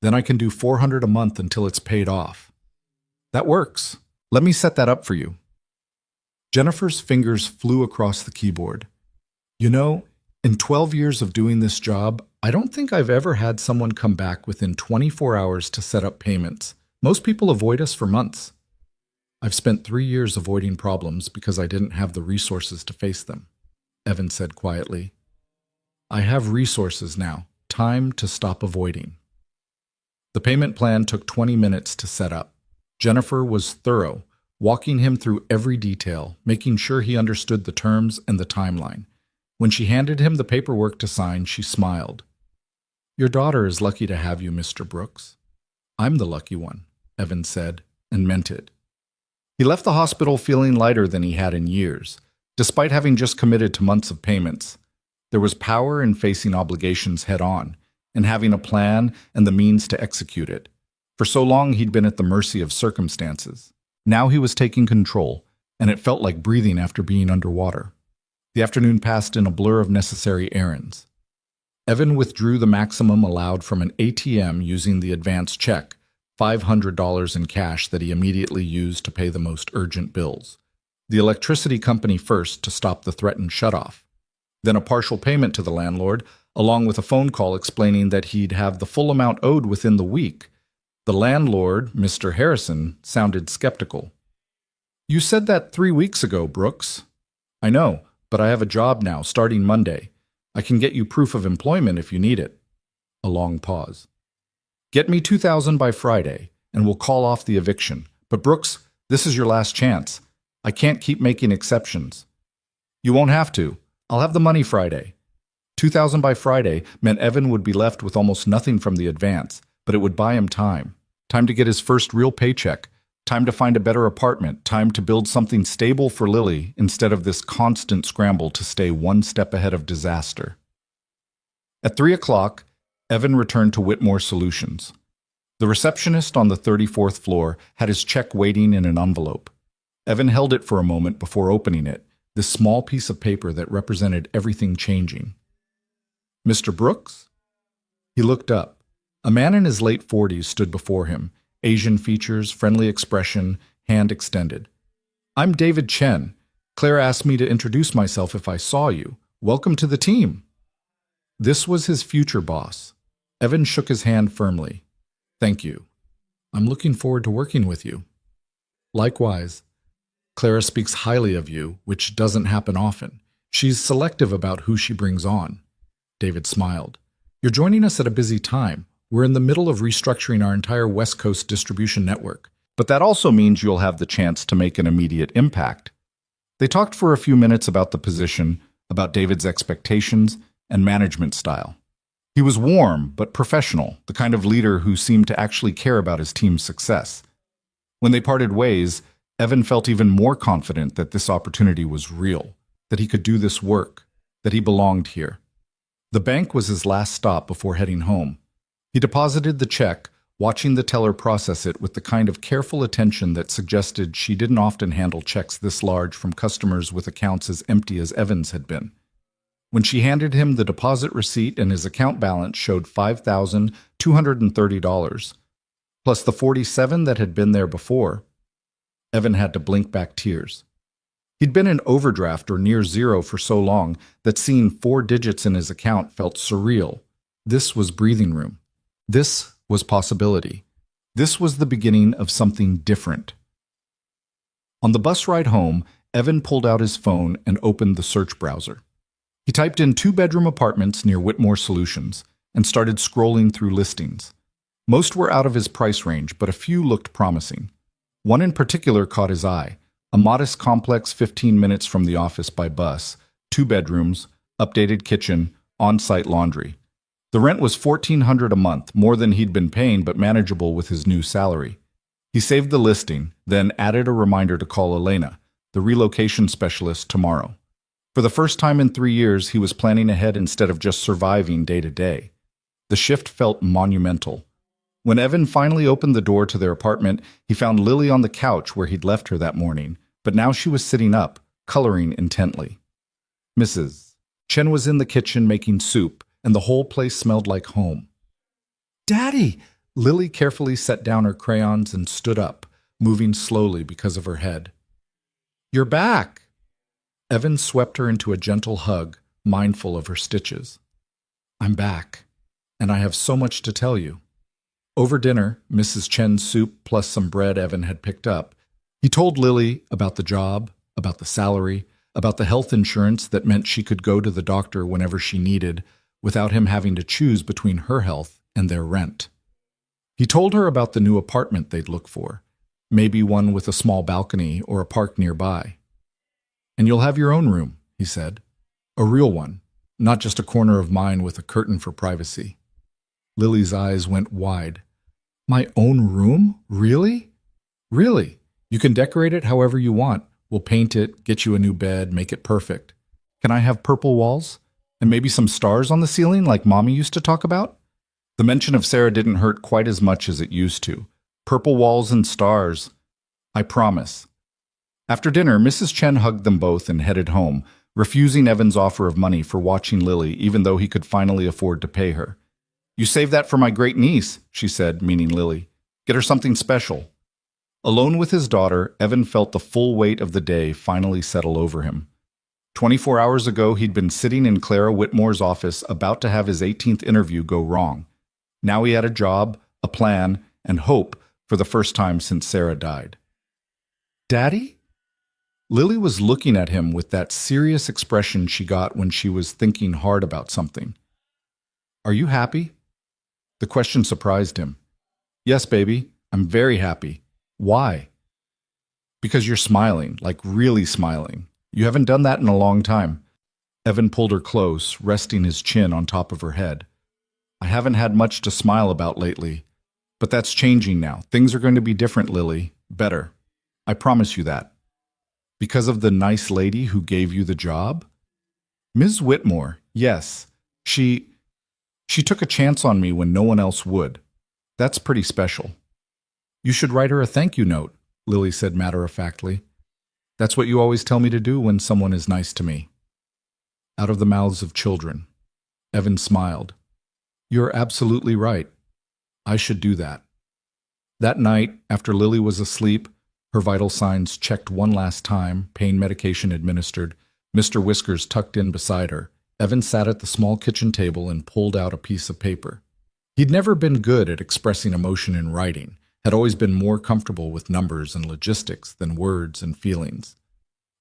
Then I can do $400 a month until it's paid off. That works. Let me set that up for you. Jennifer's fingers flew across the keyboard. You know, in 12 years of doing this job, I don't think I've ever had someone come back within 24 hours to set up payments. Most people avoid us for months. I've spent 3 years avoiding problems because I didn't have the resources to face them, Evan said quietly. I have resources now. Time to stop avoiding. The payment plan took 20 minutes to set up. Jennifer was thorough, walking him through every detail, making sure he understood the terms and the timeline. When she handed him the paperwork to sign, she smiled. Your daughter is lucky to have you, Mr. Brooks. I'm the lucky one, Evan said, and meant it. He left the hospital feeling lighter than he had in years, despite having just committed to months of payments. There was power in facing obligations head-on, and having a plan and the means to execute it. For so long he'd been at the mercy of circumstances. Now he was taking control, and it felt like breathing after being underwater. The afternoon passed in a blur of necessary errands. Evan withdrew the maximum allowed from an ATM using the advance check, $500 in cash that he immediately used to pay the most urgent bills. The electricity company first to stop the threatened shutoff. Then a partial payment to the landlord, along with a phone call explaining that he'd have the full amount owed within the week. The landlord, Mr. Harrison, sounded skeptical. You said that 3 weeks ago, Brooks. I know, but I have a job now, starting Monday. I can get you proof of employment if you need it. A long pause. Get me $2,000 by Friday, and we'll call off the eviction. But Brooks, this is your last chance. I can't keep making exceptions. You won't have to. I'll have the money Friday. $2,000 by Friday meant Evan would be left with almost nothing from the advance, but it would buy him time. Time to get his first real paycheck. Time to find a better apartment. Time to build something stable for Lily instead of this constant scramble to stay one step ahead of disaster. At 3 o'clock, Evan returned to Whitmore Solutions. The receptionist on the 34th floor had his check waiting in an envelope. Evan held it for a moment before opening it, this small piece of paper that represented everything changing. Mr. Brooks? He looked up. A man in his late 40s stood before him, Asian features, friendly expression, hand extended. I'm David Chen. Claire asked me to introduce myself if I saw you. Welcome to the team. This was his future boss. Evan shook his hand firmly. Thank you. I'm looking forward to working with you. Likewise. Clara speaks highly of you, which doesn't happen often. She's selective about who she brings on. David smiled. You're joining us at a busy time. We're in the middle of restructuring our entire West Coast distribution network. But that also means you'll have the chance to make an immediate impact. They talked for a few minutes about the position, about David's expectations, and management style. He was warm but professional, the kind of leader who seemed to actually care about his team's success. When they parted ways, Evan felt even more confident that this opportunity was real, that he could do this work, that he belonged here. The bank was his last stop before heading home. He deposited the check, watching the teller process it with the kind of careful attention that suggested she didn't often handle checks this large from customers with accounts as empty as Evan's had been. When she handed him the deposit receipt and his account balance showed $5,230, plus the $47 that had been there before, Evan had to blink back tears. He'd been in overdraft or near zero for so long that seeing 4 digits in his account felt surreal. This was breathing room. This was possibility. This was the beginning of something different. On the bus ride home, Evan pulled out his phone and opened the search browser. He typed in 2-bedroom apartments near Whitmore Solutions and started scrolling through listings. Most were out of his price range, but a few looked promising. One in particular caught his eye, A modest complex 15 minutes from the office by bus, 2 bedrooms, updated kitchen, on-site laundry. The rent was $1,400 a month, more than he'd been paying but manageable with his new salary. He saved the listing, then added a reminder to call Elena, the relocation specialist, tomorrow. For the first time in 3 years, he was planning ahead instead of just surviving day to day. The shift felt monumental. When Evan finally opened the door to their apartment, he found Lily on the couch where he'd left her that morning, but now she was sitting up, coloring intently. Mrs. Chen was in the kitchen making soup, and the whole place smelled like home. "Daddy!" Lily carefully set down her crayons and stood up, moving slowly because of her head. "You're back!" Evan swept her into a gentle hug, mindful of her stitches. "I'm back, and I have so much to tell you." Over dinner, Mrs. Chen's soup plus some bread Evan had picked up, he told Lily about the job, about the salary, about the health insurance that meant she could go to the doctor whenever she needed, without him having to choose between her health and their rent. He told her about the new apartment they'd look for, maybe one with a small balcony or a park nearby. "And you'll have your own room," he said. "A real one, not just a corner of mine with a curtain for privacy." Lily's eyes went wide. "My own room? Really?" "Really. You can decorate it however you want. We'll paint it, get you a new bed, make it perfect. Can I have purple walls? And maybe some stars on the ceiling like Mommy used to talk about?" The mention of Sarah didn't hurt quite as much as it used to. Purple walls and stars. "I promise." After dinner, Mrs. Chen hugged them both and headed home, refusing Evan's offer of money for watching Lily even though he could finally afford to pay her. "You save that for my great niece," she said, meaning Lily. "Get her something special." Alone with his daughter, Evan felt the full weight of the day finally settle over him. 24 hours ago, he'd been sitting in Clara Whitmore's office about to have his 18th interview go wrong. Now he had a job, a plan, and hope for the first time since Sarah died. "Daddy?" Lily was looking at him with that serious expression she got when she was thinking hard about something. "Are you happy?" The question surprised him. "Yes, baby, I'm very happy." "Why?" "Because you're smiling, like really smiling. You haven't done that in a long time." Evan pulled her close, resting his chin on top of her head. "I haven't had much to smile about lately. But that's changing now. Things are going to be different, Lily. Better. I promise you that." "Because of the nice lady who gave you the job?" "Ms. Whitmore, yes. She took a chance on me when no one else would. That's pretty special." "You should write her a thank you note," Lily said matter-of-factly. "That's what you always tell me to do when someone is nice to me." Out of the mouths of children. Evan smiled. "You're absolutely right. I should do that." That night, after Lily was asleep, her vital signs checked one last time, pain medication administered, Mr. Whiskers tucked in beside her, Evan sat at the small kitchen table and pulled out a piece of paper. He'd never been good at expressing emotion in writing, had always been more comfortable with numbers and logistics than words and feelings.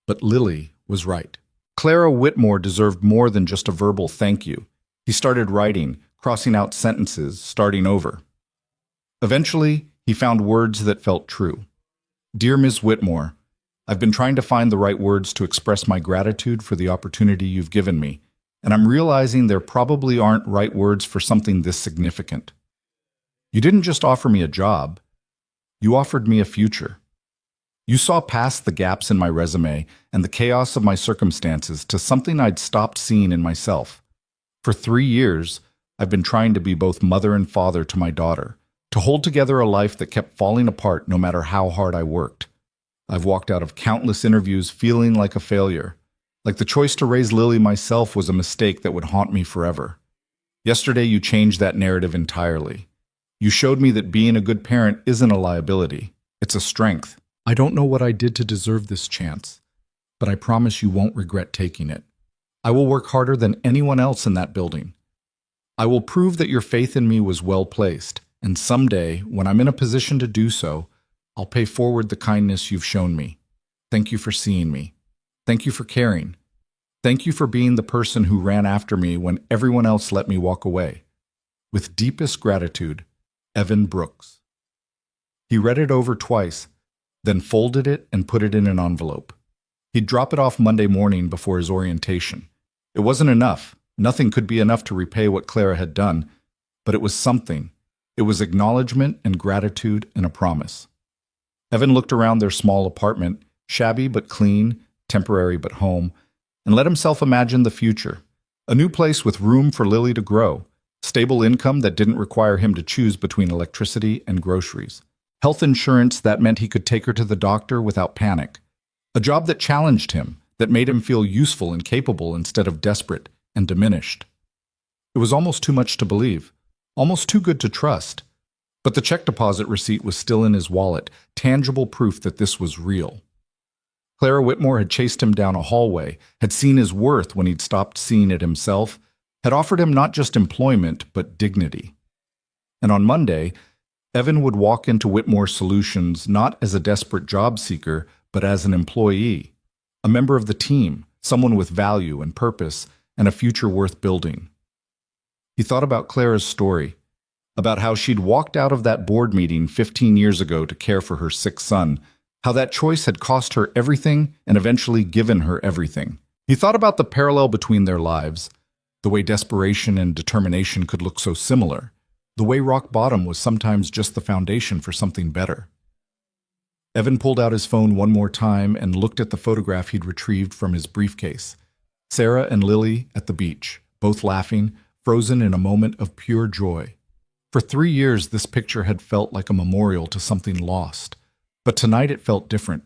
But Lily was right. Clara Whitmore deserved more than just a verbal thank you. He started writing, crossing out sentences, starting over. Eventually, he found words that felt true. "Dear Ms. Whitmore, I've been trying to find the right words to express my gratitude for the opportunity you've given me, and I'm realizing there probably aren't right words for something this significant. You didn't just offer me a job. You offered me a future. You saw past the gaps in my resume and the chaos of my circumstances to something I'd stopped seeing in myself. For 3 years, I've been trying to be both mother and father to my daughter, to hold together a life that kept falling apart no matter how hard I worked. I've walked out of countless interviews feeling like a failure, like the choice to raise Lily myself was a mistake that would haunt me forever. Yesterday, you changed that narrative entirely. You showed me that being a good parent isn't a liability. It's a strength. I don't know what I did to deserve this chance, but I promise you won't regret taking it. I will work harder than anyone else in that building. I will prove that your faith in me was well placed, and someday, when I'm in a position to do so, I'll pay forward the kindness you've shown me. Thank you for seeing me. Thank you for caring. Thank you for being the person who ran after me when everyone else let me walk away. With deepest gratitude, Evan Brooks." He read it over twice, then folded it and put it in an envelope. He'd drop it off Monday morning before his orientation. It wasn't enough. Nothing could be enough to repay what Clara had done, but it was something. It was acknowledgement and gratitude and a promise. Evan looked around their small apartment, shabby but clean, temporary but home, and let himself imagine the future. A new place with room for Lily to grow, stable income that didn't require him to choose between electricity and groceries, health insurance that meant he could take her to the doctor without panic, a job that challenged him, that made him feel useful and capable instead of desperate and diminished. It was almost too much to believe, almost too good to trust. But the check deposit receipt was still in his wallet, tangible proof that this was real. Clara Whitmore had chased him down a hallway, had seen his worth when he'd stopped seeing it himself, had offered him not just employment, but dignity. And on Monday, Evan would walk into Whitmore Solutions not as a desperate job seeker, but as an employee, a member of the team, someone with value and purpose, and a future worth building. He thought about Clara's story, about how she'd walked out of that board meeting 15 years ago to care for her sick son, how that choice had cost her everything and eventually given her everything. He thought about the parallel between their lives, the way desperation and determination could look so similar, the way rock bottom was sometimes just the foundation for something better. Evan pulled out his phone one more time and looked at the photograph he'd retrieved from his briefcase. Sarah and Lily at the beach, both laughing, frozen in a moment of pure joy. For 3 years, this picture had felt like a memorial to something lost. But tonight it felt different.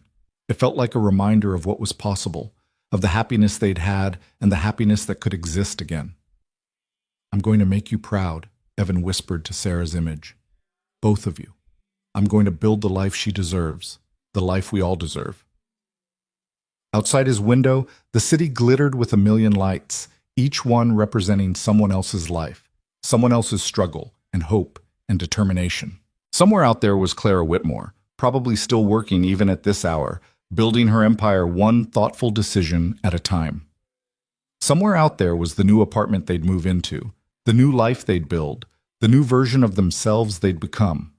It felt like a reminder of what was possible, of the happiness they'd had and the happiness that could exist again. "I'm going to make you proud," Evan whispered to Sarah's image. "Both of you. I'm going to build the life she deserves, the life we all deserve." Outside his window, the city glittered with a million lights, each one representing someone else's life, someone else's struggle and hope and determination. Somewhere out there was Clara Whitmore, probably still working even at this hour, building her empire one thoughtful decision at a time. Somewhere out there was the new apartment they'd move into, the new life they'd build, the new version of themselves they'd become.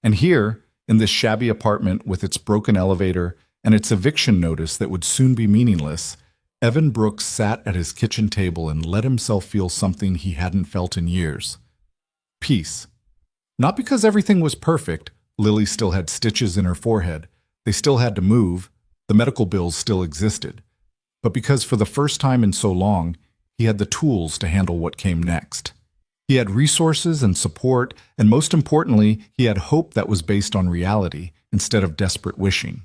And here, in this shabby apartment with its broken elevator and its eviction notice that would soon be meaningless, Evan Brooks sat at his kitchen table and let himself feel something he hadn't felt in years. Peace. Not because everything was perfect. Lily still had stitches in her forehead. They still had to move. The medical bills still existed. But because for the first time in so long, he had the tools to handle what came next. He had resources and support, and most importantly, he had hope that was based on reality instead of desperate wishing.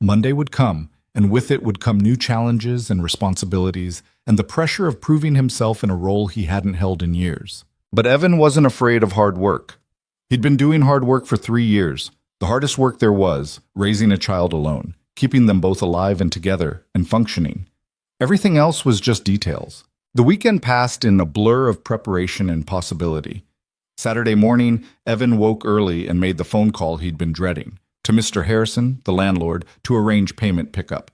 Monday would come, and with it would come new challenges and responsibilities, and the pressure of proving himself in a role he hadn't held in years. But Evan wasn't afraid of hard work. He'd been doing hard work for 3 years, the hardest work there was, raising a child alone, keeping them both alive and together and functioning. Everything else was just details. The weekend passed in a blur of preparation and possibility. Saturday morning, Evan woke early and made the phone call he'd been dreading, to Mr. Harrison, the landlord, to arrange payment pickup.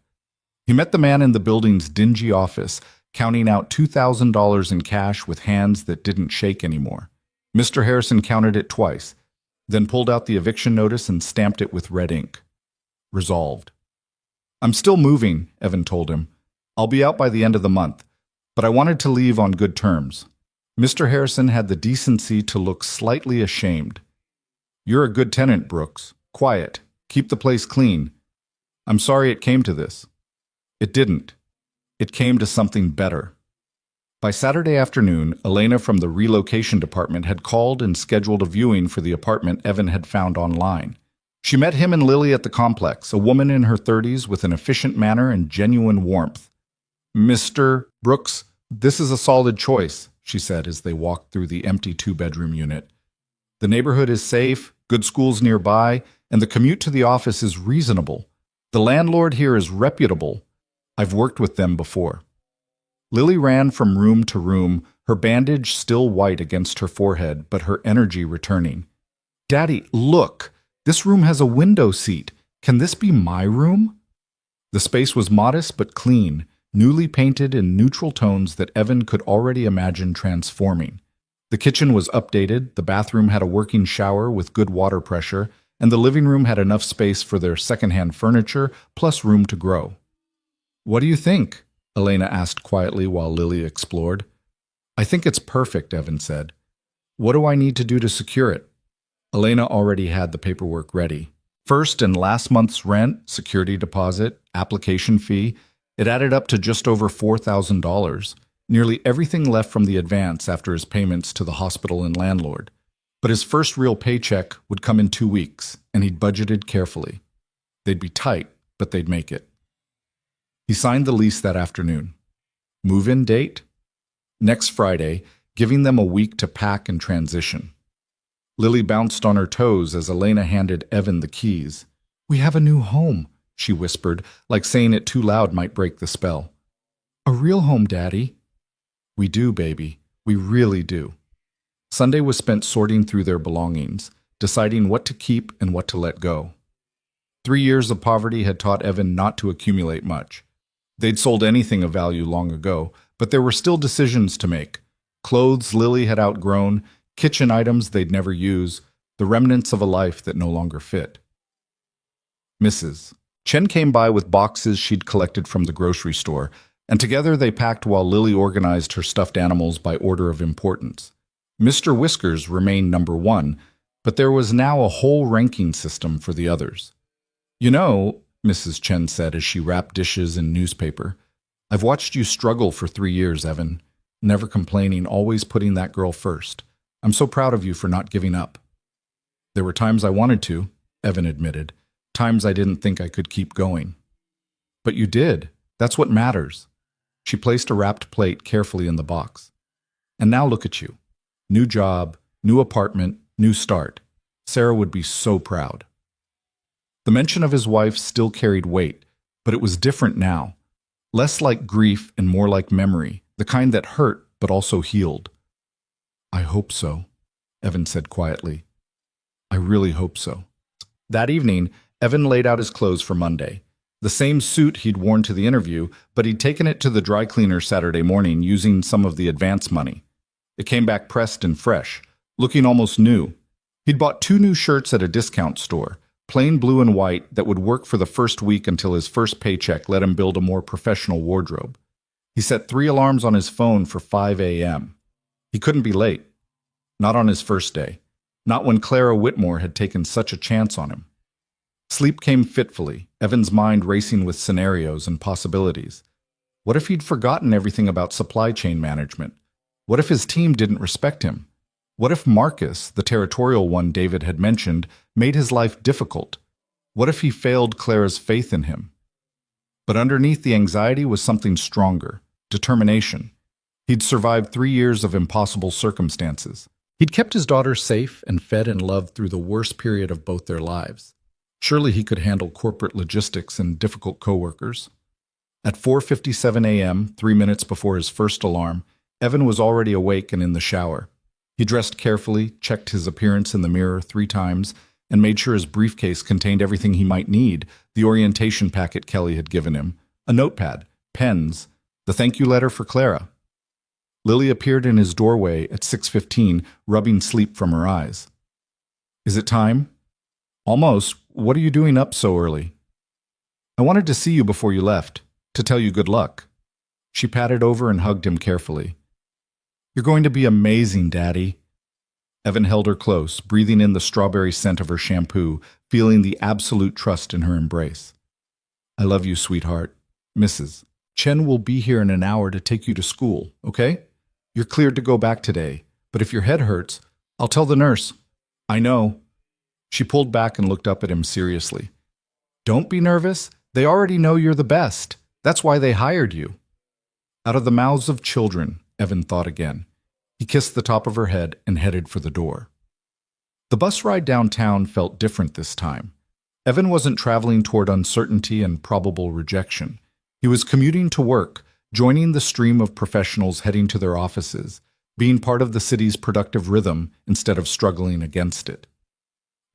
He met the man in the building's dingy office, counting out $2,000 in cash with hands that didn't shake anymore. Mr. Harrison counted it twice, then pulled out the eviction notice and stamped it with red ink. Resolved. "I'm still moving," Evan told him. "I'll be out by the end of the month, but I wanted to leave on good terms." Mr. Harrison had the decency to look slightly ashamed. "You're a good tenant, Brooks. Quiet. Keep the place clean. I'm sorry it came to this." It didn't. It came to something better. By Saturday afternoon, Elena from the relocation department had called and scheduled a viewing for the apartment Evan had found online. She met him and Lily at the complex, a woman in her 30s with an efficient manner and genuine warmth. "Mr. Brooks, this is a solid choice," she said as they walked through the empty 2-bedroom unit. "The neighborhood is safe, good schools nearby, and the commute to the office is reasonable. The landlord here is reputable. I've worked with them before." Lily ran from room to room, her bandage still white against her forehead, but her energy returning. "Daddy, look! This room has a window seat. Can this be my room?" The space was modest but clean, newly painted in neutral tones that Evan could already imagine transforming. The kitchen was updated, the bathroom had a working shower with good water pressure, and the living room had enough space for their secondhand furniture plus room to grow. "What do you think?" Elena asked quietly while Lily explored. "I think it's perfect," Evan said. "What do I need to do to secure it?" Elena already had the paperwork ready. First and last month's rent, security deposit, application fee, it added up to just over $4,000, nearly everything left from the advance after his payments to the hospital and landlord. But his first real paycheck would come in 2 weeks, and he'd budgeted carefully. They'd be tight, but they'd make it. He signed the lease that afternoon. Move-in date? Next Friday, giving them a week to pack and transition. Lily bounced on her toes as Elena handed Evan the keys. "We have a new home," she whispered, like saying it too loud might break the spell. "A real home, Daddy." "We do, baby. We really do." Sunday was spent sorting through their belongings, deciding what to keep and what to let go. 3 years of poverty had taught Evan not to accumulate much. They'd sold anything of value long ago, but there were still decisions to make. Clothes Lily had outgrown, kitchen items they'd never use, the remnants of a life that no longer fit. Mrs. Chen came by with boxes she'd collected from the grocery store, and together they packed while Lily organized her stuffed animals by order of importance. Mr. Whiskers remained number 1, but there was now a whole ranking system for the others. "You know," Mrs. Chen said as she wrapped dishes in newspaper, "I've watched you struggle for 3 years, Evan. Never complaining, always putting that girl first. I'm so proud of you for not giving up." "There were times I wanted to," Evan admitted. "Times I didn't think I could keep going." "But you did. That's what matters." She placed a wrapped plate carefully in the box. "And now look at you. New job, new apartment, new start. Sarah would be so proud." The mention of his wife still carried weight, but it was different now. Less like grief and more like memory, the kind that hurt but also healed. "I hope so," Evan said quietly. "I really hope so." That evening, Evan laid out his clothes for Monday. The same suit he'd worn to the interview, but he'd taken it to the dry cleaner Saturday morning using some of the advance money. It came back pressed and fresh, looking almost new. He'd bought 2 new shirts at a discount store, plain blue and white, that would work for the first week until his first paycheck let him build a more professional wardrobe. He set 3 alarms on his phone for 5 a.m. He couldn't be late. Not on his first day. Not when Clara Whitmore had taken such a chance on him. Sleep came fitfully, Evan's mind racing with scenarios and possibilities. What if he'd forgotten everything about supply chain management? What if his team didn't respect him? What if Marcus, the territorial one David had mentioned, made his life difficult? What if he failed Clara's faith in him? But underneath the anxiety was something stronger, determination. He'd survived 3 years of impossible circumstances. He'd kept his daughter safe and fed and loved through the worst period of both their lives. Surely he could handle corporate logistics and difficult coworkers. At 4:57 a.m., 3 minutes before his first alarm, Evan was already awake and in the shower. He dressed carefully, checked his appearance in the mirror 3 times, and made sure his briefcase contained everything he might need: the orientation packet Kelly had given him, a notepad, pens, the thank you letter for Clara. Lily appeared in his doorway at 6:15, rubbing sleep from her eyes. "Is it time?" "Almost. What are you doing up so early?" "I wanted to see you before you left, to tell you good luck." She patted over and hugged him carefully. "You're going to be amazing, Daddy." Evan held her close, breathing in the strawberry scent of her shampoo, feeling the absolute trust in her embrace. "I love you, sweetheart. Mrs. Chen will be here in an hour to take you to school, okay? You're cleared to go back today, but if your head hurts, I'll tell the nurse." "I know." She pulled back and looked up at him seriously. "Don't be nervous. They already know you're the best. That's why they hired you." Out of the mouths of children, Evan thought again. He kissed the top of her head and headed for the door. The bus ride downtown felt different this time. Evan wasn't traveling toward uncertainty and probable rejection. He was commuting to work, joining the stream of professionals heading to their offices, being part of the city's productive rhythm instead of struggling against it.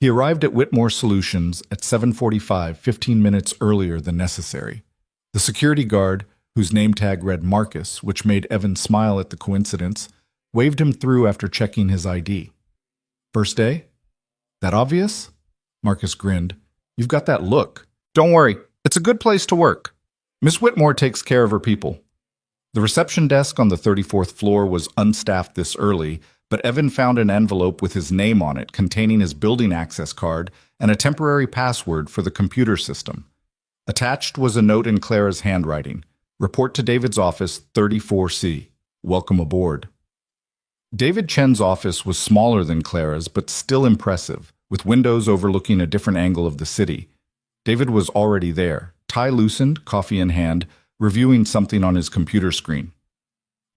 He arrived at Whitmore Solutions at 7:45, 15 minutes earlier than necessary. The security guard, whose name tag read Marcus, which made Evan smile at the coincidence, waved him through after checking his ID. "First day? That obvious?" Marcus grinned. You've got that look. Don't worry, it's a good place to work. Miss Whitmore takes care of her people. The reception desk on the 34th floor was unstaffed this early, but Evan found an envelope with his name on it containing his building access card and a temporary password for the computer system. Attached was a note in Clara's handwriting. Report to David's office, 34C. Welcome aboard. David Chen's office was smaller than Clara's, but still impressive, with windows overlooking a different angle of the city. David was already there, tie loosened, coffee in hand, reviewing something on his computer screen.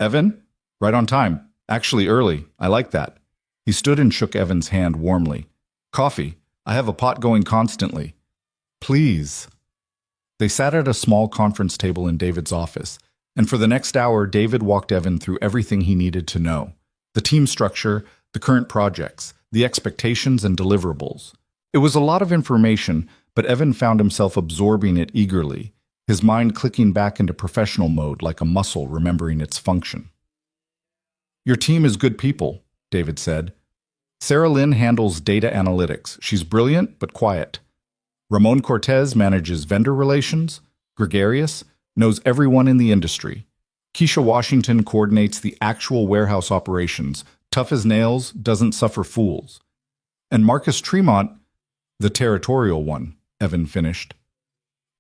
Evan? Right on time. Actually early. I like that. He stood and shook Evan's hand warmly. Coffee. I have a pot going constantly. Please. They sat at a small conference table in David's office, and for the next hour, David walked Evan through everything he needed to know. The team structure, the current projects, the expectations and deliverables. It was a lot of information, but Evan found himself absorbing it eagerly, his mind clicking back into professional mode like a muscle remembering its function. Your team is good people, David said. Sarah Lynn handles data analytics. She's brilliant but quiet. Ramon Cortez manages vendor relations. Gregarious, knows everyone in the industry. Keisha Washington coordinates the actual warehouse operations. Tough as nails, doesn't suffer fools. And Marcus Tremont, the territorial one, Evan finished.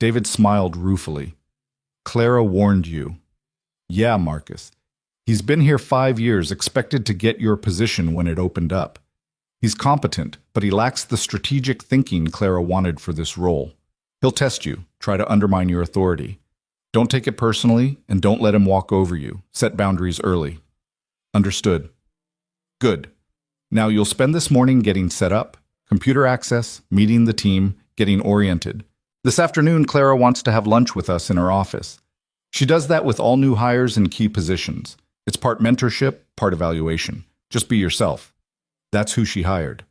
David smiled ruefully. Clara warned you. Yeah, Marcus. He's been here 5 years, expected to get your position when it opened up. He's competent, but he lacks the strategic thinking Clara wanted for this role. He'll test you, try to undermine your authority. Don't take it personally, and don't let him walk over you. Set boundaries early. Understood. Good. Now you'll spend this morning getting set up, computer access, meeting the team, getting oriented. This afternoon, Clara wants to have lunch with us in her office. She does that with all new hires in key positions. It's part mentorship, part evaluation. Just be yourself. That's who she hired.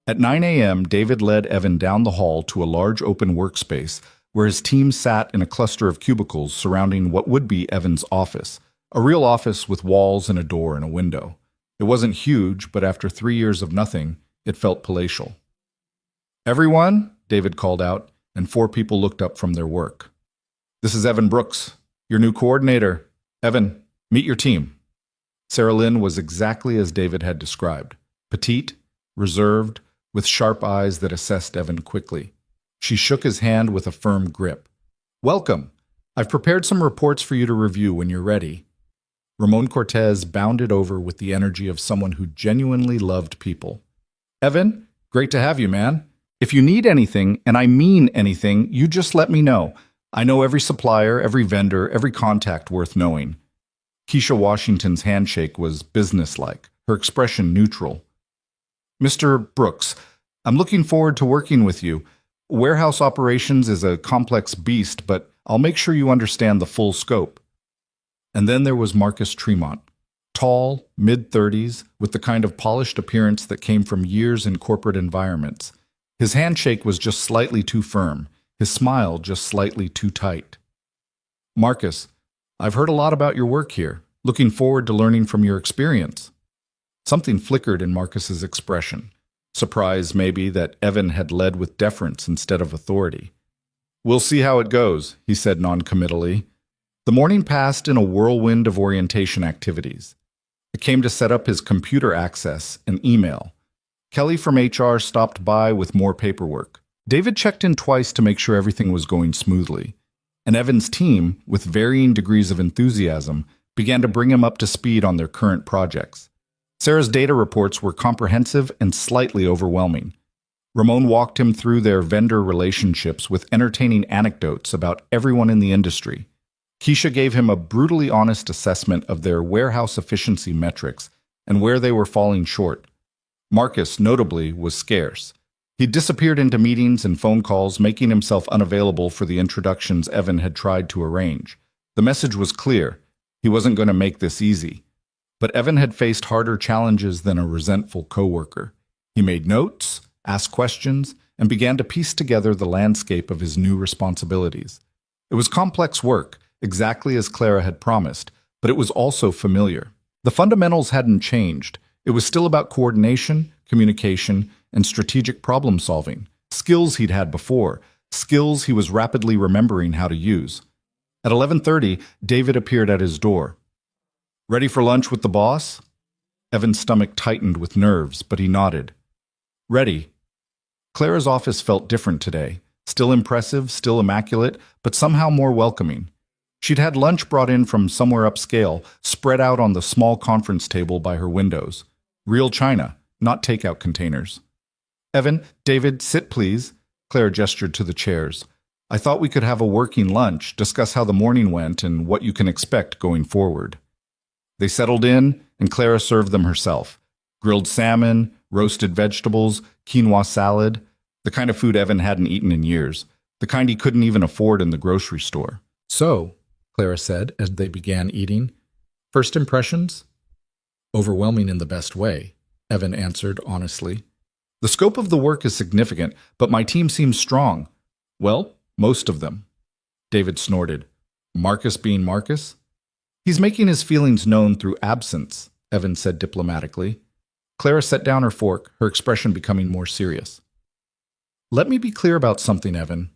At 9 a.m., David led Evan down the hall to a large open workspace where his team sat in a cluster of cubicles surrounding what would be Evan's office, a real office with walls and a door and a window. It wasn't huge, but after 3 years of nothing, it felt palatial. Everyone, David called out, and 4 people looked up from their work. This is Evan Brooks, your new coordinator. Evan, meet your team. Sarah Lynn was exactly as David had described. Petite, reserved, with sharp eyes that assessed Evan quickly. She shook his hand with a firm grip. Welcome. I've prepared some reports for you to review when you're ready. Ramon Cortez bounded over with the energy of someone who genuinely loved people. Evan, great to have you, man. If you need anything, and I mean anything, you just let me know. I know every supplier, every vendor, every contact worth knowing. Keisha Washington's handshake was businesslike, her expression neutral. Mr. Brooks, I'm looking forward to working with you. Warehouse operations is a complex beast, but I'll make sure you understand the full scope. And then there was Marcus Tremont, tall, mid-30s, with the kind of polished appearance that came from years in corporate environments. His handshake was just slightly too firm, his smile just slightly too tight. Marcus, I've heard a lot about your work here. Looking forward to learning from your experience. Something flickered in Marcus's expression. Surprise, maybe, that Evan had led with deference instead of authority. We'll see how it goes, he said noncommittally. The morning passed in a whirlwind of orientation activities. It came to set up his computer access and email. Kelly from HR stopped by with more paperwork. David checked in twice to make sure everything was going smoothly. And Evan's team, with varying degrees of enthusiasm, began to bring him up to speed on their current projects. Sarah's data reports were comprehensive and slightly overwhelming. Ramon walked him through their vendor relationships with entertaining anecdotes about everyone in the industry. Keisha gave him a brutally honest assessment of their warehouse efficiency metrics and where they were falling short. Marcus, notably, was scarce. He disappeared into meetings and phone calls, making himself unavailable for the introductions Evan had tried to arrange. The message was clear. He wasn't going to make this easy. But Evan had faced harder challenges than a resentful coworker. He made notes, asked questions, and began to piece together the landscape of his new responsibilities. It was complex work, exactly as Clara had promised, but it was also familiar. The fundamentals hadn't changed. It was still about coordination, communication, and strategic problem solving. Skills he'd had before, skills he was rapidly remembering how to use. At 11:30, David appeared at his door. "Ready for lunch with the boss?" Evan's stomach tightened with nerves, but he nodded. "Ready." Clara's office felt different today. Still impressive, still immaculate, but somehow more welcoming. She'd had lunch brought in from somewhere upscale, spread out on the small conference table by her windows. Real china, not takeout containers. "Evan, David, sit please." Clara gestured to the chairs. "I thought we could have a working lunch, discuss how the morning went and what you can expect going forward." They settled in, and Clara served them herself. Grilled salmon, roasted vegetables, quinoa salad, the kind of food Evan hadn't eaten in years, the kind he couldn't even afford in the grocery store. "So," Clara said as they began eating, "first impressions?" "Overwhelming in the best way," Evan answered honestly. "The scope of the work is significant, but my team seems strong." "Well, most of them." David snorted. "Marcus being Marcus?" "He's making his feelings known through absence," Evan said diplomatically. Clara set down her fork, her expression becoming more serious. "Let me be clear about something, Evan.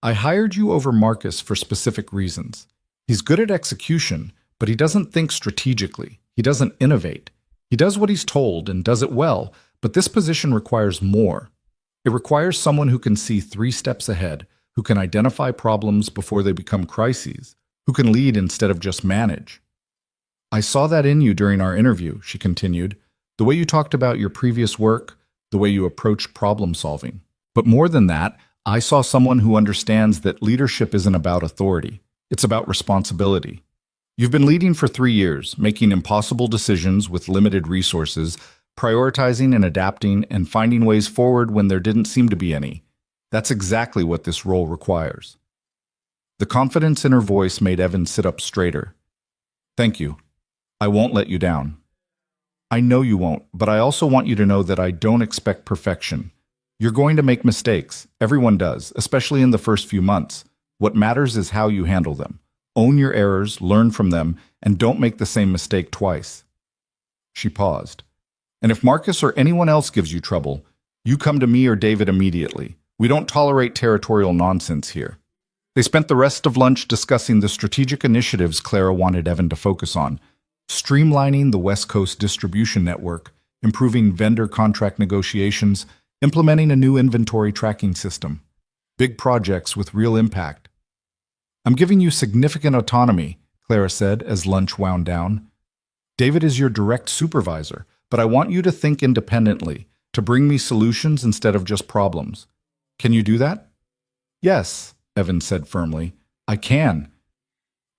I hired you over Marcus for specific reasons. He's good at execution, but he doesn't think strategically. He doesn't innovate. He does what he's told and does it well, but this position requires more. It requires someone who can see 3 steps ahead, who can identify problems before they become crises, who can lead instead of just manage. I saw that in you during our interview," she continued, "the way you talked about your previous work, the way you approached problem solving. But more than that, I saw someone who understands that leadership isn't about authority. It's about responsibility. You've been leading for 3 years, making impossible decisions with limited resources, prioritizing and adapting, and finding ways forward when there didn't seem to be any. That's exactly what this role requires." The confidence in her voice made Evan sit up straighter. "Thank you. I won't let you down." "I know you won't, but I also want you to know that I don't expect perfection. You're going to make mistakes. Everyone does, especially in the first few months. What matters is how you handle them. Own your errors, learn from them, and don't make the same mistake twice." She paused. "And if Marcus or anyone else gives you trouble, you come to me or David immediately. We don't tolerate territorial nonsense here." They spent the rest of lunch discussing the strategic initiatives Clara wanted Evan to focus on: streamlining the West Coast distribution network, improving vendor contract negotiations, implementing a new inventory tracking system. Big projects with real impact. "I'm giving you significant autonomy," Clara said as lunch wound down. "David is your direct supervisor, but I want you to think independently, to bring me solutions instead of just problems. Can you do that?" "Yes," Evan said firmly. "I can."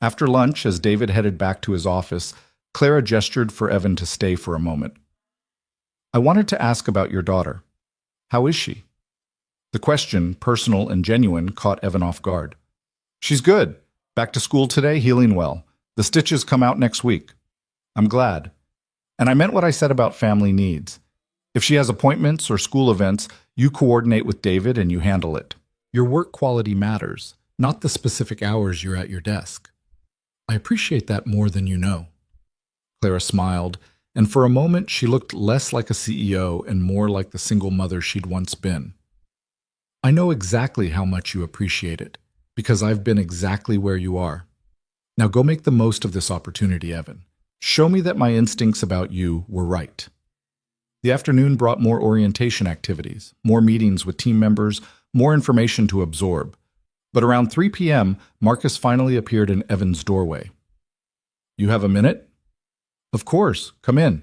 After lunch, as David headed back to his office, Clara gestured for Evan to stay for a moment. "I wanted to ask about your daughter. How is she?" The question, personal and genuine, caught Evan off guard. "She's good. Back to school today, healing well. The stitches come out next week." "I'm glad. And I meant what I said about family needs. If she has appointments or school events, you coordinate with David and you handle it. Your work quality matters, not the specific hours you're at your desk." "I appreciate that more than you know." Clara smiled, and for a moment she looked less like a CEO and more like the single mother she'd once been. "I know exactly how much you appreciate it, because I've been exactly where you are. Now go make the most of this opportunity, Evan. Show me that my instincts about you were right." The afternoon brought more orientation activities, more meetings with team members, more information to absorb. But around 3 p.m., Marcus finally appeared in Evan's doorway. "You have a minute?" "Of course, come in."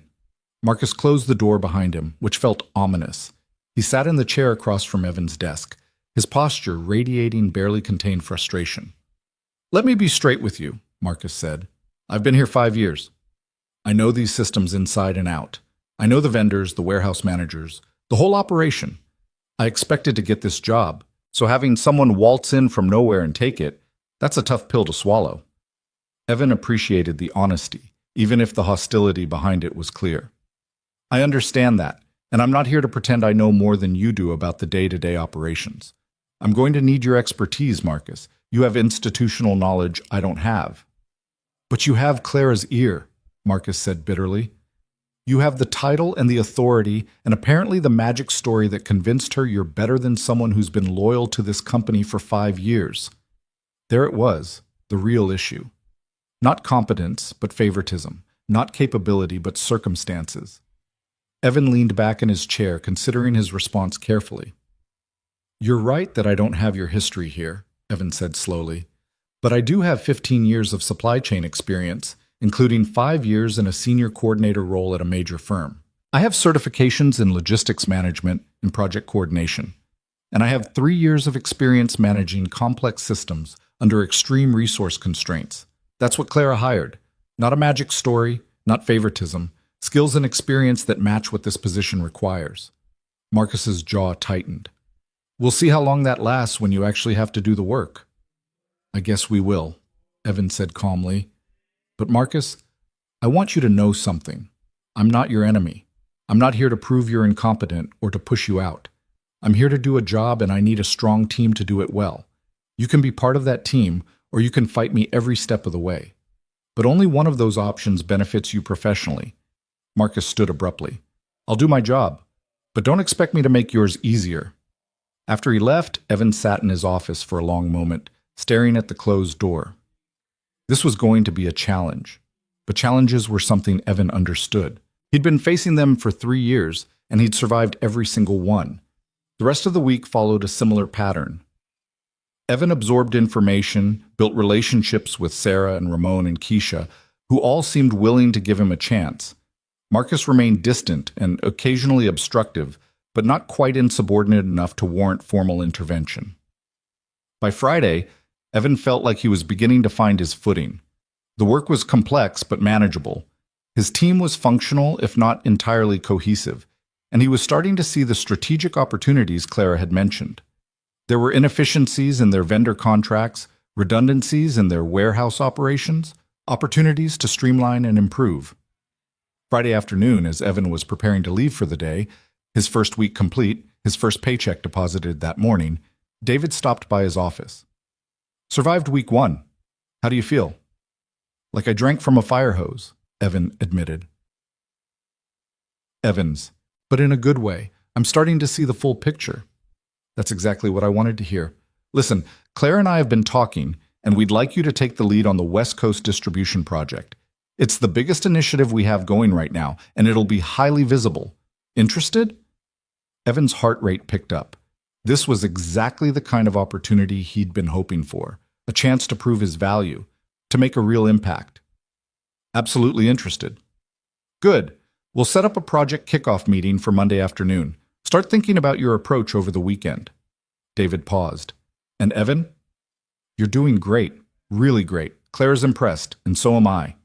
Marcus closed the door behind him, which felt ominous. He sat in the chair across from Evan's desk, his posture radiating barely contained frustration. "Let me be straight with you," Marcus said. "I've been here 5 years. I know these systems inside and out. I know the vendors, the warehouse managers, the whole operation. I expected to get this job, so having someone waltz in from nowhere and take it, that's a tough pill to swallow." Evan appreciated the honesty, even if the hostility behind it was clear. "I understand that, and I'm not here to pretend I know more than you do about the day-to-day operations. I'm going to need your expertise, Marcus. You have institutional knowledge I don't have." "But you have Clara's ear," Marcus said bitterly. You have the title and the authority, and apparently the magic story that convinced her you're better than someone who's been loyal to this company for 5 years. There it was, the real issue. Not competence, but favoritism. Not capability, but circumstances. Evan leaned back in his chair, considering his response carefully. You're right that I don't have your history here, Evan said slowly. But I do have 15 years of supply chain experience, including 5 years in a senior coordinator role at a major firm. I have certifications in logistics management and project coordination. And I have 3 years of experience managing complex systems under extreme resource constraints. That's what Clara hired. Not a magic story, not favoritism, skills and experience that match what this position requires. Marcus's jaw tightened. We'll see how long that lasts when you actually have to do the work. I guess we will, Evan said calmly. But Marcus, I want you to know something. I'm not your enemy. I'm not here to prove you're incompetent or to push you out. I'm here to do a job, and I need a strong team to do it well. You can be part of that team, or you can fight me every step of the way. But only one of those options benefits you professionally. Marcus stood abruptly. I'll do my job, but don't expect me to make yours easier. After he left, Evan sat in his office for a long moment, staring at the closed door. This was going to be a challenge, but challenges were something Evan understood. He'd been facing them for 3 years, and he'd survived every single one. The rest of the week followed a similar pattern. Evan absorbed information, built relationships with Sarah and Ramon and Keisha, who all seemed willing to give him a chance. Marcus remained distant and occasionally obstructive, but not quite insubordinate enough to warrant formal intervention. By Friday, Evan felt like he was beginning to find his footing. The work was complex but manageable. His team was functional, if not entirely cohesive, and he was starting to see the strategic opportunities Clara had mentioned. There were inefficiencies in their vendor contracts, redundancies in their warehouse operations, opportunities to streamline and improve. Friday afternoon, as Evan was preparing to leave for the day, his first week complete, his first paycheck deposited that morning, David stopped by his office. Survived week 1. How do you feel? Like I drank from a fire hose, Evan admitted. Evans, but in a good way. I'm starting to see the full picture. That's exactly what I wanted to hear. Listen, Claire and I have been talking, and we'd like you to take the lead on the West Coast distribution project. It's the biggest initiative we have going right now, and it'll be highly visible. Interested? Evan's heart rate picked up. This was exactly the kind of opportunity he'd been hoping for, a chance to prove his value, to make a real impact. Absolutely interested. Good. We'll set up a project kickoff meeting for Monday afternoon. Start thinking about your approach over the weekend. David paused. And Evan? You're doing great, really great. Claire's impressed, and so am I.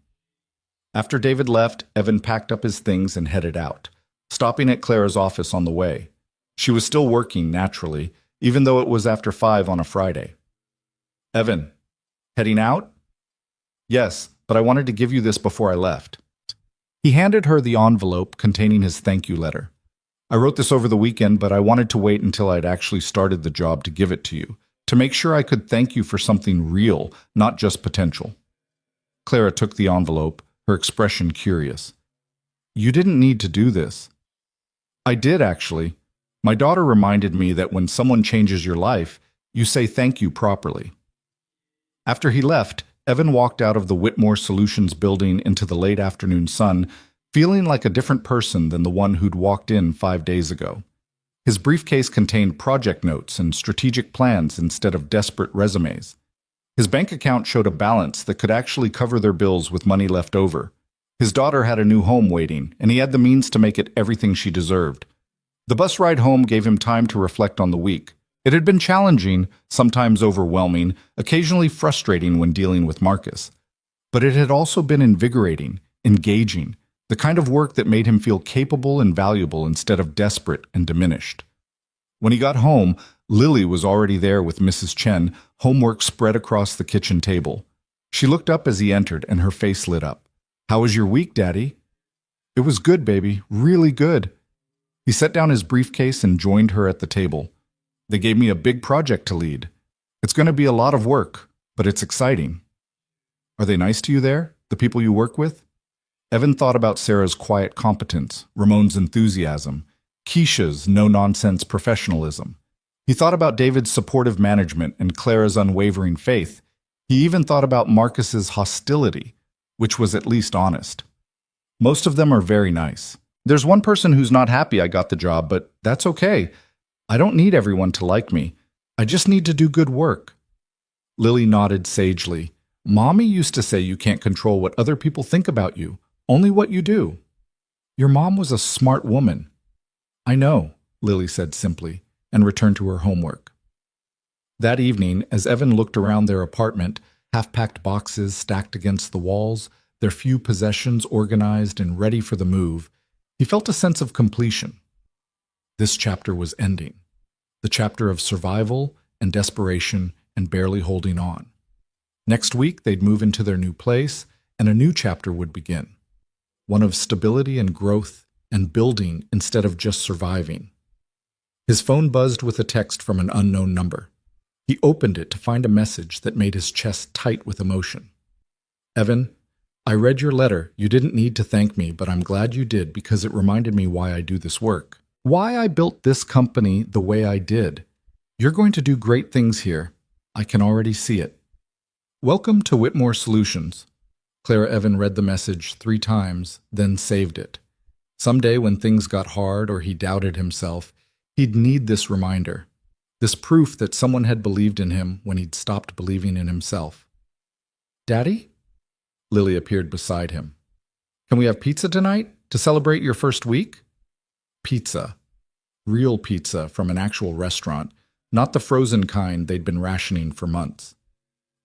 After David left, Evan packed up his things and headed out, stopping at Clara's office on the way. She was still working, naturally, even though it was after 5 on a Friday. Evan, heading out? Yes, but I wanted to give you this before I left. He handed her the envelope containing his thank you letter. I wrote this over the weekend, but I wanted to wait until I'd actually started the job to give it to you, to make sure I could thank you for something real, not just potential. Clara took the envelope, her expression curious. You didn't need to do this. I did, actually. My daughter reminded me that when someone changes your life, you say thank you properly. After he left, Evan walked out of the Whitmore Solutions building into the late afternoon sun, feeling like a different person than the one who'd walked in 5 days ago. His briefcase contained project notes and strategic plans instead of desperate resumes. His bank account showed a balance that could actually cover their bills with money left over. His daughter had a new home waiting, and he had the means to make it everything she deserved. The bus ride home gave him time to reflect on the week. It had been challenging, sometimes overwhelming, occasionally frustrating when dealing with Marcus. But it had also been invigorating, engaging, the kind of work that made him feel capable and valuable instead of desperate and diminished. When he got home, Lily was already there with Mrs. Chen, homework spread across the kitchen table. She looked up as he entered, and her face lit up. How was your week, Daddy? It was good, baby, really good. He set down his briefcase and joined her at the table. They gave me a big project to lead. It's going to be a lot of work, but it's exciting. Are they nice to you there, the people you work with? Evan thought about Sarah's quiet competence, Ramon's enthusiasm, Keisha's no-nonsense professionalism. He thought about David's supportive management and Clara's unwavering faith. He even thought about Marcus's hostility, which was at least honest. Most of them are very nice. There's one person who's not happy I got the job, but that's okay. I don't need everyone to like me. I just need to do good work. Lily nodded sagely. Mommy used to say you can't control what other people think about you, only what you do. Your mom was a smart woman. I know, Lily said simply, and returned to her homework. That evening, as Evan looked around their apartment, half-packed boxes stacked against the walls, their few possessions organized and ready for the move, he felt a sense of completion. This chapter was ending. The chapter of survival and desperation and barely holding on. Next week, they'd move into their new place, and a new chapter would begin. One of stability and growth and building instead of just surviving. His phone buzzed with a text from an unknown number. He opened it to find a message that made his chest tight with emotion. Evan, I read your letter. You didn't need to thank me, but I'm glad you did because it reminded me why I do this work. Why I built this company the way I did. You're going to do great things here. I can already see it. Welcome to Whitmore Solutions. Clara Evan read the message 3 times, then saved it. Someday when things got hard or he doubted himself, he'd need this reminder. This proof that someone had believed in him when he'd stopped believing in himself. Daddy? Lily appeared beside him. Can we have pizza tonight to celebrate your first week? Pizza. Real pizza from an actual restaurant, not the frozen kind they'd been rationing for months.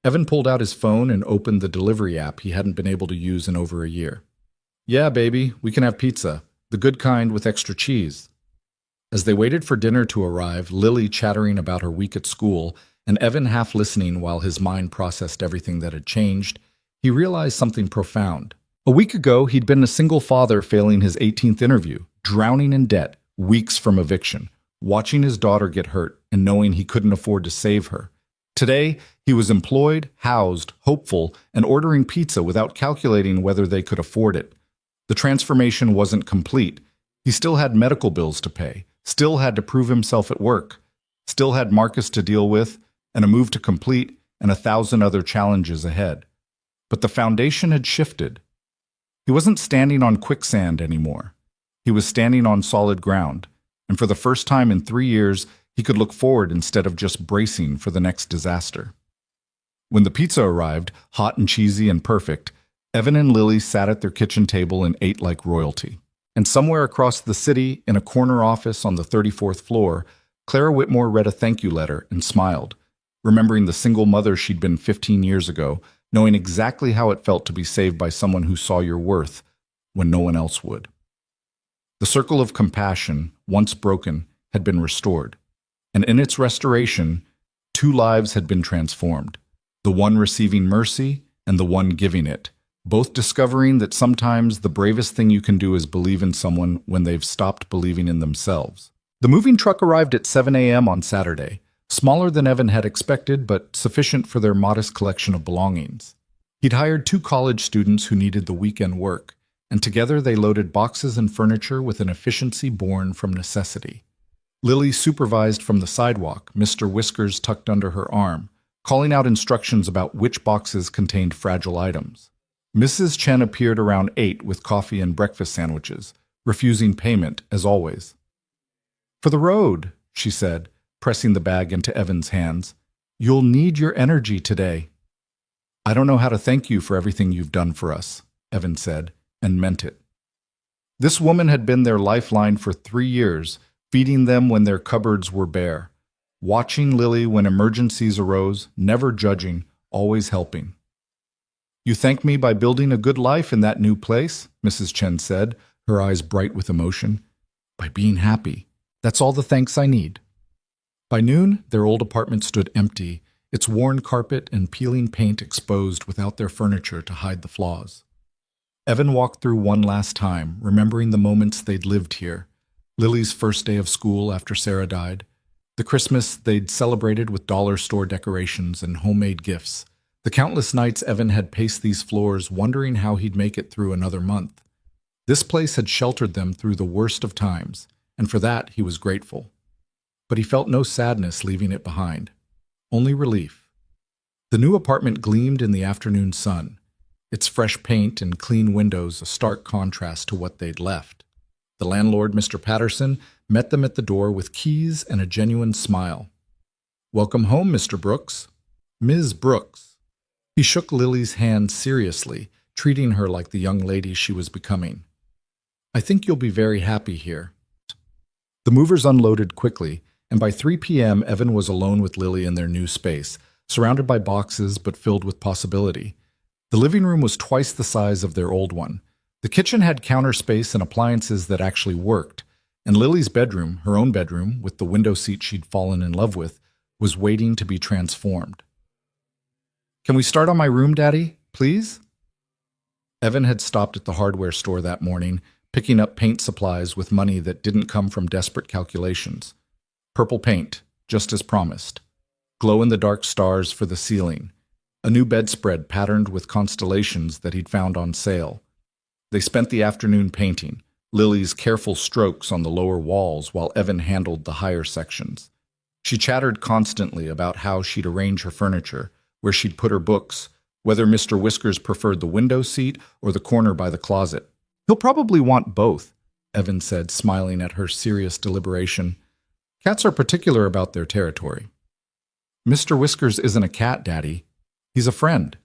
Evan pulled out his phone and opened the delivery app he hadn't been able to use in over a year. Yeah, baby, we can have pizza, the good kind with extra cheese. As they waited for dinner to arrive, Lily chattering about her week at school, and Evan half listening while his mind processed everything that had changed, he realized something profound. A week ago, he'd been a single father failing his 18th interview, drowning in debt, weeks from eviction, watching his daughter get hurt and knowing he couldn't afford to save her. Today, he was employed, housed, hopeful, and ordering pizza without calculating whether they could afford it. The transformation wasn't complete. He still had medical bills to pay, still had to prove himself at work, still had Marcus to deal with, and a move to complete, and 1,000 other challenges ahead. But the foundation had shifted. He wasn't standing on quicksand anymore. He was standing on solid ground, and for the first time in 3 years, he could look forward instead of just bracing for the next disaster. When the pizza arrived, hot and cheesy and perfect, Evan and Lily sat at their kitchen table and ate like royalty. And somewhere across the city, in a corner office on the 34th floor, Clara Whitmore read a thank you letter and smiled, remembering the single mother she'd been 15 years ago, knowing exactly how it felt to be saved by someone who saw your worth when no one else would. The circle of compassion, once broken, had been restored, and in its restoration, 2 lives had been transformed, the one receiving mercy and the one giving it, both discovering that sometimes the bravest thing you can do is believe in someone when they've stopped believing in themselves. The moving truck arrived at 7 a.m. on Saturday, smaller than Evan had expected, but sufficient for their modest collection of belongings. He'd hired 2 college students who needed the weekend work, and together they loaded boxes and furniture with an efficiency born from necessity. Lily supervised from the sidewalk, Mr. Whiskers tucked under her arm, calling out instructions about which boxes contained fragile items. Mrs. Chen appeared around 8 with coffee and breakfast sandwiches, refusing payment, as always. For the road, she said, pressing the bag into Evan's hands. You'll need your energy today. I don't know how to thank you for everything you've done for us, Evan said, and meant it. This woman had been their lifeline for 3 years, feeding them when their cupboards were bare, watching Lily when emergencies arose, never judging, always helping. You thank me by building a good life in that new place, Mrs. Chen said, her eyes bright with emotion. By being happy. That's all the thanks I need. By noon, their old apartment stood empty, its worn carpet and peeling paint exposed without their furniture to hide the flaws. Evan walked through one last time, remembering the moments they'd lived here. Lily's first day of school after Sarah died, the Christmas they'd celebrated with dollar store decorations and homemade gifts, The countless nights Evan had paced these floors, wondering how he'd make it through another month. This place had sheltered them through the worst of times, and for that he was grateful. But he felt no sadness leaving it behind, only relief. The new apartment gleamed in the afternoon sun, its fresh paint and clean windows a stark contrast to what they'd left. The landlord, Mr. Patterson, met them at the door with keys and a genuine smile. "Welcome home, Mr. Brooks." "Ms. Brooks." He shook Lily's hand seriously, treating her like the young lady she was becoming. "I think you'll be very happy here." The movers unloaded quickly, and by 3 p.m. Evan was alone with Lily in their new space, surrounded by boxes but filled with possibility. The living room was twice the size of their old one. The kitchen had counter space and appliances that actually worked, and Lily's bedroom, her own bedroom, with the window seat she'd fallen in love with, was waiting to be transformed. "Can we start on my room, Daddy, please?" Evan had stopped at the hardware store that morning, picking up paint supplies with money that didn't come from desperate calculations. Purple paint, just as promised. Glow-in-the-dark stars for the ceiling. A new bedspread patterned with constellations that he'd found on sale. They spent the afternoon painting, Lily's careful strokes on the lower walls while Evan handled the higher sections. She chattered constantly about how she'd arrange her furniture, where she'd put her books, whether Mr. Whiskers preferred the window seat or the corner by the closet. "He'll probably want both," Evan said, smiling at her serious deliberation. "Cats are particular about their territory." "Mr. Whiskers isn't a cat, Daddy. He's a friend."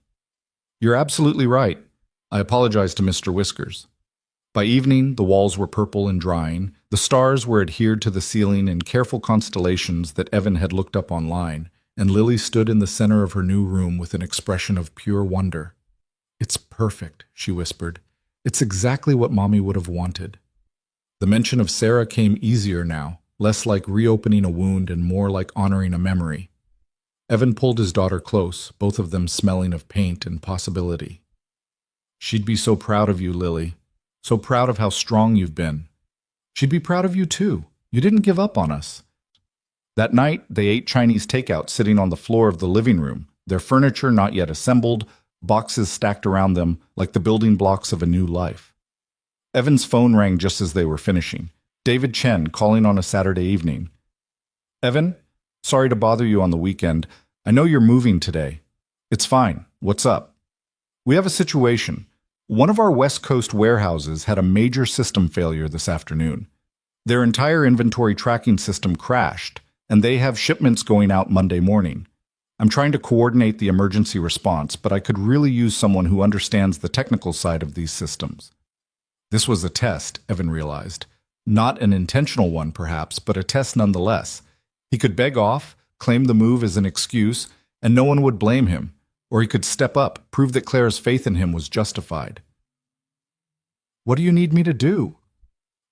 "You're absolutely right. I apologize to Mr. Whiskers." By evening, the walls were purple and drying. The stars were adhered to the ceiling in careful constellations that Evan had looked up online, and Lily stood in the center of her new room with an expression of pure wonder. "It's perfect," she whispered. "It's exactly what Mommy would have wanted." The mention of Sarah came easier now, less like reopening a wound and more like honoring a memory. Evan pulled his daughter close, both of them smelling of paint and possibility. "She'd be so proud of you, Lily. So proud of how strong you've been. She'd be proud of you, too. You didn't give up on us." That night, they ate Chinese takeout sitting on the floor of the living room, their furniture not yet assembled, boxes stacked around them like the building blocks of a new life. Evan's phone rang just as they were finishing. David Chen calling on a Saturday evening. "Evan, sorry to bother you on the weekend. I know you're moving today." "It's fine. What's up?" "We have a situation. One of our West Coast warehouses had a major system failure this afternoon. Their entire inventory tracking system crashed, and they have shipments going out Monday morning. I'm trying to coordinate the emergency response, but I could really use someone who understands the technical side of these systems." This was a test, Evan realized. Not an intentional one, perhaps, but a test nonetheless. He could beg off, claim the move as an excuse, and no one would blame him. Or he could step up, prove that Claire's faith in him was justified. "What do you need me to do?"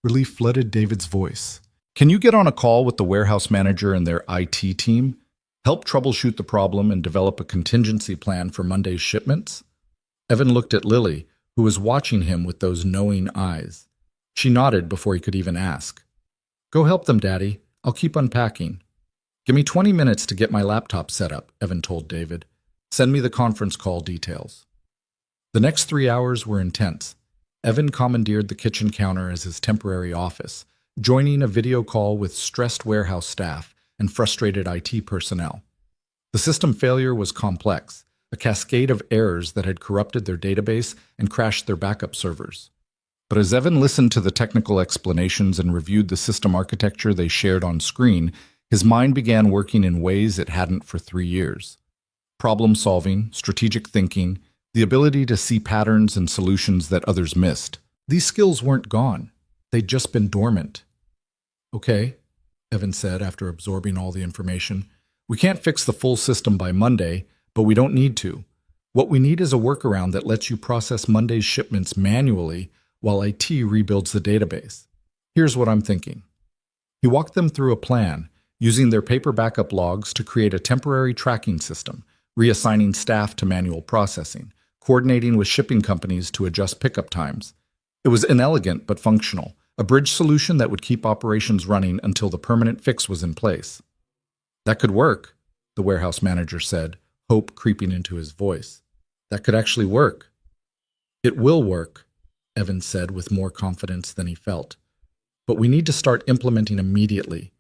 Relief flooded David's voice. "Can you get on a call with the warehouse manager and their IT team? Help troubleshoot the problem and develop a contingency plan for Monday's shipments?" Evan looked at Lily, who was watching him with those knowing eyes. She nodded before he could even ask. "Go help them, Daddy. I'll keep unpacking." "Give me 20 minutes to get my laptop set up," Evan told David. "Send me the conference call details." The next 3 hours were intense. Evan commandeered the kitchen counter as his temporary office, joining a video call with stressed warehouse staff and frustrated IT personnel. The system failure was complex, a cascade of errors that had corrupted their database and crashed their backup servers. But as Evan listened to the technical explanations and reviewed the system architecture they shared on screen, his mind began working in ways it hadn't for 3 years. Problem-solving, strategic thinking, the ability to see patterns and solutions that others missed. These skills weren't gone. They'd just been dormant. "Okay," Evan said after absorbing all the information. "We can't fix the full system by Monday, but we don't need to. What we need is a workaround that lets you process Monday's shipments manually while IT rebuilds the database. Here's what I'm thinking." He walked them through a plan, using their paper backup logs to create a temporary tracking system, reassigning staff to manual processing, coordinating with shipping companies to adjust pickup times. It was inelegant but functional, a bridge solution that would keep operations running until the permanent fix was in place. "That could work," the warehouse manager said, hope creeping into his voice. That could actually work. It will work, Evan said with more confidence than he felt. But we need to start implementing immediately.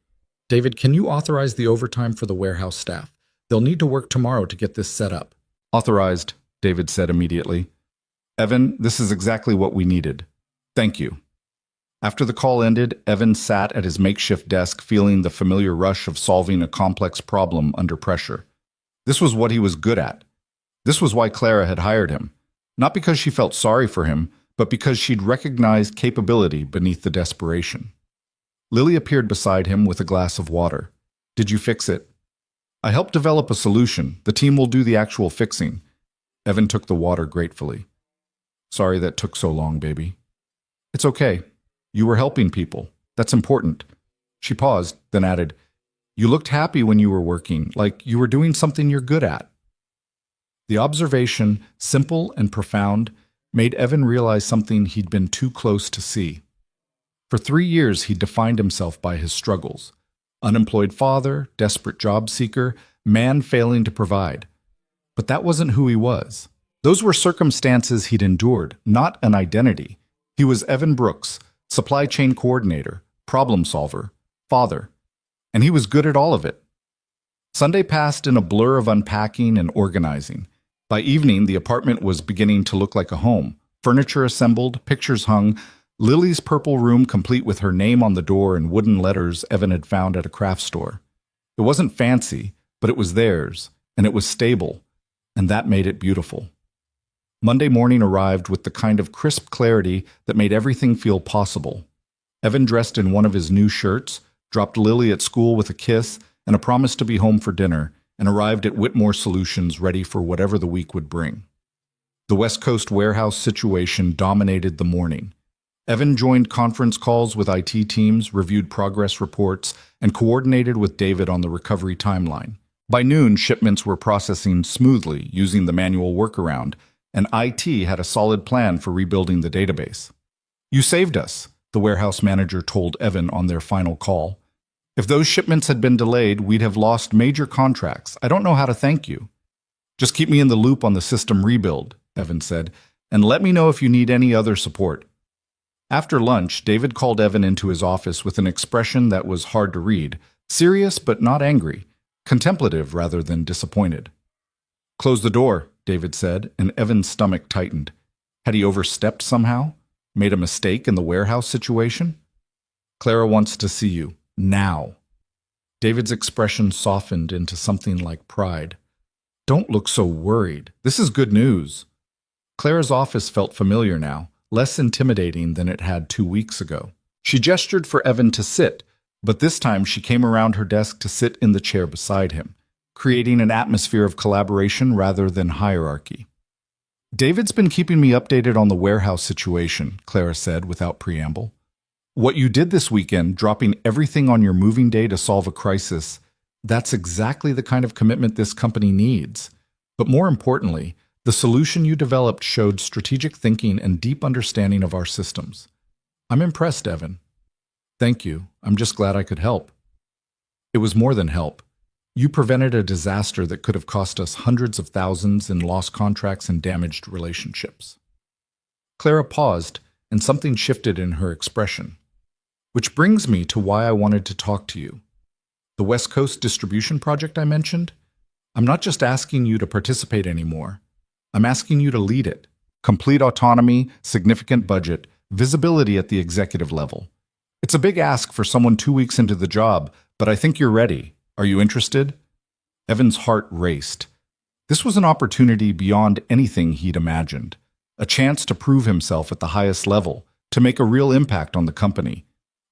David, can you authorize the overtime for the warehouse staff? They'll need to work tomorrow to get this set up. Authorized, David said immediately. Evan, this is exactly what we needed. Thank you. After the call ended, Evan sat at his makeshift desk feeling the familiar rush of solving a complex problem under pressure. This was what he was good at. This was why Clara had hired him. Not because she felt sorry for him, but because she'd recognized capability beneath the desperation. Lily appeared beside him with a glass of water. Did you fix it? I helped develop a solution. The team will do the actual fixing. Evan took the water gratefully. Sorry that took so long, baby. It's okay. You were helping people. That's important. She paused, then added, You looked happy when you were working, like you were doing something you're good at. The observation, simple and profound, made Evan realize something he'd been too close to see. For 3 years, he'd defined himself by his struggles. Unemployed father, desperate job seeker, man failing to provide. But that wasn't who he was. Those were circumstances he'd endured, not an identity. He was Evan Brooks, supply chain coordinator, problem solver, father. And he was good at all of it. Sunday passed in a blur of unpacking and organizing. By evening, the apartment was beginning to look like a home. Furniture assembled, pictures hung, Lily's purple room complete with her name on the door in wooden letters Evan had found at a craft store. It wasn't fancy, but it was theirs, and it was stable, and that made it beautiful. Monday morning arrived with the kind of crisp clarity that made everything feel possible. Evan dressed in one of his new shirts, dropped Lily at school with a kiss and a promise to be home for dinner, and arrived at Whitmore Solutions ready for whatever the week would bring. The West Coast warehouse situation dominated the morning. Evan joined conference calls with IT teams, reviewed progress reports, and coordinated with David on the recovery timeline. By noon, shipments were processing smoothly using the manual workaround, and IT had a solid plan for rebuilding the database. You saved us, the warehouse manager told Evan on their final call. If those shipments had been delayed, we'd have lost major contracts. I don't know how to thank you. Just keep me in the loop on the system rebuild, Evan said, and let me know if you need any other support. After lunch, David called Evan into his office with an expression that was hard to read, serious but not angry, contemplative rather than disappointed. Close the door, David said, and Evan's stomach tightened. Had he overstepped somehow? Made a mistake in the warehouse situation? Clara wants to see you. Now. David's expression softened into something like pride. Don't look so worried. This is good news. Clara's office felt familiar now, less intimidating than it had 2 weeks ago. She gestured for Evan to sit, but this time she came around her desk to sit in the chair beside him, creating an atmosphere of collaboration rather than hierarchy. David's been keeping me updated on the warehouse situation, Clara said without preamble. What you did this weekend, dropping everything on your moving day to solve a crisis, that's exactly the kind of commitment this company needs. But more importantly, the solution you developed showed strategic thinking and deep understanding of our systems. I'm impressed, Evan. Thank you. I'm just glad I could help. It was more than help. You prevented a disaster that could have cost us hundreds of thousands in lost contracts and damaged relationships. Clara paused, and something shifted in her expression. Which brings me to why I wanted to talk to you. The West Coast distribution project I mentioned? I'm not just asking you to participate anymore. I'm asking you to lead it. Complete autonomy, significant budget, visibility at the executive level. It's a big ask for someone 2 weeks into the job, but I think you're ready. Are you interested? Evan's heart raced. This was an opportunity beyond anything he'd imagined. A chance to prove himself at the highest level, to make a real impact on the company.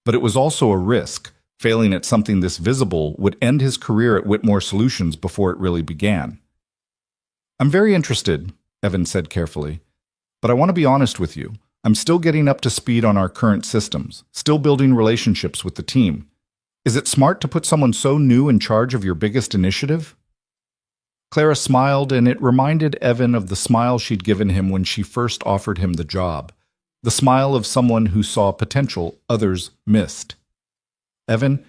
But it was also a risk. Failing at something this visible would end his career at Whitmore Solutions before it really began. I'm very interested, Evan said carefully. But I want to be honest with you. I'm still getting up to speed on our current systems, still building relationships with the team. Is it smart to put someone so new in charge of your biggest initiative? Clara smiled, and it reminded Evan of the smile she'd given him when she first offered him the job. The smile of someone who saw potential others missed. Evan,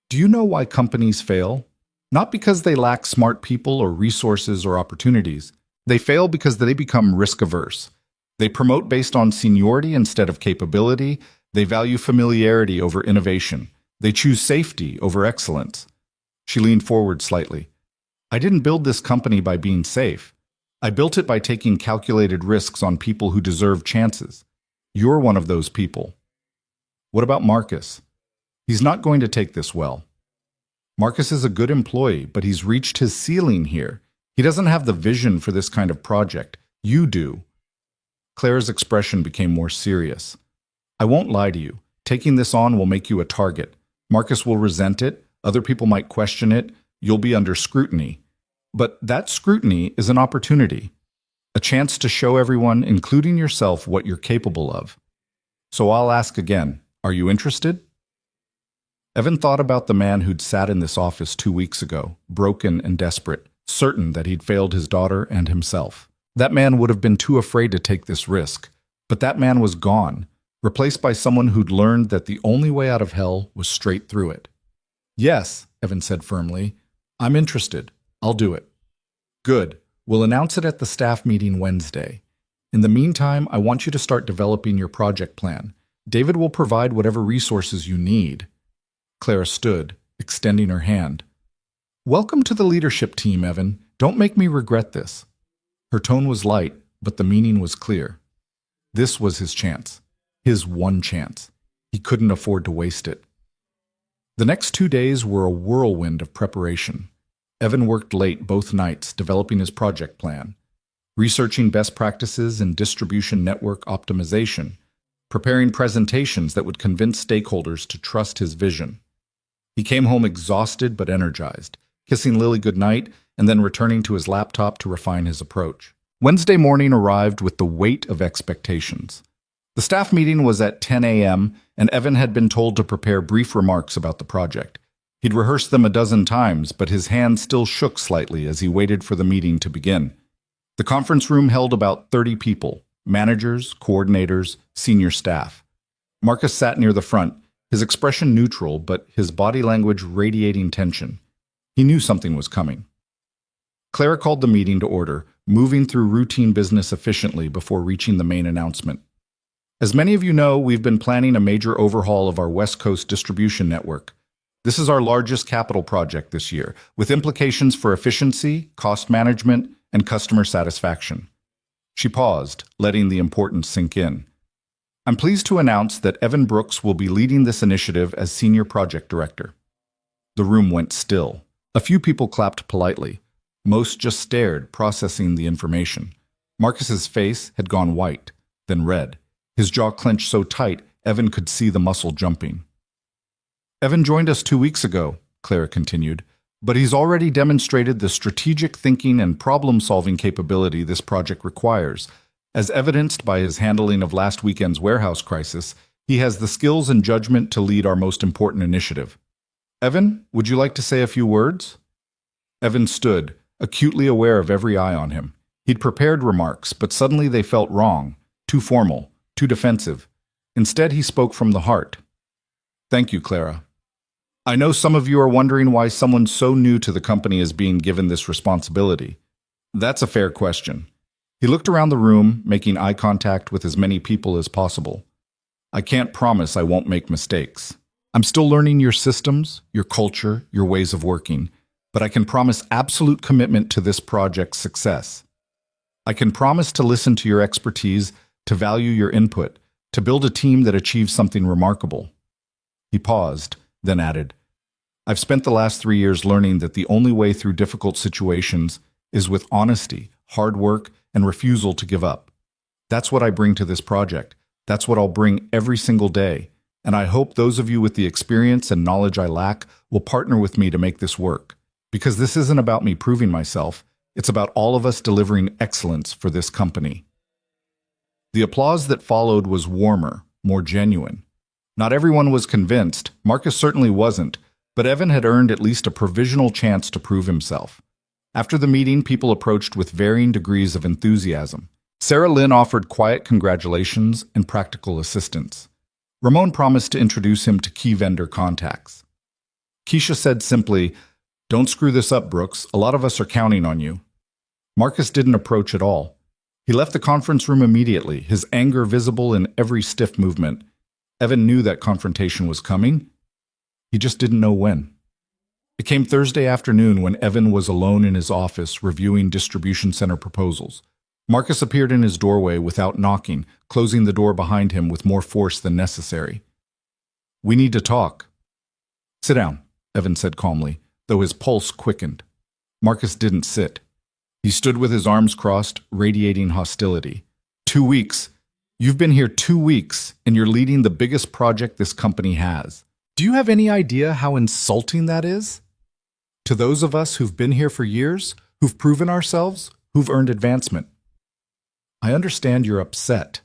do you know why companies fail? Not because they lack smart people or resources or opportunities. They fail because they become risk-averse. They promote based on seniority instead of capability. They value familiarity over innovation. They choose safety over excellence. She leaned forward slightly. I didn't build this company by being safe. I built it by taking calculated risks on people who deserve chances. You're one of those people. What about Marcus? He's not going to take this well. Marcus is a good employee, but he's reached his ceiling here. He doesn't have the vision for this kind of project. You do. Claire's expression became more serious. I won't lie to you. Taking this on will make you a target. Marcus will resent it. Other people might question it. You'll be under scrutiny. But that scrutiny is an opportunity. A chance to show everyone, including yourself, what you're capable of. So I'll ask again, are you interested? Evan thought about the man who'd sat in this office 2 weeks ago, broken and desperate, certain that he'd failed his daughter and himself. That man would have been too afraid to take this risk. But that man was gone, replaced by someone who'd learned that the only way out of hell was straight through it. Yes, Evan said firmly. I'm interested. I'll do it. Good. We'll announce it at the staff meeting Wednesday. In the meantime, I want you to start developing your project plan. David will provide whatever resources you need. Clara stood, extending her hand. Welcome to the leadership team, Evan. Don't make me regret this. Her tone was light, but the meaning was clear. This was his chance. His one chance. He couldn't afford to waste it. The next 2 days were a whirlwind of preparation. Evan worked late both nights developing his project plan, researching best practices in distribution network optimization, preparing presentations that would convince stakeholders to trust his vision. He came home exhausted but energized, kissing Lily goodnight and then returning to his laptop to refine his approach. Wednesday morning arrived with the weight of expectations. The staff meeting was at 10 a.m., and Evan had been told to prepare brief remarks about the project. He'd rehearsed them a dozen times, but his hand still shook slightly as he waited for the meeting to begin. The conference room held about 30 people, managers, coordinators, senior staff. Marcus sat near the front, his expression neutral, but his body language radiating tension. He knew something was coming. Clara called the meeting to order, moving through routine business efficiently before reaching the main announcement. As many of you know, we've been planning a major overhaul of our West Coast distribution network. This is our largest capital project this year, with implications for efficiency, cost management, and customer satisfaction. She paused, letting the importance sink in. I'm pleased to announce that Evan Brooks will be leading this initiative as Senior Project Director. The room went still. A few people clapped politely. Most just stared, processing the information. Marcus's face had gone white, then red. His jaw clenched so tight, Evan could see the muscle jumping. Evan joined us 2 weeks ago, Clara continued, but he's already demonstrated the strategic thinking and problem-solving capability this project requires. As evidenced by his handling of last weekend's warehouse crisis, he has the skills and judgment to lead our most important initiative. Evan, would you like to say a few words? Evan stood, acutely aware of every eye on him. He'd prepared remarks, but suddenly they felt wrong, too formal, too defensive. Instead, he spoke from the heart. Thank you, Clara. I know some of you are wondering why someone so new to the company is being given this responsibility. That's a fair question. He looked around the room, making eye contact with as many people as possible. I can't promise I won't make mistakes. I'm still learning your systems, your culture, your ways of working, but I can promise absolute commitment to this project's success. I can promise to listen to your expertise, to value your input, to build a team that achieves something remarkable. He paused, then added, I've spent the last 3 years learning that the only way through difficult situations is with honesty, hard work, and refusal to give up. That's what I bring to this project. That's what I'll bring every single day. And I hope those of you with the experience and knowledge I lack will partner with me to make this work. Because this isn't about me proving myself, it's about all of us delivering excellence for this company. The applause that followed was warmer, more genuine. Not everyone was convinced, Marcus certainly wasn't, but Evan had earned at least a provisional chance to prove himself. After the meeting, people approached with varying degrees of enthusiasm. Sarah Lynn offered quiet congratulations and practical assistance. Ramon promised to introduce him to key vendor contacts. Keisha said simply, Don't screw this up, Brooks. A lot of us are counting on you. Marcus didn't approach at all. He left the conference room immediately, his anger visible in every stiff movement. Evan knew that confrontation was coming. He just didn't know when. It came Thursday afternoon when Evan was alone in his office reviewing distribution center proposals. Marcus appeared in his doorway without knocking, closing the door behind him with more force than necessary. "We need to talk." "Sit down," Evan said calmly, though his pulse quickened. Marcus didn't sit. He stood with his arms crossed, radiating hostility. 2 weeks. You've been here 2 weeks, and you're leading the biggest project this company has. Do you have any idea how insulting that is? To those of us who've been here for years, who've proven ourselves, who've earned advancement. I understand you're upset.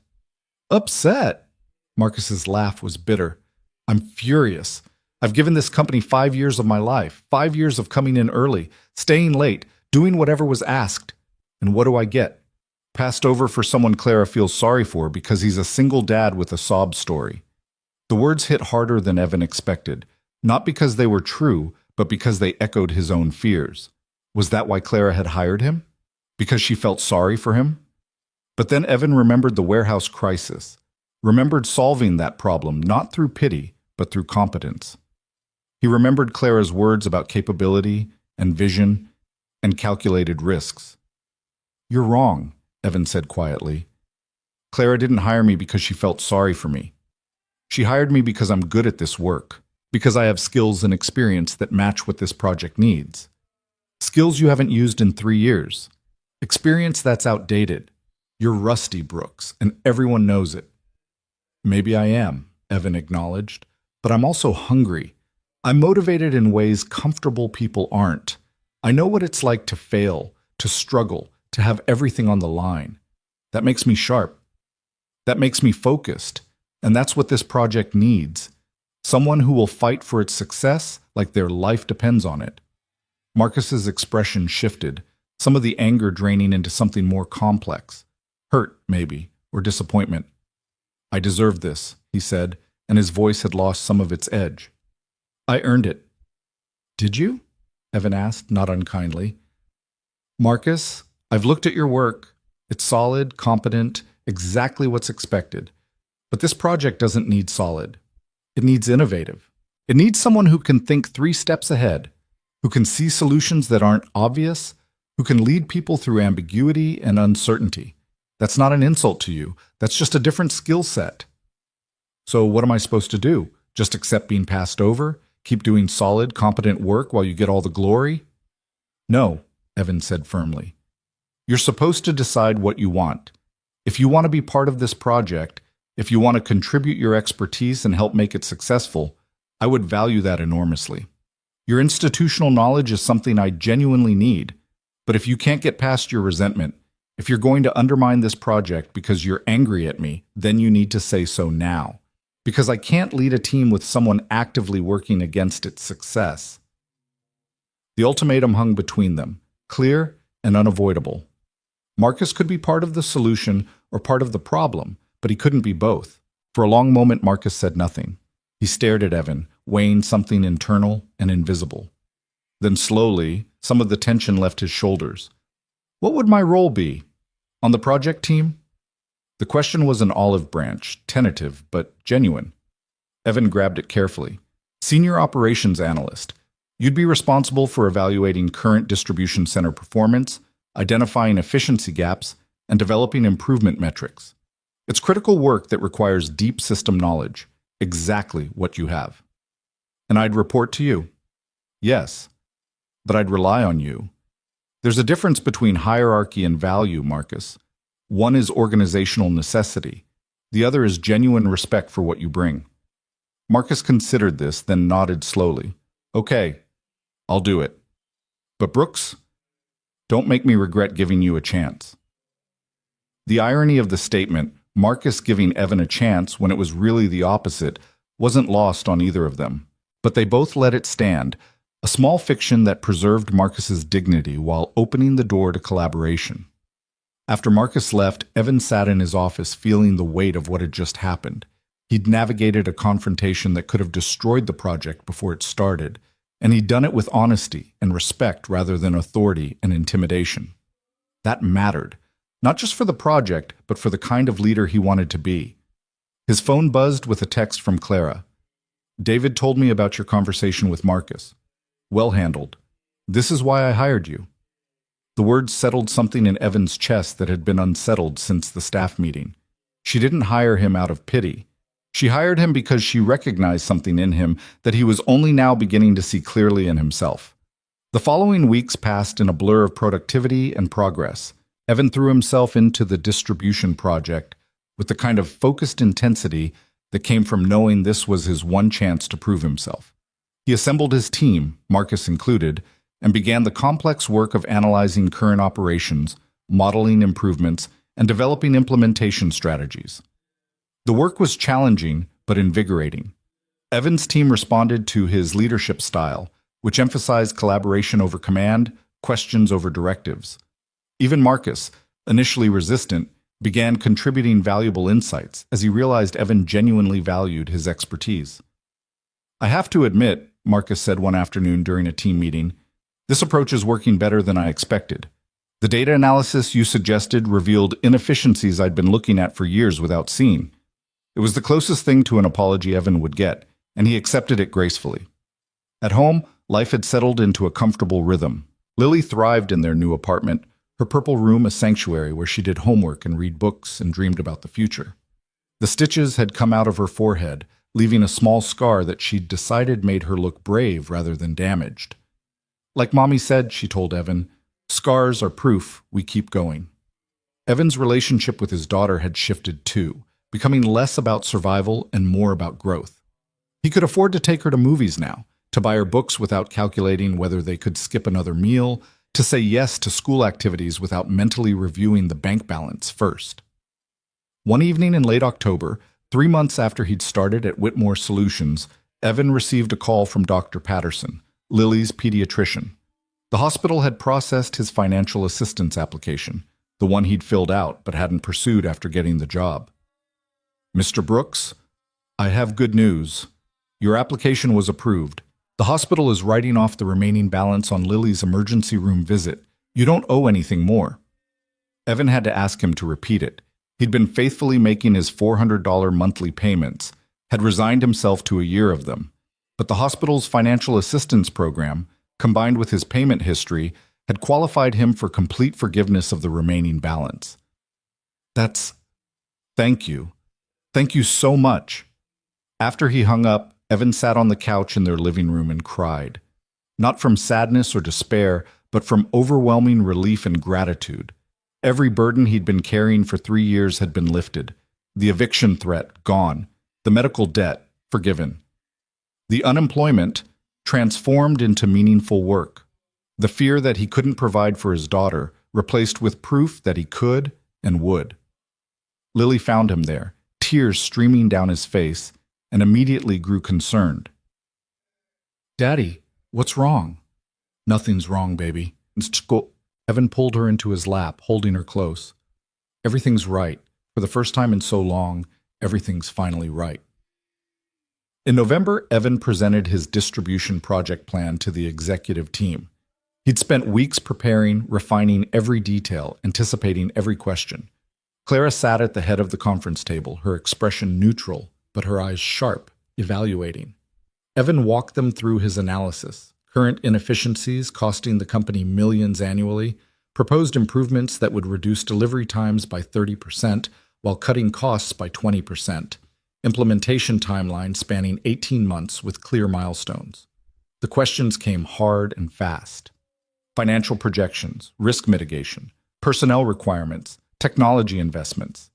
Upset? Marcus's laugh was bitter. I'm furious. I've given this company 5 years of my life, 5 years of coming in early, staying late, doing whatever was asked. And what do I get? Passed over for someone Clara feels sorry for because he's a single dad with a sob story. The words hit harder than Evan expected, not because they were true, but because they echoed his own fears. Was that why Clara had hired him? Because she felt sorry for him? But then Evan remembered the warehouse crisis, remembered solving that problem not through pity, but through competence. He remembered Clara's words about capability and vision and calculated risks. You're wrong, Evan said quietly. Clara didn't hire me because she felt sorry for me. She hired me because I'm good at this work, because I have skills and experience that match what this project needs. Skills you haven't used in 3 years. Experience that's outdated. You're rusty, Brooks, and everyone knows it. Maybe I am, Evan acknowledged, but I'm also hungry. I'm motivated in ways comfortable people aren't. I know what it's like to fail, to struggle, to have everything on the line. That makes me sharp. That makes me focused. And that's what this project needs. Someone who will fight for its success like their life depends on it. Marcus's expression shifted, some of the anger draining into something more complex. Hurt, maybe, or disappointment. I deserve this, he said, and his voice had lost some of its edge. I earned it. Did you? Evan asked, not unkindly. Marcus, I've looked at your work. It's solid, competent, exactly what's expected. But this project doesn't need solid. It needs innovative. It needs someone who can think 3 steps ahead, who can see solutions that aren't obvious, who can lead people through ambiguity and uncertainty. That's not an insult to you. That's just a different skill set. So what am I supposed to do? Just accept being passed over? Keep doing solid, competent work while you get all the glory? No, Evan said firmly. You're supposed to decide what you want. If you want to be part of this project, if you want to contribute your expertise and help make it successful, I would value that enormously. Your institutional knowledge is something I genuinely need. But if you can't get past your resentment, if you're going to undermine this project because you're angry at me, then you need to say so now. Because I can't lead a team with someone actively working against its success. The ultimatum hung between them, clear and unavoidable. Marcus could be part of the solution or part of the problem, but he couldn't be both. For a long moment, Marcus said nothing. He stared at Evan, weighing something internal and invisible. Then slowly, some of the tension left his shoulders. What would my role be? On the project team? The question was an olive branch, tentative but genuine. Evan grabbed it carefully. Senior Operations Analyst. You'd be responsible for evaluating current distribution center performance, identifying efficiency gaps, and developing improvement metrics. It's critical work that requires deep system knowledge, exactly what you have. And I'd report to you. Yes, but I'd rely on you. There's a difference between hierarchy and value, Marcus. One is organizational necessity. The other is genuine respect for what you bring. Marcus considered this, then nodded slowly. Okay, I'll do it. But Brooks, don't make me regret giving you a chance. The irony of the statement, Marcus giving Evan a chance when it was really the opposite, wasn't lost on either of them. But they both let it stand, a small fiction that preserved Marcus's dignity while opening the door to collaboration. After Marcus left, Evan sat in his office feeling the weight of what had just happened. He'd navigated a confrontation that could have destroyed the project before it started, and he'd done it with honesty and respect rather than authority and intimidation. That mattered, not just for the project, but for the kind of leader he wanted to be. His phone buzzed with a text from Clara. "David told me about your conversation with Marcus. Well handled. This is why I hired you." The words settled something in Evan's chest that had been unsettled since the staff meeting. She didn't hire him out of pity. She hired him because she recognized something in him that he was only now beginning to see clearly in himself. The following weeks passed in a blur of productivity and progress. Evan threw himself into the distribution project with the kind of focused intensity that came from knowing this was his one chance to prove himself. He assembled his team, Marcus included, and began the complex work of analyzing current operations, modeling improvements, and developing implementation strategies. The work was challenging but invigorating. Evan's team responded to his leadership style, which emphasized collaboration over command, questions over directives. Even Marcus, initially resistant, began contributing valuable insights as he realized Evan genuinely valued his expertise. "I have to admit," Marcus said one afternoon during a team meeting, "this approach is working better than I expected. The data analysis you suggested revealed inefficiencies I'd been looking at for years without seeing." It was the closest thing to an apology Evan would get, and he accepted it gracefully. At home, life had settled into a comfortable rhythm. Lily thrived in their new apartment, her purple room a sanctuary where she did homework and read books and dreamed about the future. The stitches had come out of her forehead, leaving a small scar that she'd decided made her look brave rather than damaged. "Like Mommy said," she told Evan, "scars are proof we keep going." Evan's relationship with his daughter had shifted too, becoming less about survival and more about growth. He could afford to take her to movies now, to buy her books without calculating whether they could skip another meal, to say yes to school activities without mentally reviewing the bank balance first. One evening in late October, 3 months after he'd started at Whitmore Solutions, Evan received a call from Dr. Patterson, Lily's pediatrician. The hospital had processed his financial assistance application, the one he'd filled out but hadn't pursued after getting the job. "Mr. Brooks, I have good news. Your application was approved. The hospital is writing off the remaining balance on Lily's emergency room visit. You don't owe anything more." Evan had to ask him to repeat it. He'd been faithfully making his $400 monthly payments, had resigned himself to a year of them. But the hospital's financial assistance program, combined with his payment history, had qualified him for complete forgiveness of the remaining balance. Thank you. Thank you so much." After he hung up, Evan sat on the couch in their living room and cried. Not from sadness or despair, but from overwhelming relief and gratitude. Every burden he'd been carrying for 3 years had been lifted. The eviction threat, gone. The medical debt, forgiven. The unemployment, transformed into meaningful work. The fear that he couldn't provide for his daughter, replaced with proof that he could and would. Lily found him there, tears streaming down his face, and immediately grew concerned. "Daddy, what's wrong?" "Nothing's wrong, baby." Evan pulled her into his lap, holding her close. "Everything's right. For the first time in so long, everything's finally right." In November, Evan presented his distribution project plan to the executive team. He'd spent weeks preparing, refining every detail, anticipating every question. Clara sat at the head of the conference table, her expression neutral, but her eyes sharp, evaluating. Evan walked them through his analysis, current inefficiencies costing the company millions annually, proposed improvements that would reduce delivery times by 30% while cutting costs by 20%, implementation timeline spanning 18 months with clear milestones. The questions came hard and fast. Financial projections, risk mitigation, personnel requirements, technology investments.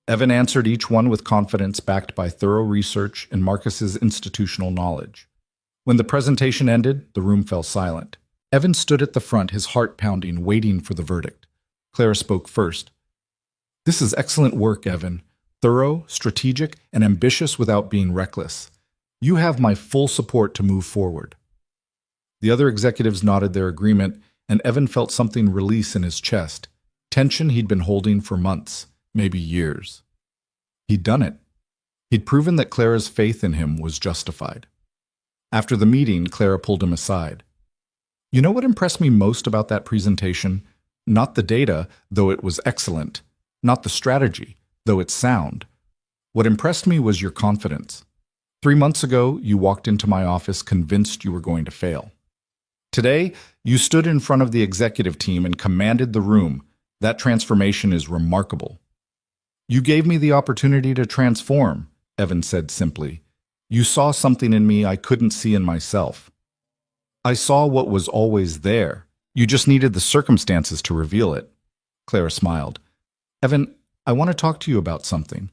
Evan answered each one with confidence backed by thorough research and Marcus's institutional knowledge. When the presentation ended, the room fell silent. Evan stood at the front, his heart pounding, waiting for the verdict. Clara spoke first. "This is excellent work, Evan. Thorough, strategic, and ambitious without being reckless. You have my full support to move forward." The other executives nodded their agreement, and Evan felt something release in his chest, tension he'd been holding for months, maybe years. He'd done it. He'd proven that Clara's faith in him was justified. After the meeting, Clara pulled him aside. You know what impressed me most about that presentation? Not the data, though it was excellent. Not the strategy, though it's sound. What impressed me was your confidence. 3 months ago, you walked into my office convinced you were going to fail. Today, you stood in front of the executive team and commanded the room. That transformation is remarkable. You gave me the opportunity to transform, Evan said simply. You saw something in me I couldn't see in myself. I saw what was always there. You just needed the circumstances to reveal it. Clara smiled. Evan, I want to talk to you about something.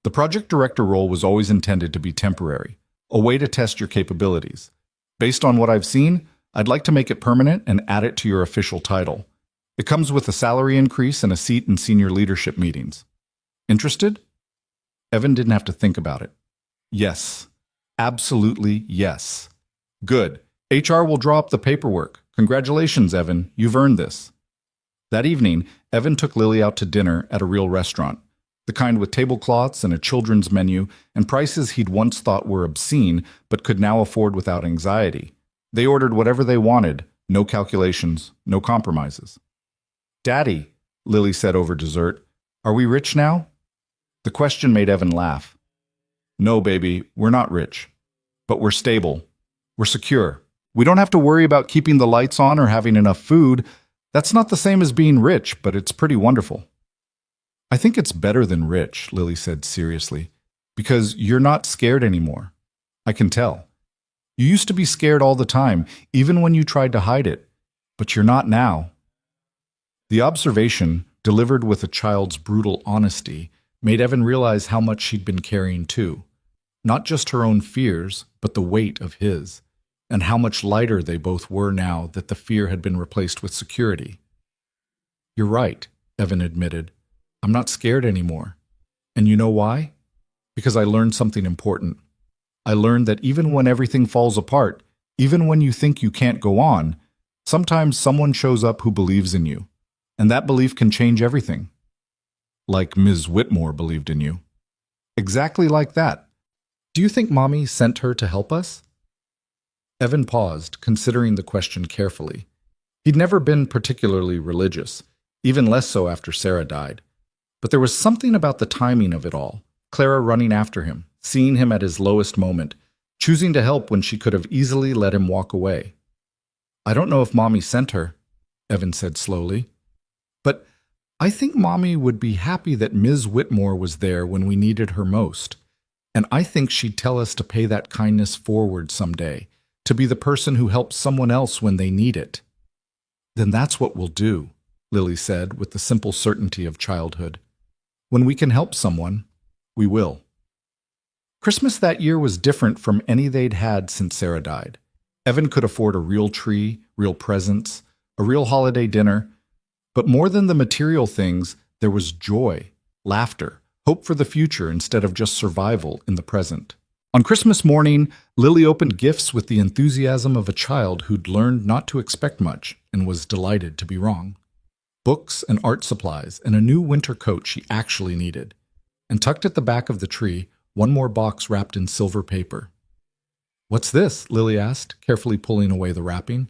The project director role was always intended to be temporary, a way to test your capabilities. Based on what I've seen, I'd like to make it permanent and add it to your official title. It comes with a salary increase and a seat in senior leadership meetings. Interested? Evan didn't have to think about it. Yes. Absolutely yes. Good. HR will draw up the paperwork. Congratulations, Evan. You've earned this. That evening, Evan took Lily out to dinner at a real restaurant, the kind with tablecloths and a children's menu and prices he'd once thought were obscene but could now afford without anxiety. They ordered whatever they wanted, no calculations, no compromises. Daddy, Lily said over dessert, are we rich now? The question made Evan laugh. No, baby, we're not rich. But we're stable. We're secure. We don't have to worry about keeping the lights on or having enough food. That's not the same as being rich, but it's pretty wonderful. I think it's better than rich, Lily said seriously, because you're not scared anymore. I can tell. You used to be scared all the time, even when you tried to hide it, but you're not now. The observation, delivered with a child's brutal honesty, made Evan realize how much she'd been carrying too. Not just her own fears, but the weight of his, and how much lighter they both were now that the fear had been replaced with security. You're right, Evan admitted. I'm not scared anymore. And you know why? Because I learned something important. I learned that even when everything falls apart, even when you think you can't go on, sometimes someone shows up who believes in you, and that belief can change everything. Like Ms. Whitmore believed in you. Exactly like that. Do you think Mommy sent her to help us? Evan paused, considering the question carefully. He'd never been particularly religious, even less so after Sarah died. But there was something about the timing of it all. Clara running after him, seeing him at his lowest moment, choosing to help when she could have easily let him walk away. I don't know if Mommy sent her, Evan said slowly. But I think Mommy would be happy that Ms. Whitmore was there when we needed her most. And I think she'd tell us to pay that kindness forward someday, to be the person who helps someone else when they need it. Then that's what we'll do, Lily said with the simple certainty of childhood. When we can help someone, we will. Christmas that year was different from any they'd had since Sarah died. Evan could afford a real tree, real presents, a real holiday dinner. But more than the material things, there was joy, laughter, hope for the future instead of just survival in the present. On Christmas morning, Lily opened gifts with the enthusiasm of a child who'd learned not to expect much and was delighted to be wrong. Books and art supplies and a new winter coat she actually needed. And tucked at the back of the tree, one more box wrapped in silver paper. What's this? Lily asked, carefully pulling away the wrapping.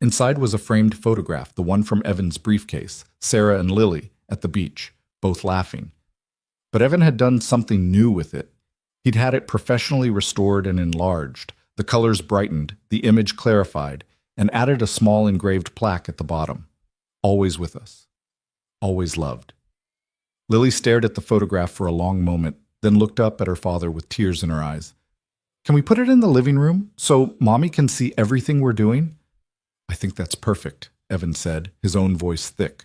Inside was a framed photograph, the one from Evan's briefcase, Sarah and Lily, at the beach, both laughing. But Evan had done something new with it. He'd had it professionally restored and enlarged, the colors brightened, the image clarified, and added a small engraved plaque at the bottom. Always with us. Always loved. Lily stared at the photograph for a long moment, then looked up at her father with tears in her eyes. Can we put it in the living room so Mommy can see everything we're doing? I think that's perfect, Evan said, his own voice thick.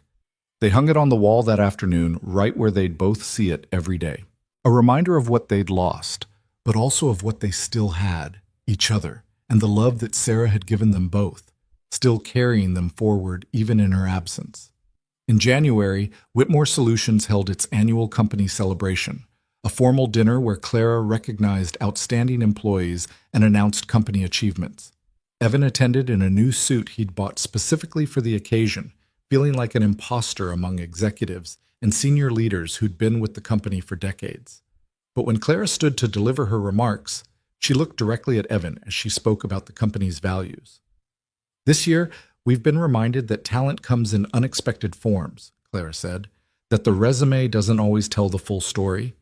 They hung it on the wall that afternoon, right where they'd both see it every day. A reminder of what they'd lost, but also of what they still had, each other, and the love that Sarah had given them both, still carrying them forward even in her absence. In January, Whitmore Solutions held its annual company celebration, a formal dinner where Clara recognized outstanding employees and announced company achievements. Evan attended in a new suit he'd bought specifically for the occasion, feeling like an imposter among executives and senior leaders who'd been with the company for decades. But when Clara stood to deliver her remarks, She looked directly at Evan as she spoke about the company's values. This year, we've been reminded that talent comes in unexpected forms, Clara said, that the resume doesn't always tell the full story,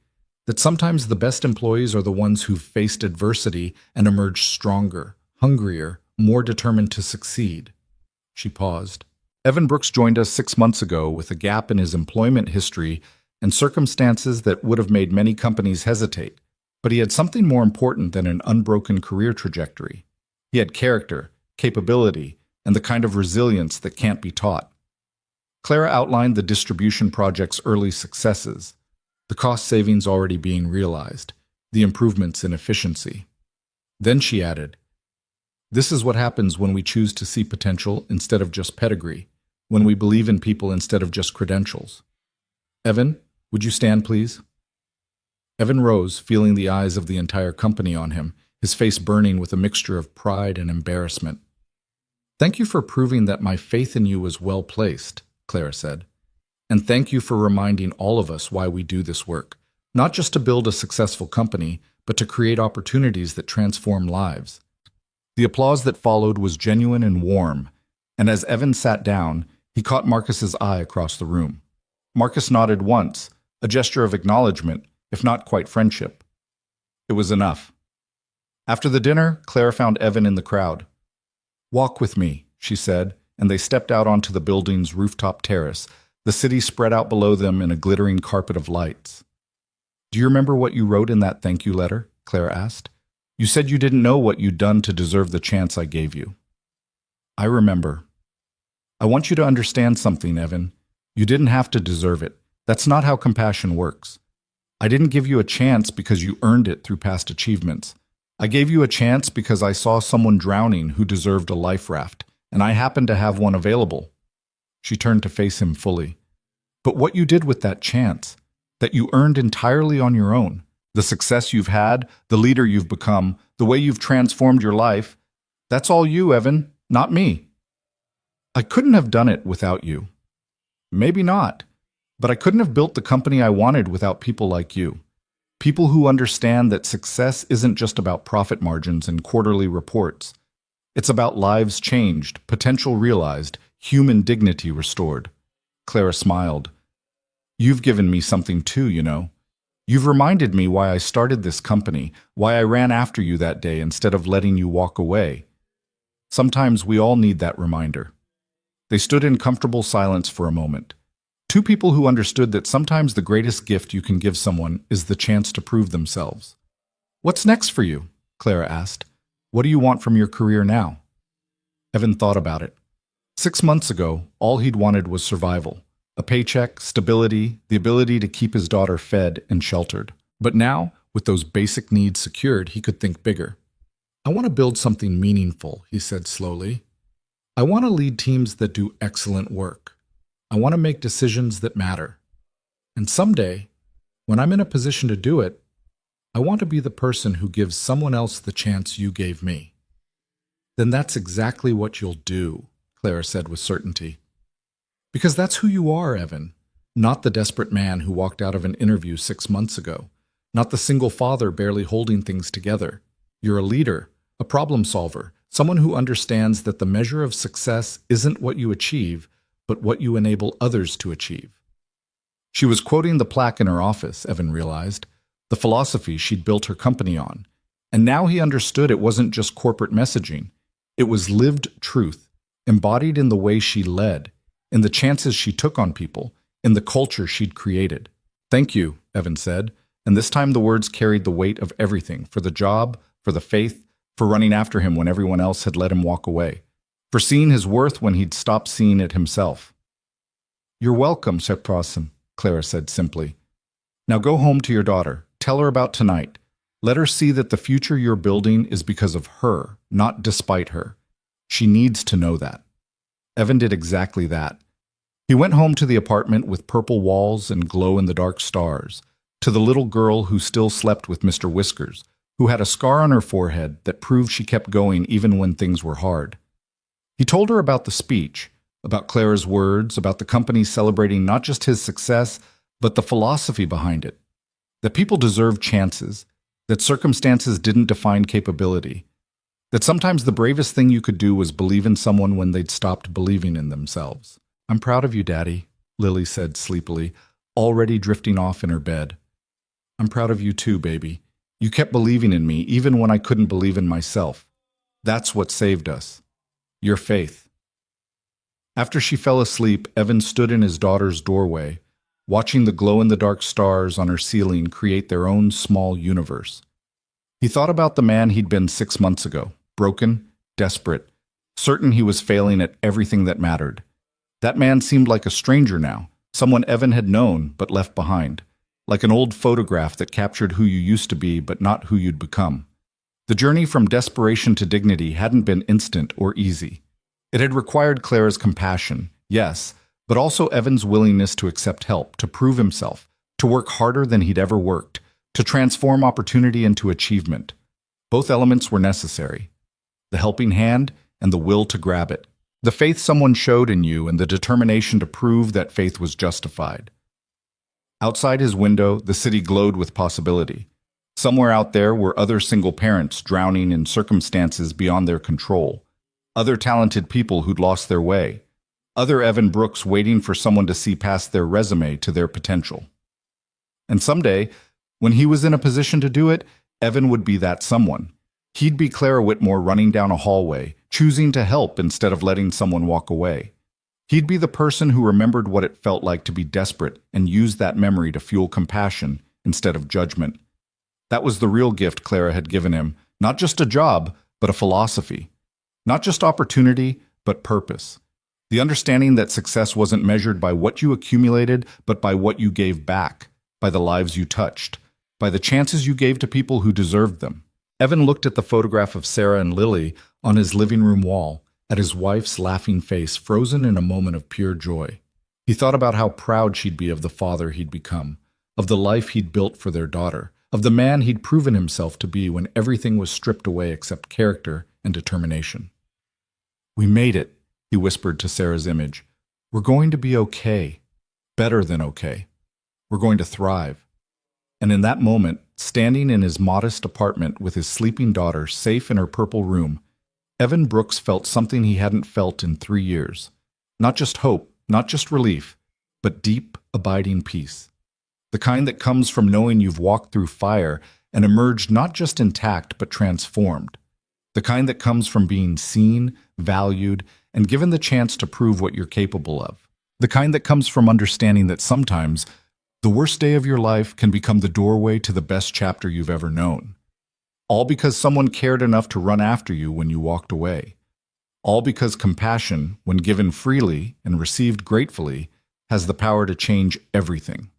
that sometimes the best employees are the ones who've faced adversity and emerged stronger, hungrier, more determined to succeed. She paused. Evan Brooks joined us 6 months ago with a gap in his employment history and circumstances that would have made many companies hesitate. But he had something more important than an unbroken career trajectory. He had character, capability, and the kind of resilience that can't be taught. Clara outlined the distribution project's early successes, the cost savings already being realized, the improvements in efficiency. Then she added, "This is what happens when we choose to see potential instead of just pedigree, when we believe in people instead of just credentials." Evan, would you stand, please? Evan rose, feeling the eyes of the entire company on him, his face burning with a mixture of pride and embarrassment. "Thank you for proving that my faith in you was well placed," Clara said. "And thank you for reminding all of us why we do this work, not just to build a successful company, but to create opportunities that transform lives." The applause that followed was genuine and warm, and as Evan sat down, he caught Marcus's eye across the room. Marcus nodded once, a gesture of acknowledgement, if not quite friendship. It was enough. After the dinner, Clara found Evan in the crowd. "Walk with me," she said, and they stepped out onto the building's rooftop terrace, the city spread out below them in a glittering carpet of lights. "Do you remember what you wrote in that thank you letter?" Clara asked. "You said you didn't know what you'd done to deserve the chance I gave you." "I remember. I want you to understand something, Evan. You didn't have to deserve it. That's not how compassion works. I didn't give you a chance because you earned it through past achievements. I gave you a chance because I saw someone drowning who deserved a life raft, and I happened to have one available." She turned to face him fully. "But what you did with that chance, that you earned entirely on your own, the success you've had, the leader you've become, the way you've transformed your life, that's all you, Evan, not me. I couldn't have done it without you. Maybe not. But I couldn't have built the company I wanted without people like you. People who understand that success isn't just about profit margins and quarterly reports. It's about lives changed, potential realized, human dignity restored." Clara smiled. "You've given me something too, you know. You've reminded me why I started this company, why I ran after you that day instead of letting you walk away. Sometimes we all need that reminder." They stood in comfortable silence for a moment. Two people who understood that sometimes the greatest gift you can give someone is the chance to prove themselves. "What's next for you?" Clara asked. "What do you want from your career now?" Evan thought about it. 6 months ago, all he'd wanted was survival. A paycheck, stability, the ability to keep his daughter fed and sheltered. But now, with those basic needs secured, he could think bigger. "I want to build something meaningful," he said slowly. "I want to lead teams that do excellent work. I want to make decisions that matter. And someday, when I'm in a position to do it, I want to be the person who gives someone else the chance you gave me." "Then that's exactly what you'll do," Clara said with certainty. "Because that's who you are, Evan. Not the desperate man who walked out of an interview 6 months ago. Not the single father barely holding things together. You're a leader, a problem solver, someone who understands that the measure of success isn't what you achieve, but what you enable others to achieve." She was quoting the plaque in her office, Evan realized, the philosophy she'd built her company on. And now he understood it wasn't just corporate messaging. It was lived truth, embodied in the way she led, in the chances she took on people, in the culture she'd created. "Thank you," Evan said, and this time the words carried the weight of everything, for the job, for the faith, for running after him when everyone else had let him walk away, for seeing his worth when he'd stopped seeing it himself. "You're welcome, Sheprasim," Clara said simply. "Now go home to your daughter. Tell her about tonight. Let her see that the future you're building is because of her, not despite her. She needs to know that." Evan did exactly that. He went home to the apartment with purple walls and glow-in-the-dark stars, to the little girl who still slept with Mr. Whiskers, who had a scar on her forehead that proved she kept going even when things were hard. He told her about the speech, about Clara's words, about the company celebrating not just his success, but the philosophy behind it. That people deserve chances, that circumstances didn't define capability, that sometimes the bravest thing you could do was believe in someone when they'd stopped believing in themselves. "I'm proud of you, Daddy," Lily said sleepily, already drifting off in her bed. "I'm proud of you too, baby. You kept believing in me even when I couldn't believe in myself. That's what saved us. Your faith." After she fell asleep, Evan stood in his daughter's doorway, watching the glow-in-the-dark stars on her ceiling create their own small universe. He thought about the man he'd been 6 months ago, broken, desperate, certain he was failing at everything that mattered. That man seemed like a stranger now, someone Evan had known but left behind, like an old photograph that captured who you used to be but not who you'd become. The journey from desperation to dignity hadn't been instant or easy. It had required Clara's compassion, yes, but also Evan's willingness to accept help, to prove himself, to work harder than he'd ever worked, to transform opportunity into achievement. Both elements were necessary: the helping hand and the will to grab it. The faith someone showed in you and the determination to prove that faith was justified. Outside his window, the city glowed with possibility. Somewhere out there were other single parents drowning in circumstances beyond their control, other talented people who'd lost their way, other Evan Brooks waiting for someone to see past their resume to their potential. And someday, when he was in a position to do it, Evan would be that someone. He'd be Clara Whitmore running down a hallway, choosing to help instead of letting someone walk away. He'd be the person who remembered what it felt like to be desperate and used that memory to fuel compassion instead of judgment. That was the real gift Clara had given him, not just a job, but a philosophy. Not just opportunity, but purpose. The understanding that success wasn't measured by what you accumulated, but by what you gave back, by the lives you touched, by the chances you gave to people who deserved them. Evan looked at the photograph of Sarah and Lily on his living room wall, at his wife's laughing face frozen in a moment of pure joy. He thought about how proud she'd be of the father he'd become, of the life he'd built for their daughter, of the man he'd proven himself to be when everything was stripped away except character and determination. "We made it," he whispered to Sarah's image. "We're going to be okay. Better than okay. We're going to thrive." And in that moment, standing in his modest apartment with his sleeping daughter safe in her purple room, Evan Brooks felt something he hadn't felt in 3 years. Not just hope, not just relief, but deep, abiding peace. The kind that comes from knowing you've walked through fire and emerged not just intact, but transformed. The kind that comes from being seen, valued, and given the chance to prove what you're capable of. The kind that comes from understanding that sometimes the worst day of your life can become the doorway to the best chapter you've ever known. All because someone cared enough to run after you when you walked away. All because compassion, when given freely and received gratefully, has the power to change everything.